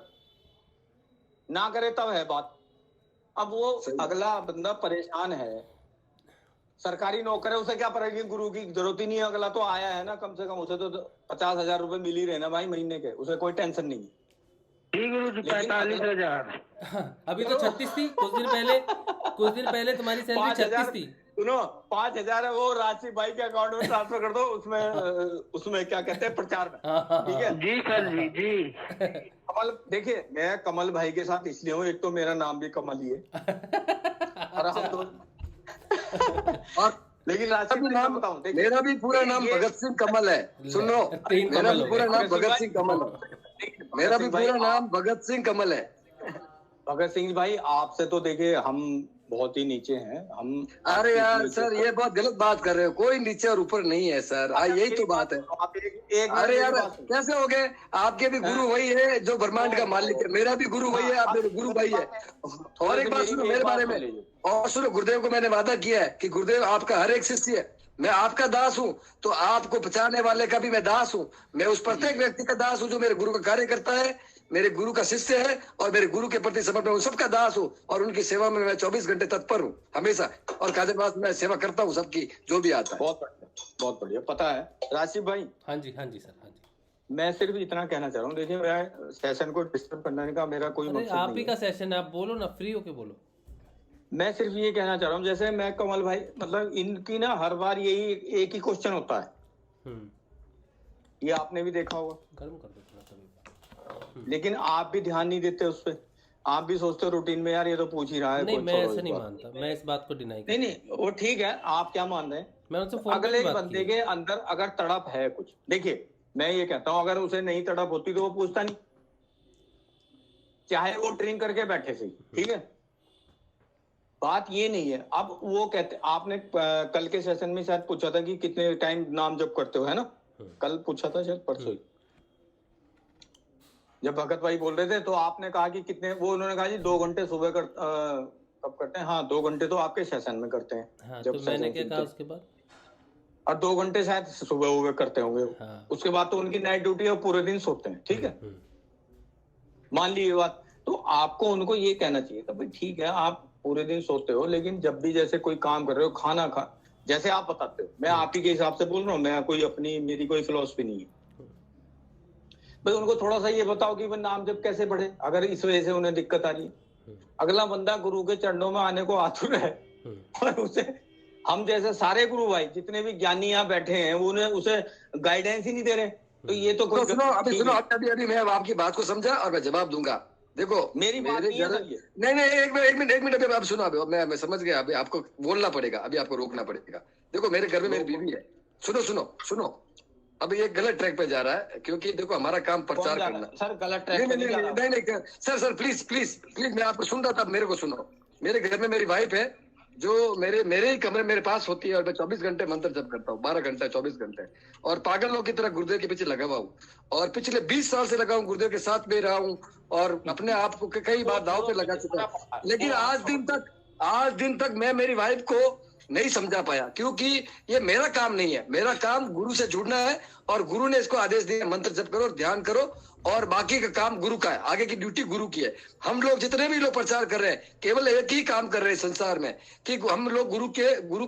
ना करे तब है बात। अब वो अगला बंदा परेशान है, सरकारी नौकर है, उसे क्या पड़ेगी? गुरु की जरूरत ही नहीं है। अगला तो आया है ना, कम से कम उसे तो 50,000 रुपए मिल ही रहे ना भाई महीने के, उसे कोई टेंशन नहीं है।
45,000।
अभी तो 36 थी कुछ दिन पहले तुम्हारी सैलरी 36 थी।
सुनो 5,000 है, वो राशि भाई के अकाउंट में ट्रांसफर कर दो। उसमें क्या कहते हैं, प्रचार में। ठीक है
जी सर जी।
कमल देखिए, मैं कमल भाई के साथ इसलिए हूँ, एक तो मेरा नाम भी कमल ही है और हम तो लेकिन राशि नाम बताऊं,
मेरा भी पूरा नाम भगत सिंह कमल है। सुनो, मेरा भी पूरा नाम भगत सिंह कमल है। मेरा भी पूरा नाम भगत सिंह कमल है।
भगत सिंह भाई आपसे तो देखिए हम बहुत ही नीचे हैं हम।
अरे यार सर, ये बहुत गलत बात कर रहे हो। कोई नीचे और ऊपर नहीं है सर, यही तो बात है। अरे यार कैसे हो गए? आपके भी गुरु वही है जो ब्रह्मांड का मालिक है, मेरा भी गुरु वही है, आप मेरे गुरु भाई है। और एक बात सुनो मेरे बारे में, और सुनो, गुरुदेव को मैंने वादा किया है कि गुरुदेव आपका हर एक शिष्य है, मैं आपका दास हूँ, तो आपको बचाने वाले का भी मैं दास हूँ। मैं उस प्रत्येक व्यक्ति का दास हूँ जो मेरे गुरु का कार्य करता है, मेरे गुरु का शिष्य है और मेरे गुरु के प्रति समर्पण हूँ। सबका दास हूँ और उनकी सेवा में मैं 24 घंटे तत्पर हूँ हमेशा। और कादिरबाज में सेवा करता हूँ सबकी, जो भी आता है।
बहुत बढ़िया। पता है राशिद भाई?
हाँ जी सर, हाँ जी।
मैं सिर्फ इतना कहना चाह रहा हूँ, देखिए मैं सेशन को डिस्टर्ब करने का मेरा कोई मकसद नहीं है।
आप ही का सेशन है, आप बोलो ना, फ्री होके बोलो।
मैं सिर्फ ये कहना चाह रहा हूँ, जैसे मैं कमल भाई, मतलब इनकी ना हर बार यही एक ही क्वेश्चन होता है, ये आपने भी देखा होगा।
गर्म कर दो थोड़ा कभी।
लेकिन आप भी ध्यान नहीं देते उस पर। आप भी सोचते हो रूटीन में यार ये तो पूछ ही रहा है।
नहीं, मैं ऐसा नहीं मानता, मैं इस बात को डिनाई करता हूं।
नहीं, वो ठीक है, आप क्या मान रहे हैं?
मैं उनसे
अगले बंदे के अंदर अगर तड़प है कुछ, देखिए मैं ये कहता हूँ, अगर उसे नहीं तड़प होती तो वो पूछता नहीं, चाहे वो ड्रिंक करके बैठे थे। ठीक है, बात ये नहीं है। अब वो कहते, आपने कल के सेशन में शायद पूछा था कि कितने टाइम नाम जप करते हो, है ना? कल पूछा था शायद, परसों ही जब भगत भाई बोल रहे थे तो आपने कहा कि कितने, वो उन्होंने कहा जी 2 घंटे सुबह कब करते हैं? हाँ, 2 घंटे तो आपके सेशन में करते हैं।
हाँ, जब तो मैंने क्या कहा उसके बाद,
और 2 घंटे शायद सुबह करते होंगे। हाँ। उसके बाद तो उनकी नाइट ड्यूटी है, पूरे दिन सोते हैं। ठीक है, मान ली ये बात, तो आपको उनको ये कहना चाहिए था भाई ठीक है आप पूरे दिन सोते हो, लेकिन जब भी जैसे कोई काम कर रहे हो, खाना खा, जैसे आप बताते हो, मैं आप ही के हिसाब से बोल रहा हूँ, मैं कोई अपनी, मेरी कोई फिलॉसफी नहीं है भाई। उनको थोड़ा सा ये बताओ कि नाम जब कैसे बढ़े, अगर इस वजह से उन्हें दिक्कत आ रही है। अगला बंदा गुरु के चरणों में आने को आतुर है और उसे हम जैसे सारे गुरु भाई जितने भी ज्ञानी यहाँ बैठे हैं उन्हें उसे गाइडेंस ही नहीं दे रहे, तो ये तो कोई
सुनो अभी मैं आपकी बात को समझा और मैं जवाब दूंगा। देखो
मेरी बात नहीं है सर ये।
नहीं एक मिनट अभी आप सुनो, अभी मैं समझ गया, अभी आपको बोलना पड़ेगा, अभी आपको रोकना पड़ेगा। देखो मेरे घर में मेरी बीवी है, सुनो अभी ये गलत ट्रैक पे जा रहा है, क्योंकि देखो हमारा काम प्रचार करना।
सर गलत ट्रैक पे
नहीं सर प्लीज मैं आपको सुन रहा था, मेरे को सुनो। मेरे घर में मेरी वाइफ है जो मेरे ही कमरे मेरे पास होती है और मैं 24 घंटे मंत्र जप करता हूँ, 12 घंटे 24 घंटे, और पागल लोग की तरह गुरुदेव के पीछे लगा हुआ हूँ और पिछले 20 साल से लगा हूँ, गुरुदेव के साथ में रहा हूँ और अपने आप को कई बार दाव पे लगा चुका हूँ। लेकिन आज दिन तक मैं मेरी वाइफ को नहीं समझा पाया, क्योंकि ये मेरा काम नहीं है। मेरा काम गुरु से जुड़ना है और गुरु ने इसको आदेश दिया मंत्र जप करो, ध्यान करो, और बाकी का काम गुरु का है, आगे की ड्यूटी गुरु की है। हम लोग जितने भी लोग प्रचार कर रहे हैं केवल एक ही काम कर रहे हैं संसार में, कि हम लोग गुरु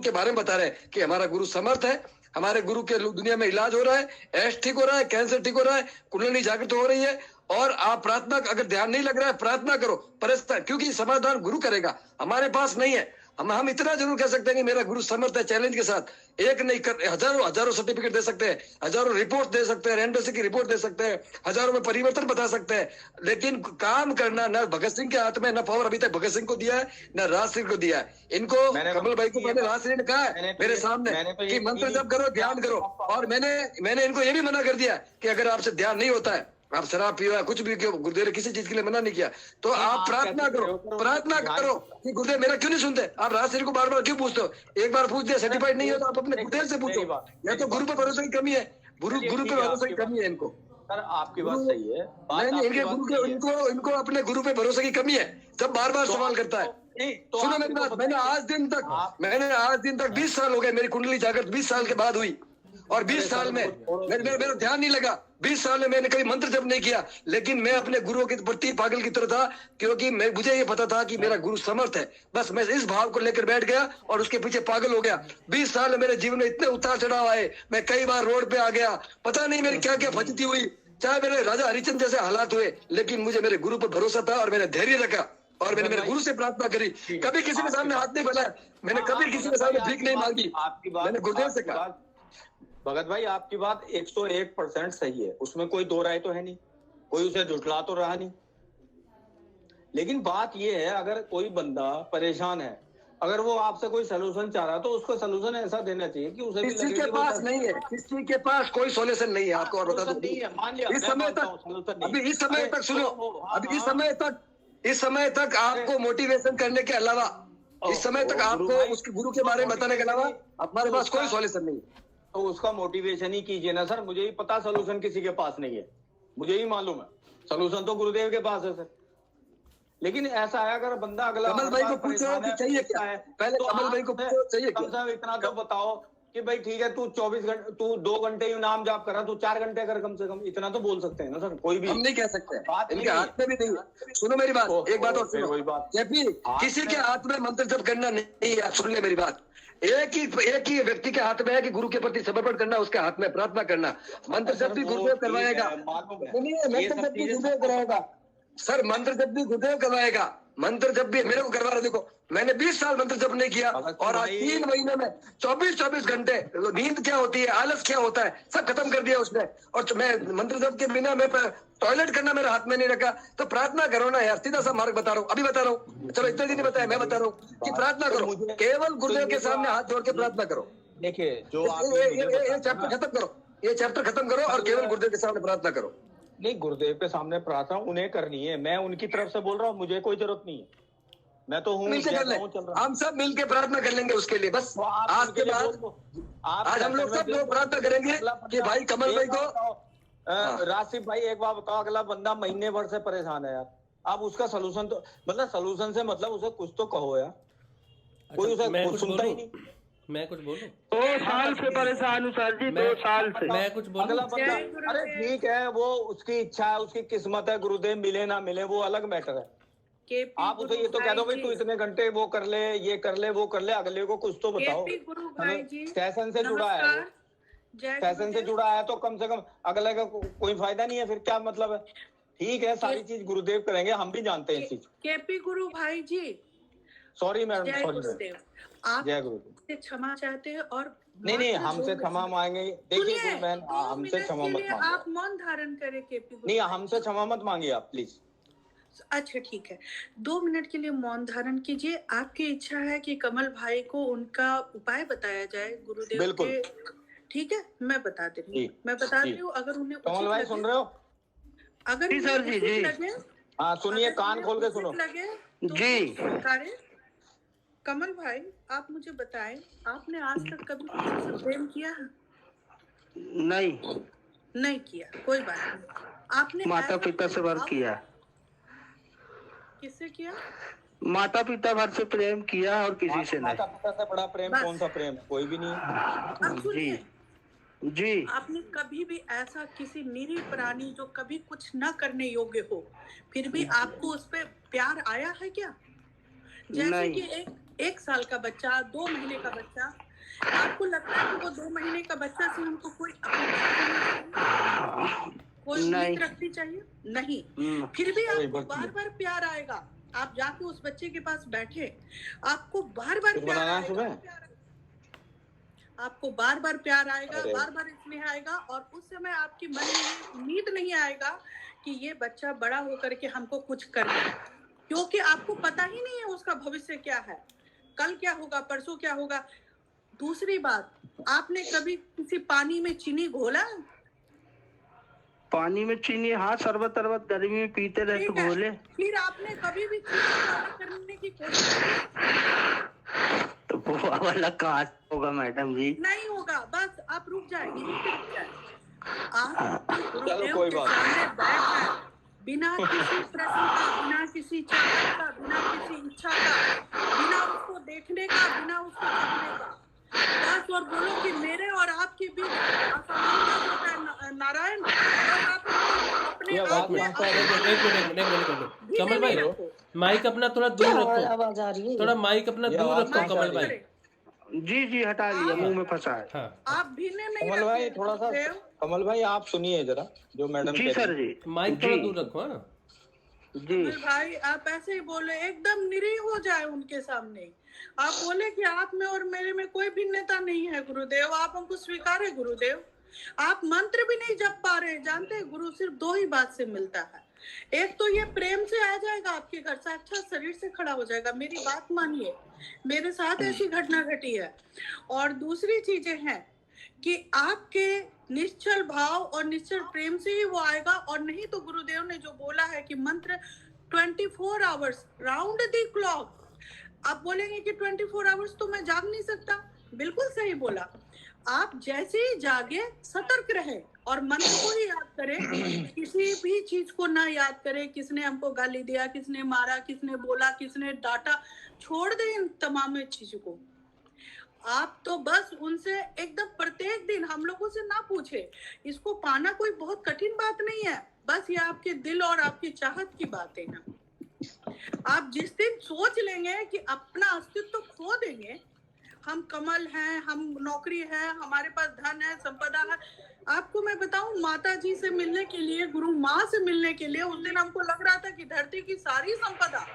के बारे में बता रहे हैं कि हमारा गुरु समर्थ है, हमारे गुरु के दुनिया में इलाज हो रहा है, एड्स ठीक हो रहा है, कैंसर ठीक हो रहा है, कुंडली जागृत हो रही है। और आप प्रार्थना, अगर ध्यान नहीं लग रहा है प्रार्थना करो, परेशान, क्योंकि समाधान गुरु करेगा, हमारे पास नहीं है। हम इतना जरूर कह सकते हैं कि मेरा गुरु समर्थ है। चैलेंज के साथ एक नहीं कर, हजारों सर्टिफिकेट दे सकते हैं, हजारों रिपोर्ट दे सकते हैं, रेंडोसी की रिपोर्ट दे सकते हैं, हजारों में परिवर्तन बता सकते हैं, लेकिन काम करना न भगत सिंह के हाथ में, न पावर अभी तक भगत सिंह को दिया है न राज सिंह को दिया है। इनको कमल भाई को मैंने राज सिंह ने कहा है मेरे सामने कि मंत्र जप करो, ध्यान करो, और मैंने इनको ये भी मना कर दिया कि अगर आपसे ध्यान नहीं होता है, आप शराब पियो या कुछ भी क्यों, गुरुदेव ने किसी चीज के लिए मना नहीं किया, तो आप प्रार्थना करो कि गुरुदेव मेरा क्यों नहीं सुनते। आप राज सिंह को बार बार क्यों पूछते हो? एक बार पूछ दिया, सर्टिफाइड नहीं हो तो आप अपने गुरुदेव से पूछो। या तो गुरु पे भरोसे की कमी है, गुरु पे भरोसे की कमी है इनको।
सर आपकी बात सही है,
नहीं इनके गुरु के इनको अपने गुरु पे भरोसे की कमी है, जब बार बार सवाल करता है। सुनो मेरी बात, मैंने आज दिन तक 20 साल हो गए, मेरी कुंडली जागृत 20 साल के बाद हुई, और 20 साल में मेरा ध्यान नहीं लगा, 20 साल में मैंने कभी मंत्र जप नहीं किया, लेकिन मैं अपने गुरुओं के प्रति पागल की तरह था, क्योंकि मुझे ये पता था कि मेरा गुरु समर्थ है। बस मैं इस भाव को लेकर बैठ गया और उसके पीछे पागल हो गया। 20 साल में मेरे जीवन में इतने उतार चढ़ाव आए, मैं कई बार रोड पे आ गया, पता नहीं मेरी क्या क्या फजीती हुई, चाहे मेरे राजा हरिचंद जैसे हालात हुए, लेकिन मुझे मेरे गुरु पर भरोसा था और मैंने धैर्य रखा और मैंने मेरे गुरु से प्रार्थना करी। कभी किसी के सामने हाथ नहीं फैलाया, मैंने कभी किसी के सामने भीख नहीं मांगी, मैंने गुरुदेव से कहा।
भगत भाई आपकी बात 101% सही है, उसमें कोई दो राय तो है नहीं, कोई उसे झुठला तो रहा नहीं। लेकिन बात ये है, अगर कोई बंदा परेशान है, अगर वो आपसे कोई सोल्यूशन चाह रहा है तो उसको सोल्यूशन ऐसा देना चाहिए कि उसे
किसी के पास नहीं है, किसी के पास कोई सोल्यूशन नहीं है। आपको और बता दूं, इस समय तक सुनो, अभी इस समय तक आपको मोटिवेशन करने के अलावा, इस समय तक आपको उसके गुरु के बारे में बताने के अलावा हमारे पास कोई सोल्यूशन नहीं है।
तो उसका मोटिवेशन ही कीजिए ना सर। मुझे ही पता सोल्यूशन किसी के पास नहीं है, मुझे ही मालूम है, सोल्यूशन तो गुरुदेव के पास है सर। लेकिन ऐसा है, अगर बंदा अगला
कमल भाई को पूछो कि चाहिए क्या है, पहले कमल भाई को पूछो चाहिए क्या।
इतना तो बताओ कि भाई ठीक है, तू 24 घंटे, तू 2 घंटे ही नाम जाप कर रहा, तू 4 घंटे कर कम से कम, इतना तो बोल सकते हैं ना सर। कोई भी
हम नहीं कह सकते, इनके हाथ में भी नहीं है। सुनो मेरी बात, एक बात और सुनो, किसी के हाथ में मंत्र जप करना नहीं है। सुन ले मेरी बात, एक ही व्यक्ति के हाथ में है कि गुरु के प्रति समर्पण करना, उसके हाथ में प्रार्थना करना। मंत्र जप भी गुरुदेव करवाएगा, मंत्र जप भी गुरुदेव कराएगा सर, मंत्र जप भी गुरुदेव करवाएगा, मंत्र जप भी मेरे को करवा रहे। देखो मैंने 20 साल मंत्र जप नहीं किया और आज 3 महीने में 24 घंटे, नींद क्या होती है, आलस क्या होता है, सब खत्म कर दिया उसने। और मैं मंत्र जप के बिना मैं टॉयलेट करना मेरे हाथ में नहीं रखा। तो प्रार्थना करो ना यार, सीधा सा मार्ग बता रहा हूँ, अभी बता रहा हूँ, चलो इतने दिन नहीं बताया, मैं बता रहा हूँ कि प्रार्थना करो, केवल गुरुदेव के सामने हाथ जोड़ के प्रार्थना करो।
देखिए जो
ये चैप्टर खत्म करो, ये चैप्टर खत्म करो और केवल गुरुदेव के सामने प्रार्थना करो।
नहीं, गुरुदेव के सामने प्रार्थना उन्हें करनी है, मैं उनकी तरफ से बोल रहा हूँ, मुझे कोई जरूरत नहीं है, मैं तो हूँ, हम सब मिलके प्रार्थना कर लेंगे उसके लिए। बस आज के बाद आज हम लोग सब लोग प्रार्थना करेंगे कि भाई कमल भाई को, राशिद भाई एक बात बताओ, अगला बंदा महीने भर से परेशान है यार, अब उसका सोल्यूशन तो मतलब सोल्यूशन से मतलब उसे कुछ तो कहो यार, कोई उसे सुनता ही नहीं।
मैं कुछ बोलूं?
2 साल से परेशान हूँ सर जी, 2 साल से।
मैं कुछ बोलूं?
अगला बंदा, अरे ठीक है, वो उसकी इच्छा है, उसकी किस्मत है, गुरुदेव मिले ना मिले वो अलग मैटर है। आप उसे ये तो कह दो भाई तू इतने घंटे वो कर ले, ये कर ले, वो कर ले, अगले को कुछ तो बताओ। सेशन से जुड़ा है, सेशन से जुड़ा है तो कम से कम अगले का कोई फायदा नहीं है, फिर क्या मतलब है? ठीक है, सारी चीज गुरुदेव करेंगे, हम भी जानते हैं इस चीज।
केपी गुरु भाई जी,
सॉरी मैडम,
जय
सॉरी
गुरुदेव। आप
जय गुरुदेव।
से क्षमा चाहते हैं और
नहीं, हमसे क्षमा मांगे। देखिए गुरु बहन, हमसे क्षमा मत मांगिए।
आप मौन धारण करें केपी गुरु।
नहीं, हमसे क्षमा मत मांगिए आप प्लीज।
अच्छा ठीक है, 2 मिनट के लिए मौन धारण कीजिए। आपकी इच्छा है कि कमल भाई को उनका उपाय बताया जाए गुरुदेव
बिल्कुल।
के। ठीक है, मैं बता दे रही हूँ, मैं बता रही हूँ। अगर उन्हें
कमल भाई सुन रहे हो?
अगर
जी सर, जी जी
लगे,
हाँ सुनिए, कान खोल के सुनो
लगे तो
जी।
स्वीकारें। कमल भाई, आप मुझे बताएं, आपने आज तक कभी किसी से प्रेम किया है? नहीं किया, कोई बात नहीं। आपने
माता पिता से वर्क किया।
किससे किया?
माता पिता भर से प्रेम किया और किसी से नहीं।
माता पिता से बड़ा प्रेम कौन सा प्रेम है? कोई भी नहीं।
अब सुनिए,
जी।
आपने कभी भी ऐसा किसी निरीह प्राणी जो कभी कुछ न करने योग्य हो, फिर भी आपको उस पे प्यार आया है क्या? जैसे कि एक साल का बच्चा, 2 महीने का बच्चा, आपको लगता है कि वो 2 महीने का बच्चा से हमको कोई उम्मीद रखनी चाहिए? नहीं। फिर भी आपको बार बार प्यार आएगा। आप जाके उस बच्चे के पास बैठे, आपको बार बार प्यार आएगा, आपको बार बार प्यार आएगा, बार बार स्नेह आएगा, और उस समय आपकी मन में ये उम्मीद नहीं आएगा कि ये बच्चा बड़ा होकर के हमको कुछ कर दे, क्योंकि आपको पता ही नहीं है उसका भविष्य क्या है, कल क्या होगा, परसों क्या होगा। दूसरी बात, आपने कभी किसी पानी में चीनी घोला?
पानी में चीनी, हाँ, शरबत तरबत गर्मी में पीते रहे तो घोले।
फिर आपने कभी भी चीनी करने की कोशिश की?
तो वो वाला कहाँ होगा मैडम जी?
नहीं होगा, बस आप रुक जाएंगे। आप
चलो कोई बात नहीं।
बिना किसी प्रश्न का, बिना किसी चाहत का, बिना किसी इच्छा का, बिना उसको देखने का, बिना उसको देखने का, बस और बोलो कि मेरे और आपके बीच नारायण, और आप अपने आप में।
कमल भाई, माइक अपना थोड़ा दूर रखो, थोड़ा माइक अपना दूर रखो कमल भाई।
जी हटा लिया, मुंह में फंसा है।
हाँ।
आप भीने नहीं।
कमल भाई थोड़ा सा, कमल भाई आप सुनिए जरा जो मैडम।
जी सर जी,
माइक थोड़ा दूर रखो। हाँ
जी
भाई, आप ऐसे ही बोले, एकदम निरीह हो जाए उनके सामने। आप बोले कि आप में और मेरे में कोई भिन्नता नहीं है गुरुदेव, आप हमको स्वीकारे गुरुदेव। आप मंत्र भी नहीं जप पा रहे, जानते हैं गुरु सिर्फ 2 ही बात से मिलता है। एक तो ये प्रेम से आ जाएगा आपके घर, साक्षात शरीर से खड़ा हो जाएगा। मेरी बात मानिए, मेरे साथ ऐसी घटना घटी है। और दूसरी चीजें हैं कि आपके निश्चल भाव और निश्चल प्रेम से ही वो आएगा, और नहीं तो गुरुदेव ने जो बोला है कि मंत्र 24 आवर्स राउंड द क्लॉक। आप बोलेंगे कि 24 आवर्स तो मैं जाग नहीं सकता, बिल्कुल सही बोला। आप जैसे ही जागे सतर्क रहे और मंत्र को ही याद करें, किसी भी चीज को ना याद करें। किसने हमको गाली दिया, किसने मारा, किसने बोला, किसने डांटा, छोड़ दे इन तमाम चीजों को। आप तो बस उनसे एकदम प्रत्येक दिन हम लोगों से ना पूछे। इसको पाना कोई बहुत कठिन बात नहीं है, बस ये आपके दिल और आपकी चाहत की बात है ना। आप जिस दिन सोच लेंगे कि अपना अस्तित्व खो देंगे, हम कमल हैं, हम नौकरी है, हमारे पास धन है, संपदा है। आपको मैं बताऊं, माता जी से मिलने के लिए, गुरु माँ से मिलने के लिए, उस दिन हमको लग रहा था कि धरती की सारी संपदा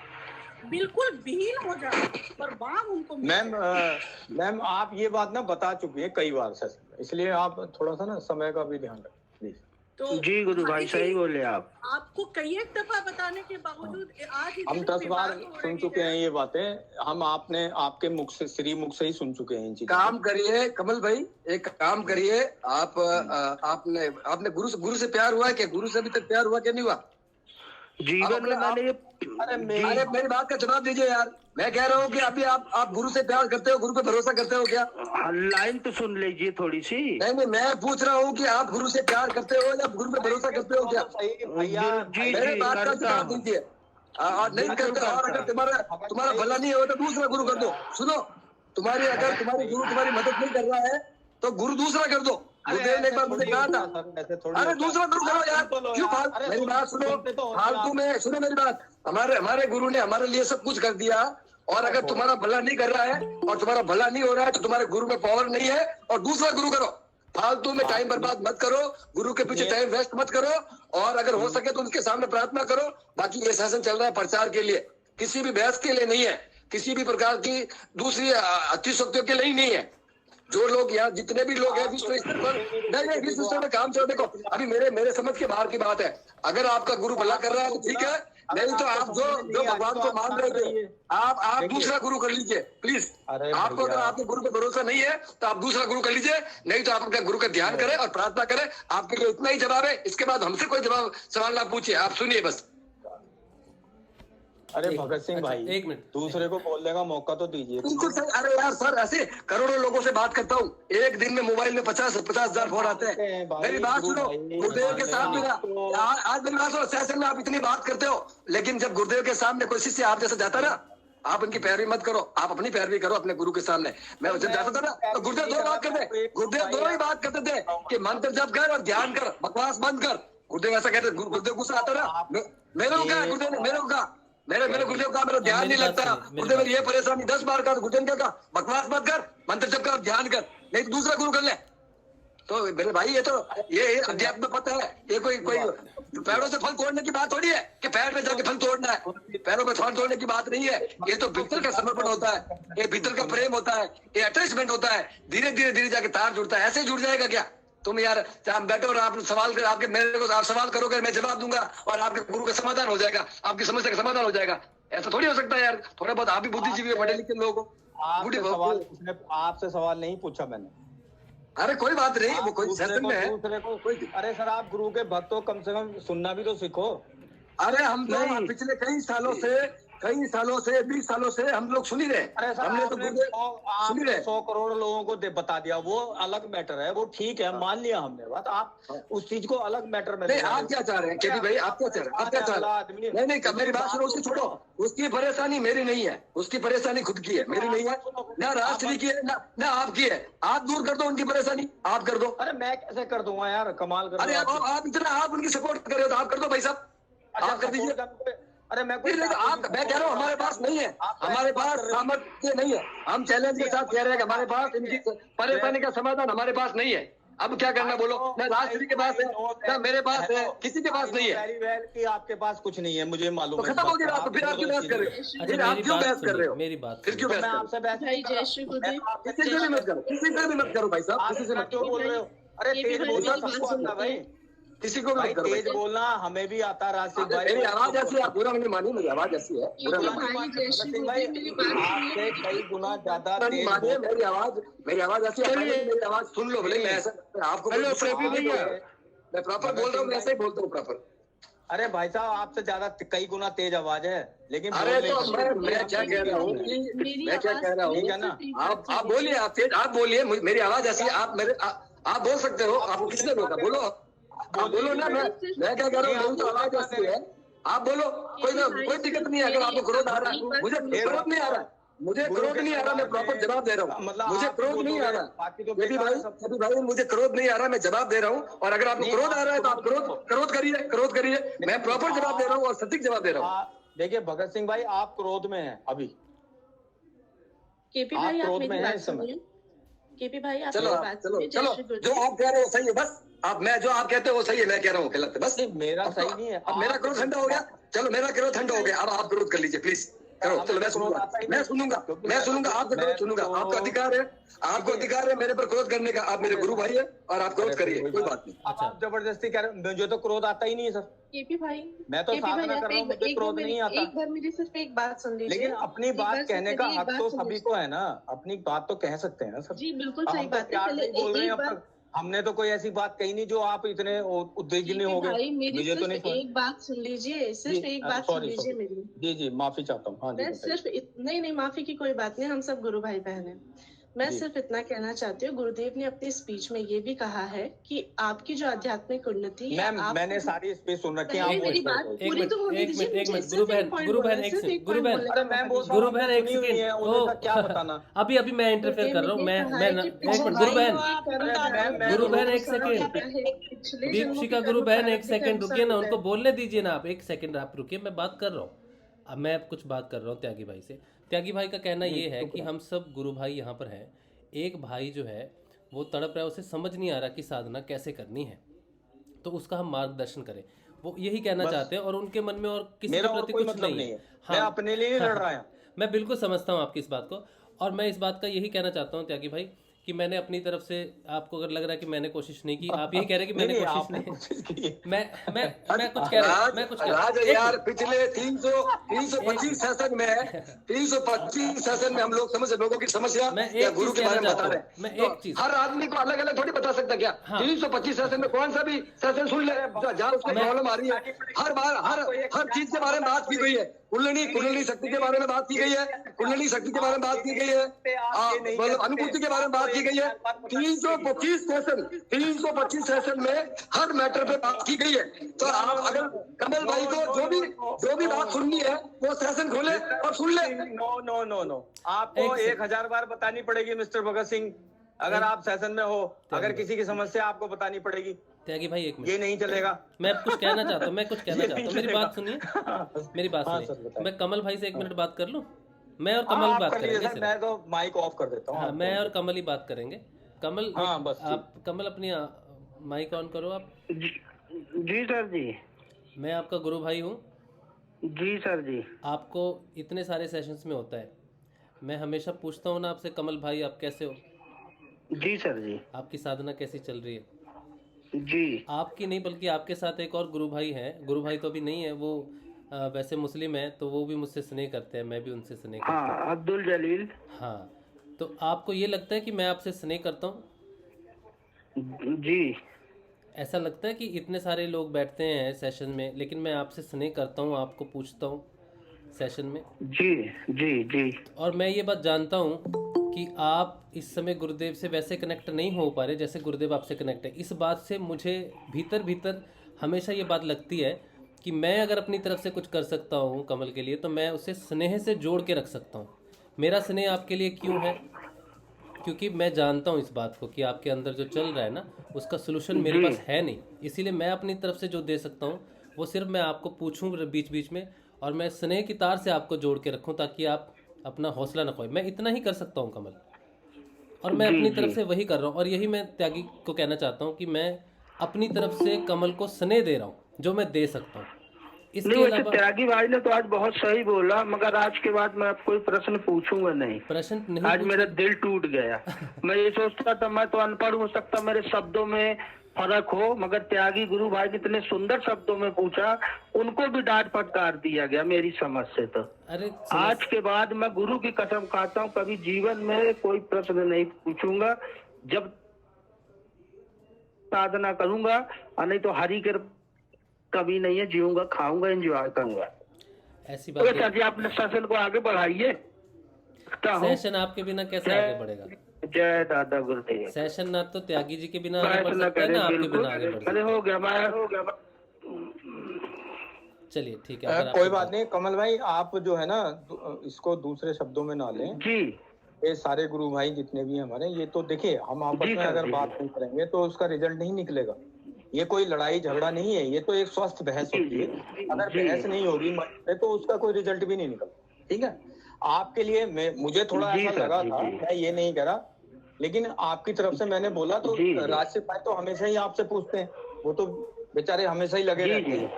बिल्कुल विहीन हो जाए, पर बाम उनको।
मैम आप ये बात ना बता चुकी है कई बार सर, इसलिए आप थोड़ा सा ना समय का भी ध्यान रखें प्लीज।
तो
जी गुरु भाई सही बोले आप।
आपको कई एक दफा बताने के बावजूद आज
हम 10 बार सुन चुके हैं ये बातें, हम आपके मुख से, श्री मुख से ही सुन चुके हैं इन चीजों।
काम करिए कमल भाई, एक काम करिए आप, आपने गुरु से प्यार हुआ है क्या? गुरु से अभी तक प्यार हुआ क्या, नहीं हुआ?
जीवन में मैंने
अरे मेरी बात का जवाब दीजिए यार। मैं कह रहा हूँ कि अभी आप गुरु से प्यार करते हो, गुरु पे भरोसा करते हो क्या?
लाइन तो सुन लीजिए थोड़ी सी।
नहीं, मैं पूछ रहा हूँ कि आप गुरु से प्यार करते हो या गुरु पे भरोसा करते हो क्या? मेरी बात का जवाब दीजिए। नहीं करते, और अगर तुम्हारा भला नहीं हो तो दूसरा गुरु कर दो। सुनो, अगर तुम्हारी गुरु तुम्हारी मदद नहीं कर रहा है तो गुरु दूसरा कर दो। गुरुदेव ने एक बार मुझे कहा था, अरे दूसरा गुरु करो यार, क्यों? मेरी बात सुनो, फालतू में सुनो मेरी बात। हमारे गुरु ने हमारे लिए सब कुछ कर दिया, और अगर तुम्हारा भला नहीं कर रहा है और तुम्हारा भला नहीं हो रहा है तो तुम्हारे गुरु में पावर नहीं है, और दूसरा गुरु करो। फालतू में टाइम बर्बाद मत करो, गुरु के पीछे टाइम वेस्ट मत करो, और अगर हो सके तो उनके सामने प्रार्थना करो। बाकी ये सेशन चल रहा है प्रचार के लिए, किसी भी बहस के लिए नहीं है, किसी भी प्रकार की दूसरी अतिशक्तियों के लिए नहीं है। जो लोग यहाँ जितने भी लोग हैं विश्व स्तर पर, नहीं विश्व स्तर पर काम चल, देखो अभी मेरे समझ के बाहर की बात है। अगर आपका गुरु भला कर रहा है तो ठीक है, नहीं तो आप जो भगवान को मान रहे थे आप दूसरा गुरु कर लीजिए प्लीज। आपको अगर आपके गुरु पे भरोसा नहीं है तो आप दूसरा गुरु कर लीजिए, नहीं तो आप अपने गुरु का ध्यान करें और प्रार्थना करें। आपके लिए इतना ही जवाब है, इसके बाद हमसे कोई सवाल ना पूछिए, आप सुनिए बस।
अरे भगत सिंह भाई,
एक मिनट,
दूसरे को बोलने का मौका तो दीजिए।
बिल्कुल सही। अरे यार सर, ऐसे करोड़ों लोगों से बात करता हूँ, एक दिन में मोबाइल में 50,000 फोन आते हैं। मेरी बात सुनो, गुरुदेव के सामने आज मेरी बात सुनो, सेशन में आप इतनी बात करते हो, लेकिन जब गुरुदेव के सामने कोई शिष्य आप जैसे जाता ना, आप उनकी पैरवी मत करो, आप अपनी पैरवी करो अपने गुरु के सामने। मैं जब जाता था ना तो गुरुदेव दो बात करते, गुरुदेव दो ही बात करते थे कि मंत्र जप कर और ध्यान कर, बकवास बंद कर। गुरुदेव ऐसा कहते, गुरुदेव गुस्सा आता ना, मेरे को क्या गुरुदेव ने, मेरे को कहा, मेरे गुरुदेव का मेरा ध्यान नहीं लगता, गुरुदेव मेरी ये परेशानी 10 बार का, गुरुदेव ने कहा बकवास मत कर, मंत्र जप कर, ध्यान कर, नहीं तो दूसरा गुरु कर ले। तो मेरे भाई ये अध्यात्म पता है, ये कोई पैरों से फल तोड़ने की बात थोड़ी है कि पैर में जाके फल तोड़ना है, पैरों में फल तोड़ने की बात नहीं है। ये तो भीतर का समर्पण होता है, ये भीतर का प्रेम होता है, ये अटैचमेंट होता है, धीरे धीरे जाके तार जुड़ता है। ऐसे जुड़ जाएगा क्या तुम यार? आप बैठो और आप सवाल कर, आपके मेरे को आप सवाल करोगे, मैं जवाब दूंगा और आपके गुरु का समाधान हो जाएगा, आपकी समस्या का समाधान हो जाएगा। ऐसा थोड़ी हो सकता है यार। थोड़ा बहुत आप भी बुद्धिजीवी हो, पढ़े लिखे लोग हो।
आपसे सवाल नहीं पूछा मैंने।
अरे कोई बात नहीं, वो कोई सेशन में है।
अरे सर, आप गुरु के भक्त हो, कम से कम सुनना भी तो सीखो।
अरे हम तो पिछले कई सालों से 20 सालों से हम लोग सुन ही रहे।
अरे सर,
हमने तो
सुन ही रहे। 100 करोड़ लोगों को बता दिया, वो अलग मैटर है, वो ठीक है, मान लिया हमने बात। आप उस चीज को अलग मैटर में
नहीं, आप क्या चाह रहे हैं केपी भाई? आप क्या चाह रहे हैं? आप क्या चाह रहे हैं? नहीं, मेरी बात सुनो, उसकी छोड़ो। उसकी परेशानी मेरी नहीं है, उसकी परेशानी खुद की है, मेरी नहीं है। ना राष्ट्र की है ना आपकी है। आप दूर कर दो उनकी परेशानी, आप कर दो।
अरे मैं कैसे कर दूंगा यार, कमाल कर।
अरे आप इतना आप उनकी सपोर्ट कर रहे हो तो आप कर दो भाई साहब, आप कर दीजिए।
अरे मैं
कह रहा हूँ हमारे पास नहीं है, हमारे पास सामर्थ्य नहीं है। हम चैलेंज के साथ कह रहे हैं कि हमारे पास इनकी परेशानी का समाधान हमारे पास नहीं है। अब क्या करना बोलो? ना राजश्री के पास है, ना मेरे पास है, किसी के पास नहीं है।
कि आपके पास कुछ नहीं है, मुझे मालूम है।
खत्म हो गई बात, फिर आप क्यों बहस कर रहे हो? फिर आप क्यों बहस कर रहे हो?
मेरी बात
फिर क्यों बहस
आपसे बहस?
किसी से भी मत करो, किसी से भी मत करो भाई साहब, किसी से मत
क्यों बोल रहे हो? अरे तेज बोलना सबको आता भाई,
किसी को भी
तेज बोलना हमें भी आता। राजसिंह भाई,
मेरी आवाज ऐसी है, आप पूरा नहीं मानिए, मेरी आवाज ऐसी है, पूरा
आपसे कई गुना ज्यादा तेज
मानिए। मेरी आवाज ऐसी है, मेरी आवाज सुन लो भले। मैं ऐसा आपको मैं प्रॉपर बोल रहा हूँ, मैं ऐसे ही बोलता हूँ प्रॉपर।
अरे भाई साहब, आपसे ज्यादा कई गुना तेज आवाज है, लेकिन
अरे तो मैं क्या कह रहा हूँ,
ठीक है ना?
आप बोलिए, आप बोलिए, मेरी आवाज ऐसी है, आप बोल सकते हो। आपको किसने रोका? बोलो, आप बोलो ना। मैं क्या कह रहा हूँ, मेरी तो आवाज ऐसी है, आप बोलो। कोई दिक्कत नहीं है। अगर आपको क्रोध आ रहा है, मुझे क्रोध नहीं आ रहा, मैं प्रॉपर जवाब दे रहा हूँ। मुझे क्रोध नहीं आ रहा यदि भाई, मुझे क्रोध नहीं आ रहा, मैं जवाब दे रहा हूँ। और अगर आपको क्रोध आ रहा है तो आप क्रोध करिए। मैं प्रॉपर जवाब दे रहा हूँ और सटीक जवाब दे रहा हूँ।
देखिए भगत सिंह भाई, आप क्रोध में हैं अभी।
केपी भाई,
क्रोध में हैं इस समय।
केपी भाई, आप
चलो जो आप कह रहे हो सही है, बस मैं जो आप कहते हो वो सही है, मैं कह रहा हूँ गलत है, बस।
मेरा सही नहीं है।
अब मेरा क्रोध ठंडा हो गया, चलो मेरा क्रोध ठंडा हो गया, अब आप क्रोध कर लीजिए प्लीज। करो, चलो मैं सुनूंगा, आपका क्रोध सुनूंगा। आपका अधिकार है मेरे पर क्रोध करने का। आप मेरे गुरु भाई है और आप क्रोध करिए, कोई बात नहीं।
आप जबरदस्ती कह रहे हो, मुझे तो क्रोध आता ही नहीं है सर।
केपी भाई,
मैं तो साधना कर रहा हूँ, मुझे क्रोध नहीं आता।
एक बार मेरी सिर्फ एक बात सुन लीजिए।
लेकिन अपनी बात कहने का हक तो सभी को है ना, अपनी बात तो कह सकते हैं ना सर।
जी बिल्कुल सही बात है।
बोल रहे हैं, हमने तो कोई ऐसी बात कही नहीं जो आप इतने उद्विग्न हो गए। मुझे तो नहीं।
एक बात सुन लीजिए, सिर्फ एक बात सुन लीजिए मेरी।
जी माफी चाहता हूँ।
मैं सिर्फ नहीं, माफी की कोई बात नहीं, हम सब गुरु भाई बहन हैं। मैं सिर्फ इतना कहना चाहती हूँ, गुरुदेव ने अपनी स्पीच में ये भी कहा है कि आपकी जो आध्यात्मिक उन्नति है,
मैंने सारी स्पीच सुन रखी है।
मेरी बात पूरी तो होने दीजिए।
गुरु बहन एक सेकंड,
क्या बताना।
अभी मैं इंटरफेयर कर रहा हूँ। मैं गुरु बहन एक सेकंड, दीपशिका गुरु बहन एक सेकंड रुकिए ना, उनको बोलने दीजिए ना। आप एक सेकंड आप रुकिए, मैं बात कर रहा हूँ। अब मैं कुछ बात कर रहा हूँ त्यागी भाई से। त्यागी भाई का कहना ये है कि हम सब गुरु भाई यहाँ पर हैं। एक भाई जो है वो तड़प रहा है, उसे समझ नहीं आ रहा कि साधना कैसे करनी है, तो उसका हम मार्गदर्शन करें, वो यही कहना चाहते हैं। और उनके मन में और किसी के प्रति कुछ
मतलब
नहीं है।
मैं अपने लिए लड़ रहा हूँ।
मैं बिल्कुल समझता हूँ आपकी इस बात को, और मैं इस बात का यही कहना चाहता हूँ त्यागी भाई कि मैंने अपनी तरफ से, आपको अगर लग रहा है कि मैंने कोशिश नहीं की, आप यही कह रहे हैं कि मैंने कोशिश नहीं, मैं कुछ कह रहा हूँ
यार, पिछले 325 सेशन में हम लोग लोगों की समस्या या गुरु के बारे में बता रहे हैं।
मैं एक चीज,
हर आदमी को अलग अलग थोड़ी बता सकता क्या? 325 सेशन में कौन सा भी सेशन सुन ले जहाँ उसको प्रॉब्लम आ रही है। हर बार हर चीज के बारे में बात की गई है। कुंडली शक्ति के बारे में बात की गई है, कुंडली शक्ति के बारे में बात की गई है, अनुभूति के बारे में बात की गई है। 325 सेशन में हर मैटर पे बात की गई है। तो आप अगर कमल भाई को जो भी बात सुननी है वो सेशन खोले और सुन ले।
नो आपको 1000 बार बतानी पड़ेगी मिस्टर भगत सिंह, अगर आप सेशन में हो। अगर किसी की समस्या आपको बतानी पड़ेगी।
त्यागी भाई एक मिनट,
ये नहीं चलेगा।
मैं कुछ कहना चाहता हूँ, मेरी बात सुनिए, मेरी बात सुनिए। मैं कमल भाई से 1 मिनट बात कर लूँ? मैं और कमल बात करेंगे।
मैं तो माइक ऑफ कर देता हूँ।
हाँ, मैं और कमल ही बात करेंगे। कमल,
बस
आप कमल अपनी माइक ऑन करो आप।
जी सर जी।
मैं आपका गुरु भाई हूँ।
जी सर जी।
आपको इतने सारे सेशंस में होता है, मैं हमेशा पूछता हूँ ना आपसे, कमल भाई आप कैसे हो?
जी सर जी।
आपकी साधना कैसी चल रही है?
जी।
आपकी नहीं बल्कि आपके साथ एक और गुरु भाई है। गुरु भाई तो अभी नहीं है, वो वैसे मुस्लिम है, तो वो भी मुझसे स्नेह करते हैं, मैं भी उनसे स्नेह करता हूँ।
हाँ, अब्दुल जलील।
हाँ, तो आपको ये लगता है कि मैं आपसे स्नेह करता हूँ?
जी।
ऐसा लगता है कि इतने सारे लोग बैठते हैं सेशन में, लेकिन मैं आपसे स्नेह करता हूँ, आपको पूछता हूँ सेशन में?
जी जी जी।
और मैं ये बात जानता हूँ कि आप इस समय गुरुदेव से वैसे कनेक्ट नहीं हो पा रहे जैसे गुरुदेव आपसे कनेक्ट है। इस बात से मुझे भीतर हमेशा ये बात लगती है कि मैं अगर अपनी तरफ से कुछ कर सकता हूँ कमल के लिए, तो मैं उसे स्नेह से जोड़ के रख सकता हूँ। मेरा स्नेह आपके लिए क्यों है? क्योंकि मैं जानता हूँ इस बात को कि आपके अंदर जो चल रहा है ना, उसका सोल्यूशन मेरे पास है नहीं। इसीलिए मैं अपनी तरफ से जो दे सकता हूँ वो सिर्फ मैं आपको पूछूँ बीच बीच में, और मैं स्नेह की तार से आपको जोड़ के रखूँ ताकि आप अपना हौसला न खोए। मैं इतना ही कर सकता हूँ कमल, और मैं अपनी तरफ से वही कर रहा हूँ। और यही मैं त्यागी को कहना चाहता हूँ कि मैं अपनी तरफ से कमल को स्नेह दे रहा हूँ जो मैं दे सकता हूँ।
इसके अलावा त्यागी भाई ने तो आज बहुत सही बोला, मगर आज के बाद मैं कोई प्रश्न पूछूंगा नहीं।
प्रश्न नहीं,
आज मेरा दिल टूट गया। मैं ये सोचता था मैं तो अनपढ़ हो सकता, मेरे शब्दों में फर्क हो, मगर त्यागी गुरु भाई ने इतने सुंदर शब्दों में पूछा, उनको भी डांट फटकार दिया गया मेरी समझ से। तो
अरे
आज के बाद मैं गुरु की कसम खाता हूँ कभी जीवन में कोई प्रश्न नहीं पूछूंगा, जब साधना करूंगा, और नहीं तो हरि के कभी नहीं है, जीऊंगा, खाऊंगा, एंजॉय करूंगा।
ऐसी बात है।
जी, आपने सेशन को आगे बढ़ाइए।
सेशन आपके बिना कैसे आगे बढ़ेगा?
जय दादा गुरुदेव।
सेशन ना तो त्यागी जी के बिना आगे बढ़ सकता है, ना आपके बिना आगे बढ़ सकता है।
हो गया।
चलिए ठीक है,
कोई बात नहीं। कमल भाई आप जो है ना, इसको दूसरे शब्दों में ना लें
जी।
ये सारे गुरु भाई जितने भी हमारे, ये तो देखिए हम आपस में अगर बात नहीं करेंगे तो उसका रिजल्ट नहीं निकलेगा। ये कोई लड़ाई झगड़ा नहीं है, ये तो एक स्वस्थ बहस होती है। अगर बहस नहीं होगी मन में तो उसका कोई रिजल्ट भी नहीं निकलता। ठीक है, आपके लिए मुझे थोड़ा ऐसा लगा था, मैं ये नहीं कह रहा, लेकिन आपकी तरफ से मैंने बोला तो राजसिक भाई तो हमेशा ही आपसे पूछते हैं, वो तो बेचारे हमेशा ही लगे रहते हैं।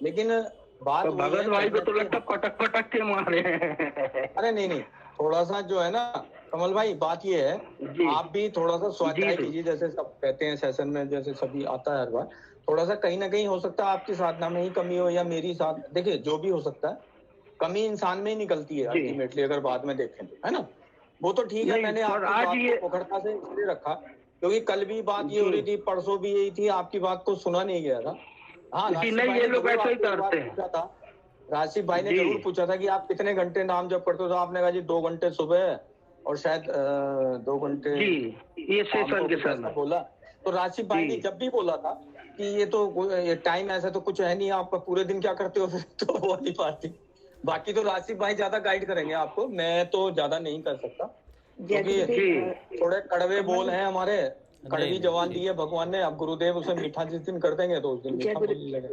लेकिन बात
भगत भाई को तो लगता पटक के मारे।
अरे नहीं, थोड़ा सा जो है ना कमल भाई, बात ये है आप भी थोड़ा सा स्वाध्याय कीजिए, जैसे सब कहते हैं सेशन में, जैसे सभी आता है हर बार। थोड़ा सा कहीं ना कहीं हो सकता है आपकी साधना में ही कमी हो, या मेरी साथ, देखिए जो भी हो सकता है, कमी इंसान में ही निकलती है अल्टीमेटली, अगर बाद में देखें तो, है ना। वो तो ठीक है, मैंने आपकी बात को पोखरता से इसलिए रखा क्योंकि कल भी बात ये हो रही थी, परसों भी यही थी, आपकी बात को सुना नहीं गया था। हाँ,
ये लोग ऐसा ही करते हैं।
राशिद भाई ने जरूर पूछा था कि आप कितने घंटे नाम जप करते हो, तो आपने कहा जी 2 घंटे सुबह और शायद 2 घंटे
ये सेशन के साथ
बोला। तो राशिद भाई ने जब भी बोला था कि ये तो टाइम ऐसा तो कुछ है नहीं, आपका पूरे दिन क्या करते हो फिर, तो वो वाली बात थी। बाकी तो राशिद भाई ज्यादा गाइड करेंगे आपको, मैं तो ज्यादा नहीं कर सकता क्योंकि थोड़े कड़वे बोल हैं हमारे, कड़वी जवान दी है भगवान ने। अब गुरुदेव उसे मीठा जिस दिन कर देंगे तो उस दिन मीठा बोलने लगे।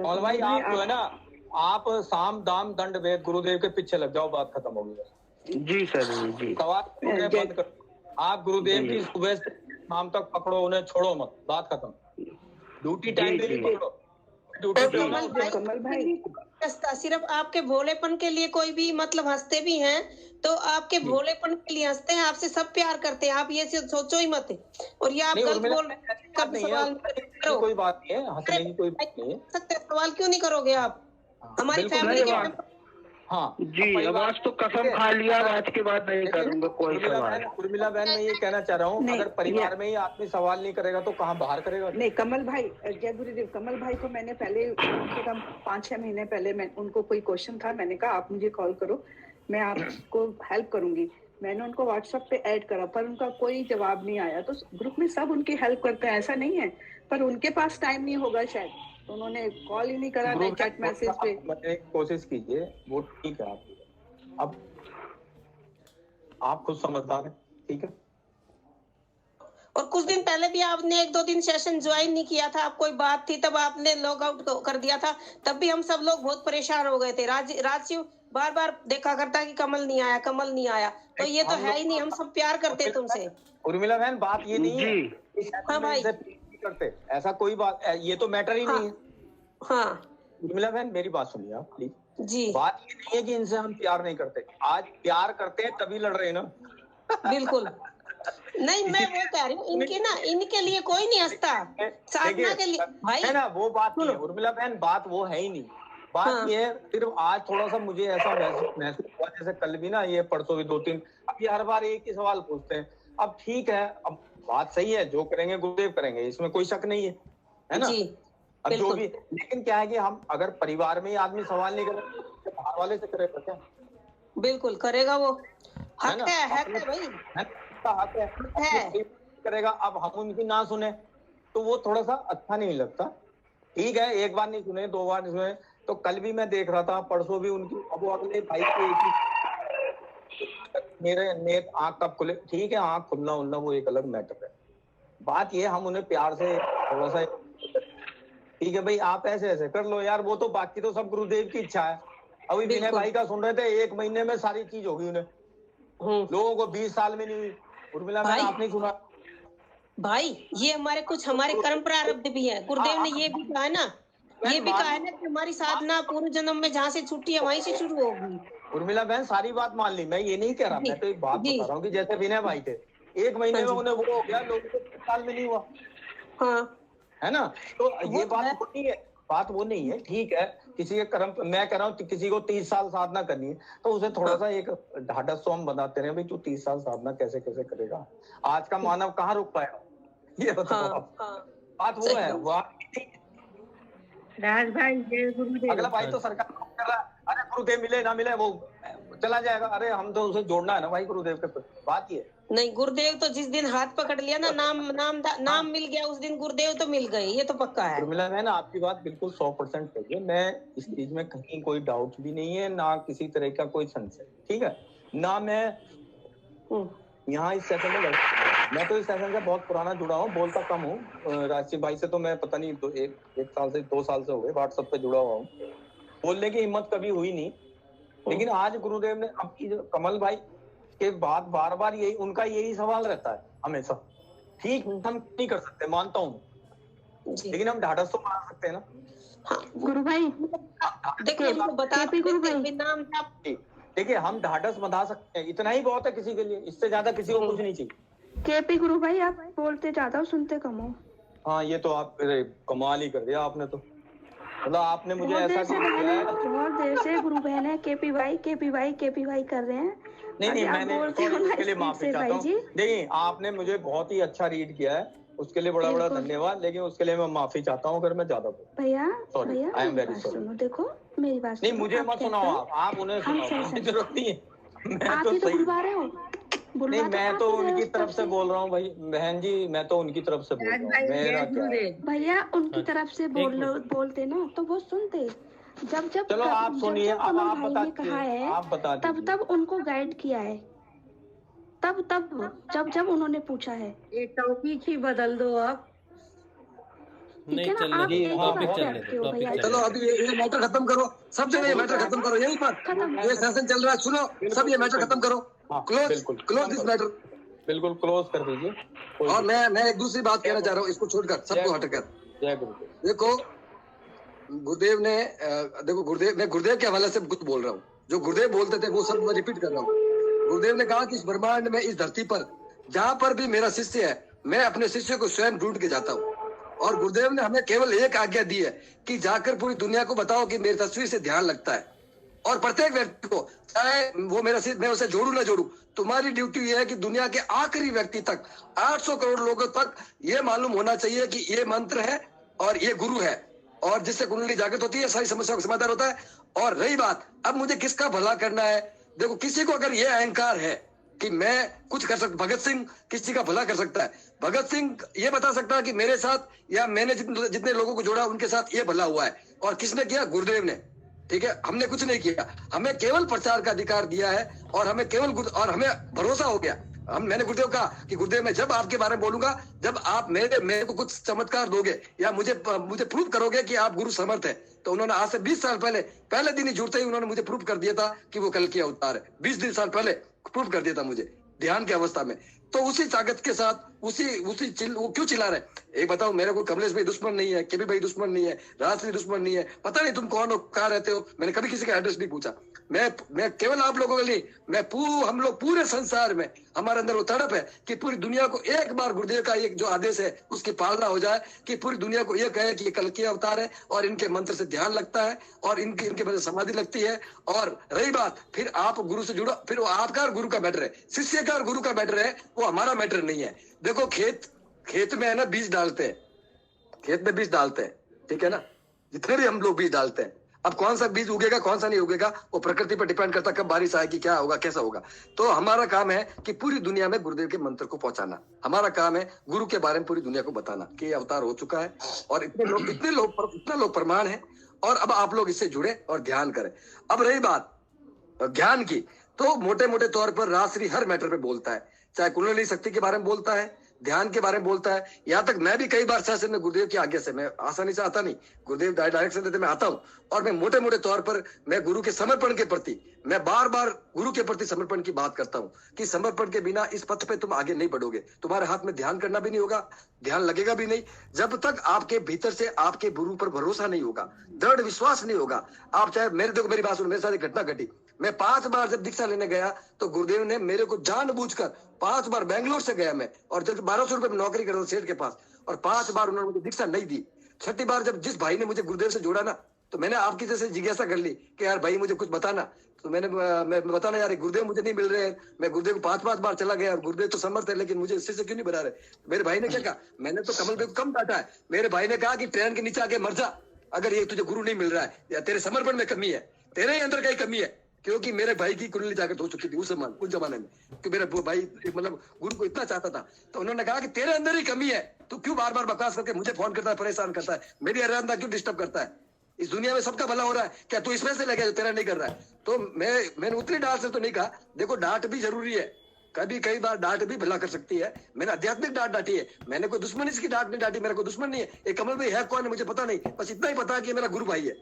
और भाई आप जो है ना, आप साम दाम दंड वेद गुरुदेव के पीछे लग जाओ, बात खत्म होगी।
जी सर जी।
सवाल उन्हें बंद करो। आप गुरुदेव की सुबह से शाम तक पकड़ो, उन्हें छोड़ो मत, बात खत्म। ड्यूटी टाइम पे नहीं पकड़ो, ड्यूटी पे होना उसे
कमल भाई
सिर्फ आपके भोलेपन के लिए कोई भी मतलब हंसते भी हैं तो आपके भोलेपन के लिए हंसते हैं, आपसे सब प्यार करते हैं, आप ये सोचो ही मत। और ये आप गलत बोल रहे हैं,
कोई बात नहीं है, हंसने की कोई बात नहीं है।
सवाल क्यों नहीं करोगे आप हमारी फैमिली के?
हाँ
जी, अब आज तो कसम खा लिया, आज के बाद नहीं करूंगा कोई सवाल।
उर्मिला बहन, मैं ये कहना चाह रहा हूँ, अगर परिवार में ही आदमी सवाल नहीं करेगा तो कहाँ बाहर करेगा?
नहीं कमल भाई, जय गुरुदेव। कमल भाई को मैंने पहले 5-6 महीने पहले मैं उनको कोई क्वेश्चन था, मैंने कहा आप मुझे कॉल करो, मैं आपको हेल्प करूंगी। मैंने उनको व्हाट्सएप पे ऐड करा पर उनका कोई जवाब नहीं आया। तो ग्रुप में सब उनकी हेल्प करते हैं, ऐसा नहीं है, पर उनके पास टाइम नहीं होगा शायद, तो उन्होंने कॉल ही नहीं करा, नहीं चैट मैसेज पे।
कोशिश कीजिए, वो ठीक है। अब आप खुद समझदार हैं, ठीक है।
और कुछ दिन पहले भी आपने 1-2 दिन सेशन ज्वाइन नहीं किया था, आप कोई बात थी तब आपने लॉग आउट कर दिया था, तब भी हम सब लोग बहुत परेशान हो गए थे। राजशिव बार बार देखा करता कि कमल नहीं आया, कमल नहीं आया, तो ये तो है ही नहीं, हम सब प्यार करते तुमसे।
उर्मिला बहन, बात ये नहीं है।
हाँ भाई,
करते ऐसा कोई बात, ये तो मैटर ही नहीं है।
हाँ
उर्मिला बहन, मेरी बात सुनिए आप प्लीज
जी।
बात ये नहीं है कि इनसे हम प्यार नहीं करते, आज प्यार करते हैं तभी लड़ रहे हैं ना।
बिल्कुल नहीं, मैं वो कह रही हूँ, इनके लिए कोई नहीं हंसता, साधना के लिए भाई
है ना, वो बात नहीं है उर्मिला बहन, बात वो है ही नहीं। बात ये है, सिर्फ आज थोड़ा सा मुझे ऐसा महसूस हुआ, जैसे कल भी ना, ये परसों भी 2-3, अब ये हर बार एक ही सवाल पूछते हैं। अब ठीक है, अब बात सही है, जो करेंगे गुरुदेव करेंगे, इसमें कोई शक नहीं है ना जी, अब जो भी। लेकिन क्या है कि हम अगर परिवार में ही आदमी सवाल नहीं करे तो बाहर वाले से करेगा क्या?
बिल्कुल करेगा, वो हक है भाई,
हक है करेगा। अब हम उनकी ना सुने तो वो थोड़ा सा अच्छा नहीं लगता। ठीक है, एक बार नहीं सुने, 2 बार नहीं सुने, तो कल भी मैं देख रहा था, परसों भी उनकी, अब वो अगले भाई के मेरे नेक आंख कब खुले, ठीक है, आंख खुलना उलना वो एक अलग मैटर है। बात ये, हम उन्हें प्यार से थोड़ा सा, ठीक है भाई आप ऐसे ऐसे कर लो यार, वो तो बाकी तो सब गुरुदेव की इच्छा है। अभी विनय भाई का सुन रहे थे, 1 महीने में सारी चीज होगी उन्हें, लोगों को 20 साल में नहीं हुई। उर्मिला मैंने आपने सुना
भाई, ये हमारे कर्म प्रारब्ध भी है। गुरुदेव ने ये भी कहा है ना, ये भी कहा है ना कि हमारी साधना पूर्व जन्म में जहाँ से छुट्टी है वहीं से शुरू होगी।
उर्मिला बहन, सारी बात मान ली, मैं ये नहीं कह रहा, मैं तो एक बात बता रहा हूँ कि जैसे विनय भाई थे, 1 महीने में उन्हें वो हो गया, लोगों को 20 साल में नहीं हुआ,
हाँ
है ना। तो ये बात वो नहीं है, बात वो नहीं है, ठीक है। किसी के कर्म, मैं कह रहा हूँ किसी को 30 साल साधना करनी है तो उसे थोड़ा सा एक ढाढ़स तो हम बताते रहे, भाई तू 30 साल साधना कैसे कैसे करेगा, आज का मानव कहाँ रुक पाएगा, ये बताओ। बात वो है,
राज भाई, जय गुरुदेव।
अगला भाई तो सरकार कर रहा है, अरे गुरुदेव मिले ना मिले वो चला जाएगा, अरे हम तो उसे जोड़ना है ना भाई गुरुदेव के प्रति। बात ये
नहीं, गुरुदेव तो जिस दिन हाथ पकड़ लिया ना, नाम मिल गया, उस दिन गुरुदेव तो मिल गए, ये तो पक्का है।
उर्मिला है ना, आपकी बात बिल्कुल 100% सही है, मैं इस चीज में कहीं कोई डाउट भी नहीं है, ना किसी तरह का कोई संशय, ठीक है ना। मैं यहाँ इस सेशन में मैं तो इस सेशन से बहुत पुराना जुड़ा हूँ, बोलता कम हूँ। राजशीव भाई से तो मैं पता नहीं 1 साल से 2 साल से हो गए व्हाट्सएप पे जुड़ा हुआ हूँ, बोलने की हिम्मत कभी हुई नहीं। लेकिन आज गुरुदेव ने, अब कमल भाई के बाद बार बार यही उनका यही सवाल रहता है हमेशा, ठीक हम नहीं कर सकते, मानता हूँ, लेकिन हम ढाढ़स तो बना सकते हैं ना।
हाँ, गुरु भाई
देखिए हम ढाढ़स बंधा सकते हैं, इतना ही बहुत है किसी के लिए, इससे ज्यादा किसी को कुछ नहीं चाहिए।
केपी गुरु भाई, आप बोलते ज्यादा हो, सुनते कम हो।
हाँ, ये तो आप कमाल ही कर दिया आपने, तो मतलब आपने मुझे ऐसा
बहुत देर से गुरु बहन है केपी भाई कर रहे हैं।
नहीं मैंने उसके लिए माफी चाहता हूँ। देखिए आपने मुझे बहुत ही अच्छा रीड किया है, उसके लिए बड़ा बड़ा धन्यवाद, लेकिन उसके लिए मैं माफी चाहता हूँ अगर मैं ज्यादा
भैया
आई एम वेरी सॉरी।
सुनो, देखो मेरी बात
नहीं, मुझे मत सुनाओ, आप उन्हें सुनाओ, जरूरत नहीं है। मैं तो सही
बुलवा रहे हो।
नहीं, मैं तो उनकी तरफ से बोल रहा हूँ भाई बहन जी, मैं तो उनकी तरफ से बोल रहा हूँ। मेरा क्या
भैया, उनकी तरफ से बोलते ना तो वो सुनते, जब
चलो आप सुनिए, अब आप बता दीजिए,
तब उनको गाइड किया है, जब उन्होंने पूछा है।
ये टॉपिक ही बदल दो आप।
ठीक है ना? आप एक बात करते हो भैया।
चलो अभी ये मैटर खत्म करो, सब जने ये मैटर खत्म करो, यहीं पर ये सेशन चल रहा है, सुनो सब ये मैटर खत्म करो, क्लोज दिस मैटर,
बिल्कुल क्लोज कर दीजिए।
और मैं एक दूसरी बात कहना चाह रहा हूँ, इसको छोड़कर सबको हटकर।
जय गुरुदेव।
देखो गुरुदेव ने देखो मैं गुरुदेव के हवाले से कुछ बोल रहा हूँ, जो गुरुदेव बोलते थे वो सब मैं रिपीट कर रहा हूँ। गुरुदेव ने कहा कि इस ब्रह्मांड में, इस धरती पर जहाँ पर भी मेरा शिष्य है, मैं अपने शिष्य को स्वयं ढूंढ के जाता हूँ। और गुरुदेव ने हमें केवल एक आज्ञा दी है कि जाकर पूरी दुनिया को बताओ कि मेरी तस्वीर से ध्यान लगता है। और प्रत्येक व्यक्ति को, चाहे वो मेरा शिष्य, मैं उसे जोड़ू ना जोड़ू, तुम्हारी ड्यूटी ये है कि दुनिया के आखिरी व्यक्ति तक, 800 करोड़ लोगों तक ये मालूम होना चाहिए कि ये मंत्र है और ये गुरु है, और जिससे कुंडली जागृत होती है, सारी समस्याओं का समाधान होता है। और रही बात अब मुझे किसका भला करना है, देखो किसी को अगर ये अहंकार है कि मैं कुछ कर सकता, भगत सिंह किसी का भला कर सकता है, भगत सिंह ये बता सकता है कि मेरे साथ या मैंने जितने लोगों को जोड़ा उनके साथ ये भला हुआ है। और किसने किया? गुरुदेव ने। ठीक है, हमने कुछ नहीं किया, हमें केवल प्रचार का अधिकार दिया है और हमें केवल और हमें भरोसा हो गया। मैंने गुरुदेव कहा कि गुरुदेव मैं जब आपके बारे में बोलूंगा, जब आप मेरे को कुछ चमत्कार दोगे या मुझे प्रूव करोगे कि आप गुरु समर्थ है, तो उन्होंने आज से 20 साल पहले दिन ही जुड़ते ही उन्होंने मुझे प्रूव कर दिया था कि वो कल की अवतार है। 20 साल पहले प्रूव कर दिया था मुझे ध्यान की अवस्था में। तो उसी ताकत के साथ वो क्यों चिल्ला रहे? एक बताओ, मेरे को कमलेश भाई दुश्मन नहीं है, केबी भाई दुश्मन नहीं है, राजश्री दुश्मन नहीं है, पता नहीं तुम कौन हो, कहाँ रहते हो, मैंने कभी किसी का एड्रेस नहीं पूछा। मैं केवल आप लोगों के लिए, हम लोग पूरे संसार में, हमारे अंदर वो तड़प है कि पूरी दुनिया को एक बार गुरुदेव का एक जो आदेश है उसकी पालना हो जाए, कि पूरी दुनिया को ये कहे कि ये कल की अवतार है और इनके मंत्र से ध्यान लगता है और इनके वजह समाधि लगती है। और रही बात, फिर आप गुरु से जुड़ो, फिर वो आपका और गुरु का मैटर है, शिष्य का और गुरु का मैटर है, वो हमारा मैटर नहीं है। देखो खेत में है ना, बीज डालते हैं, खेत में बीज डालते हैं, ठीक है ना, जितने भी हम लोग बीज डालते हैं, अब कौन सा बीज उगेगा कौन सा नहीं उगेगा वो प्रकृति पर डिपेंड करता, कब बारिश आएगी, क्या होगा, कैसा होगा। तो हमारा काम है कि पूरी दुनिया में गुरुदेव के मंत्र को पहुंचाना, हमारा काम है गुरु के बारे में पूरी दुनिया को बताना कि ये अवतार हो चुका है और इतने लोग प्रमाण है, और अब आप लोग इससे जुड़े और ध्यान करें। अब रही बात ज्ञान की, तो मोटे मोटे तौर पर राजश्री हर मैटर पे बोलता है, चाहे कुंडली शक्ति के बारे में बोलता है, ध्यान के बारे में बोलता है, यहाँ तक मैं भी कई बार सेशन में गुरुदेव की आज्ञा से, मैं आसानी से आता नहीं, गुरुदेव डायरेक्शन देते मैं आता हूँ, और मैं मोटे मोटे तौर पर मैं गुरु के समर्पण के प्रति, मैं बार बार गुरु के प्रति समर्पण की बात करता हूँ कि समर्पण के बिना इस पथ पे तुम आगे नहीं बढ़ोगे, तुम्हारे हाथ में ध्यान करना भी नहीं होगा, ध्यान लगेगा भी नहीं, जब तक आपके भीतर से आपके गुरु पर भरोसा नहीं होगा, दृढ़ विश्वास नहीं होगा। आप चाहे देखो मेरी बात सुनो, मेरे साथ एक घटना घटी, मैं 5 बार जब दीक्षा लेने गया तो गुरुदेव ने मेरे को जानबूझकर 5 बार, बेंगलोर से गया मैं, और जब 1200 रुपए में नौकरी करता था सेठ के पास, और 5 बार उन्होंने मुझे दीक्षा नहीं दी। 6ठी बार जब जिस भाई ने मुझे गुरुदेव से जोड़ा ना, तो मैंने आपकी जैसे जिज्ञासा कर ली कि यार भाई मुझे कुछ बताना, तो मैं बताना यार गुरुदेव मुझे नहीं मिल रहे हैं, मैं गुरुदेव को 5 बार चला गया और गुरुदेव तो समर्थ है, लेकिन मुझे इससे से क्यों नहीं बना रहे। मेरे भाई ने क्या कहा, मैंने तो कमल भाई को कम डांटा है, मेरे भाई ने कहा कि ट्रेन के नीचे आके मर जा अगर ये तुझे गुरु नहीं मिल रहा है, या तेरे समर्पण में कमी है, तेरे ही अंदर कहीं कमी है। क्योंकि मेरे भाई की कुंडली जागृत हो चुकी थी उस जमाने में, कि मेरा भाई मतलब गुरु को इतना चाहता था, तो उन्होंने कहा कि तेरे अंदर ही कमी है, तू क्यों बार बार बकवास करके मुझे फोन करता है, परेशान करता है, मेरी आराधना क्यों डिस्टर्ब करता है, इस दुनिया में सबका भला हो रहा है, क्या तू इसमें से लगे जो तेरा नहीं कर रहा है। तो मैंने उतनी डांट से तो नहीं कहा, देखो डांट भी जरूरी है, कई बार डांट भी भला कर सकती है, मैंने आध्यात्मिक डांट डांटी है, मैंने कोई दुश्मनी की डांट नहीं डांटी, मेरा कोई दुश्मन नहीं है। एक कमल भाई है कौन है मुझे पता नहीं, बस इतना ही पता है कि मेरा गुरु भाई है,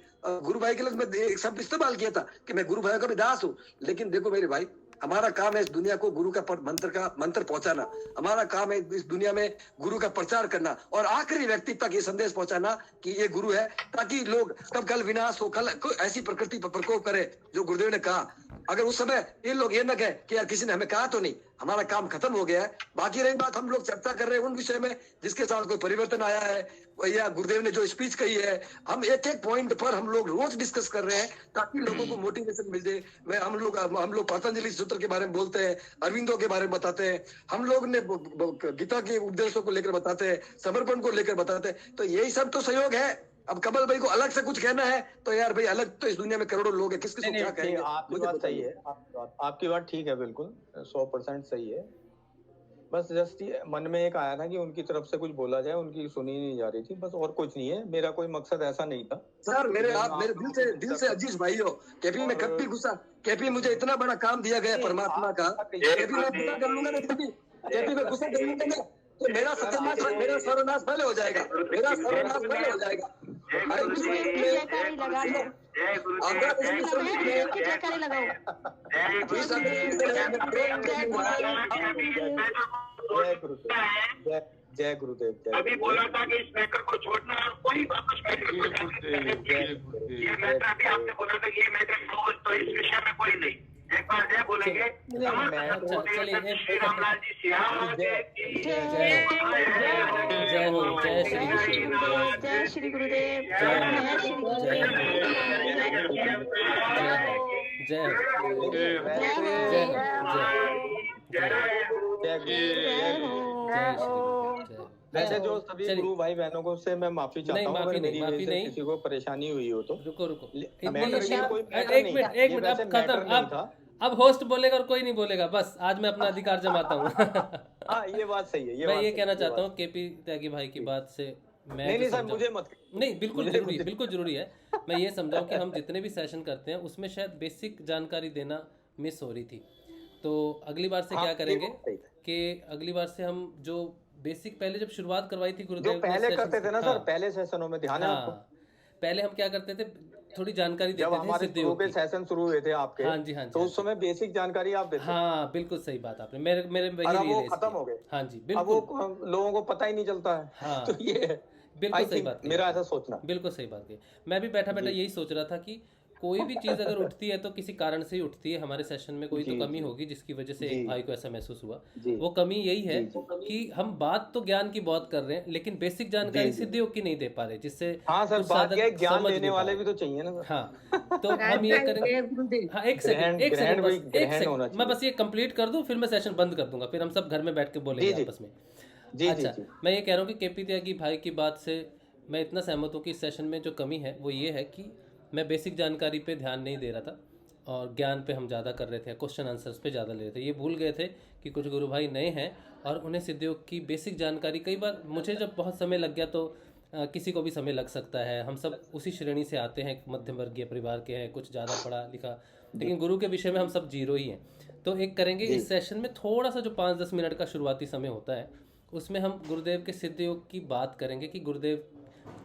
गुरु भाई के लिए मैं एक शब्द इस्तेमाल किया था कि मैं गुरु भाई का भी दास हूँ। लेकिन देखो मेरे भाई, हमारा काम है इस दुनिया को गुरु का मंत्र पहुंचाना, हमारा काम है इस दुनिया में गुरु का प्रचार करना और आखिरी व्यक्ति तक ये संदेश पहुंचाना कि ये गुरु है, ताकि लोग कल विनाश हो, कल ऐसी प्रकृति पर प्रकोप करे जो गुरुदेव ने कहा। अगर उस समय ये लोग ये न कहे कि यार किसी ने हमें कहा तो नहीं, हमारा काम खत्म हो गया है। बाकी रही बात, हम लोग चर्चा कर रहे हैं उन विषय में जिसके साथ कोई परिवर्तन आया है, या गुरुदेव ने जो स्पीच कही है, हम एक एक पॉइंट पर हम लोग रोज डिस्कस कर रहे हैं ताकि लोगों को मोटिवेशन मिल जाए। हम लोग पतंजलि सूत्र के बारे में बोलते हैं, अरविंदो के बारे में बताते हैं, हम लोग ने गीता के उपदेशों को लेकर बताते हैं, समर्पण को लेकर बताते हैं, तो यही सब तो सहयोग है। अब कमल भाई को अलग से कुछ कहना है तो यार भाई, अलग तो इस दुनिया में करोड़ों लोग हैं, किस को क्या कहेंगे।
आपकी बात सही है, आपकी बात ठीक है, बिल्कुल 100% सही है। बस जस्ट मन में एक आया था कि उनकी तरफ से कुछ बोला जाए, उनकी सुनी नहीं जा रही थी, बस और कुछ नहीं है, मेरा कोई मकसद ऐसा नहीं था।
सर मेरे दिल से अजीज भाई हो, केपी में कभी गुस्सा, केपी मुझे इतना बड़ा काम दिया गया परमात्मा का, केपी में गुस्सा कर लूंगा ना, केपी में गुस्सा कर लूंगा ना, तो मेरा सत्यानाश, मेरा सर्वनाश पहले हो जाएगा, मेरा सर्वनाश पहले हो जाएगा। अरे
जयकारी लगा दो,
अगर इसमें
जयकारी लगाओ।
जय गुरुदेव।
अभी बोला था कि इस मैटर को छोड़ना और कोई वापस मैटर को ये मैटर अभी आपने बोला था कि ये मैटर छोड़, तो इस विषय में कोई नहीं। एक बार जय बोलेंगे। श्री रामलाल जी सियाराम की
जय हो, जय श्री गुरुदेव, जय श्री गुरुदेव,
वैसे जो सभी गुरु भाई बहनों को से मैं माफी चाहता हूँ, अगर मेरी वजह से किसी को परेशानी हुई हो तो।
रुको
एक मिनट
अब खत्म। अब होस्ट बोलेगा और कोई नहीं बोलेगा, बस आज मैं अपना अधिकार जमाता हूँ।
हाँ, ये बात सही है।
मैं ये कहना चाहता हूँ केपी त्यागी भाई की बात से
नहीं सर, मुझे मत।
नहीं, बिल्कुल जरूरी है। मैं ये समझाऊं कि हम जितने भी सेशन करते हैं उसमें शायद बेसिक जानकारी देना मिस हो रही थी, तो अगली बार से क्या करेंगे कि अगली बार से हम जो बेसिक पहले जब शुरुआत करवाई थी गुरुदेव,
जो पहले करते थे ना सर, पहले सेशनों में ध्यान है आपको,
पहले हम क्या करते थे, थोड़ी जानकारी देते थे।
जब हमारे के सेशन शुरू हुए थे आपके,
हाँ जी,
तो उस समय बेसिक जानकारी आप देते थे।
हाँ, बिल्कुल सही बात आपने, मेरे
वो खत्म हो गए।
हाँ जी,
बिल्कुल। अब वो लोगों को पता ही नहीं चलता है।
हाँ,
तो ये
बिल्कुल सही बात,
मेरा ऐसा सोचना,
बिल्कुल सही बात है। मैं भी बैठा यही सोच रहा था कि कोई भी चीज अगर उठती है तो किसी कारण से ही उठती है। हमारे सेशन में कोई तो कमी होगी जिसकी वजह से एक भाई को ऐसा महसूस हुआ। वो कमी यही है कि हम बात तो ज्ञान की बहुत कर रहे हैं, लेकिन बेसिक जानकारी सिद्धियों की नहीं दे पा रहे, जिससे
ज्ञान देने वाले भी तो चाहिए ना।
हाँ, तो हम ये करेंगे। हाँ, एक सेकंड मैं बस ये कंप्लीट कर दूं, फिर मैं सेशन बंद कर दूंगा, फिर हम सब घर में बैठ के बोलेंगे आपस में। अच्छा, मैं ये कह रहा हूँ कि केपी त्यागी भाई की बात से मैं इतना सहमत हूँ कि इस सेशन में जो कमी है वो ये है कि मैं बेसिक जानकारी पे ध्यान नहीं दे रहा था और ज्ञान पे हम ज़्यादा कर रहे थे, क्वेश्चन आंसर्स पे ज़्यादा ले रहे थे। ये भूल गए थे कि कुछ गुरु भाई नए हैं और उन्हें सिद्धयोग की बेसिक जानकारी, कई बार मुझे जब बहुत समय लग गया तो किसी को भी समय लग सकता है। हम सब उसी श्रेणी से आते हैं, मध्यम वर्गीय परिवार के हैं, कुछ ज़्यादा पढ़ा लिखा, लेकिन गुरु के विषय में हम सब जीरो ही हैं। तो एक करेंगे इस सेशन में थोड़ा सा जो 5-10 मिनट का शुरुआती समय होता है, उसमें हम गुरुदेव के सिद्धयोग की बात करेंगे कि गुरुदेव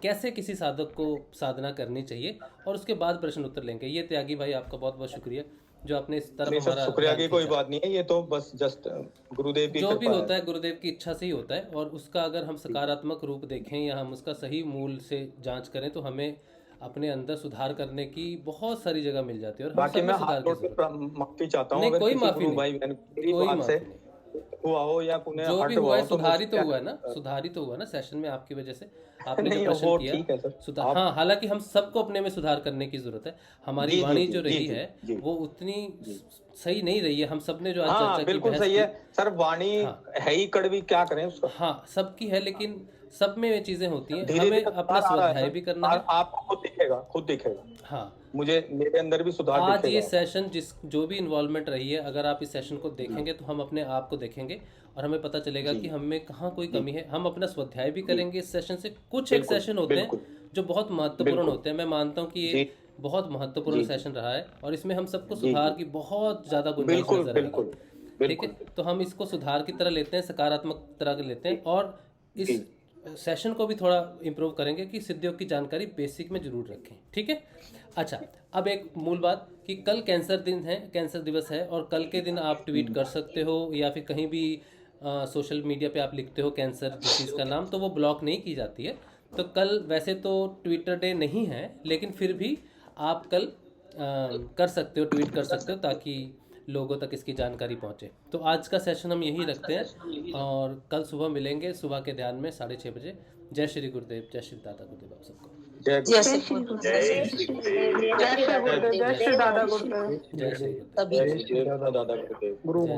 कैसे किसी साधक को साधना करनी चाहिए, और उसके बाद प्रश्न उत्तर लेंगे। ये त्यागी भाई आपका बहुत बहुत शुक्रिया जो आपने इस तरफ हमारा।
शुक्रिया की कोई बात नहीं है, ये तो बस जस्ट गुरुदेव की
जो भी होता है गुरुदेव की इच्छा से ही होता है, और उसका अगर हम सकारात्मक रूप देखें या हम उसका सही मूल से जांच करें तो हमें अपने अंदर सुधार करने की बहुत सारी जगह मिल जाती है। और
बाकी मैं माफी चाहता हूँ,
कोई माफी नहीं,
हुआ हो या
जो भी हुआ है सुधारी तो हुआ है ना, सुधारी तो हुआ ना सेशन में आपकी वजह से, आपने जो प्रश्न किया सुधार। हाँ, हालांकि हम सबको अपने में सुधार करने की जरूरत है। हमारी वाणी जो रही है वो उतनी सही नहीं रही है। हम सब ने जो आज चर्चा की,
बिल्कुल सही है सर, वाणी है ही कड़वी, क्या करें उसका।
हाँ, सबकी है, लेकिन सब में वे चीजें होती हैं, हमें अपना स्वाध्याय भी करना है।
आपको खुद दिखेगा।
हाँ,
मेरे अंदर भी सुधार
आज ये सेशन जो भी इन्वॉल्वमेंट रही है, अगर आप इस सेशन को देखेंगे तो हम अपने आप को देखेंगे और हमें पता चलेगा कि हमें कहाँ कोई कमी है। हम अपना स्वाध्याय भी करेंगे इस सेशन से। कुछ एक सेशन होते हैं जो बहुत महत्वपूर्ण होते हैं, मैं मानता हूँ कि ये बहुत महत्वपूर्ण सेशन रहा है और इसमें हम सबको सुधार की बहुत ज्यादा गुंजाइश नजर आई है। ठीक है, तो हम इसको सुधार की तरह लेते हैं, सकारात्मक तरह लेते हैं, और इस सेशन को भी थोड़ा इम्प्रूव करेंगे कि सिद्धियों की जानकारी बेसिक में जरूर रखें। ठीक है। अच्छा, अब एक मूल बात कि कल कैंसर दिन है, कैंसर दिवस है, और कल के दिन आप ट्वीट कर सकते हो या फिर कहीं भी सोशल मीडिया पे आप लिखते हो कैंसर डिसीज़ का नाम, तो वो ब्लॉक नहीं की जाती है। तो कल वैसे तो ट्विटर डे नहीं है, लेकिन फिर भी आप कल कर सकते हो, ट्वीट कर सकते हो, ताकि लोगों तक इसकी जानकारी पहुंचे। तो आज का सेशन हम यही रखते हैं और कल सुबह मिलेंगे, सुबह के ध्यान में 6:30 बजे। जय श्री गुरुदेव, जय श्री दादा गुरुदेव आप सबको।
जय श्री गुरुदेव, जय श्री दादा गुरुदेव, जय श्री दादा गुरुदेव,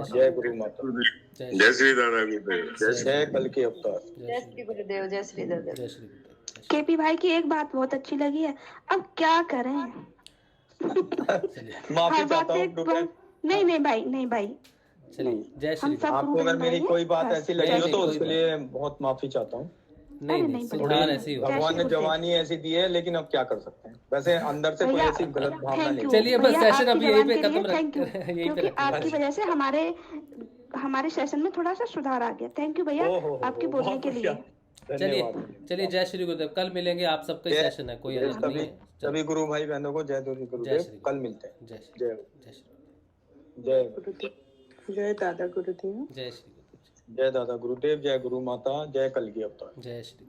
जय गुरु माता,
जय श्री दादा गुरुदेव,
जय कल के अवतार,
जय श्री गुरुदेव, जय श्री दादा,
जय श्री गुरुदेव।
केपी भाई की एक बात बहुत अच्छी लगी है, अब क्या करें।
माफी चाहता हूँ।
नहीं भाई
चलिए, जय श्री।
आपको अगर मेरी कोई बात ऐसी लगी हो तो उसके लिए बहुत माफी चाहता हूँ।
नहीं, सुधार ऐसी हो।
भगवान ने जवानी ऐसी दी है, लेकिन अब क्या कर सकते हैं। वैसे अंदर से कोई ऐसी गलत भावना नहीं।
चलिए बस सेशन अब यहीं पे खत्म रखते हैं।
क्योंकि आपकी वजह से हमारे हमारे सेशन में थोड़ा सा सुधार आ गया। थैंक यू भैया आपके बोलने के लिए।
चलिए जय श्री गुरुदेव। कल मिलेंगे, आप सबका ही सेशन है, कोई अलग नहीं है।
सभी गुरु भाई बहनों को जय गुरुदेव। कल मिलते हैं।
जय श्री
जय
जय दादा गुरुदेव।
जय श्री गुरुदेव।
जय दादा गुरुदेव, जय गुरु माता, जय कल की अवतार।
जय श्री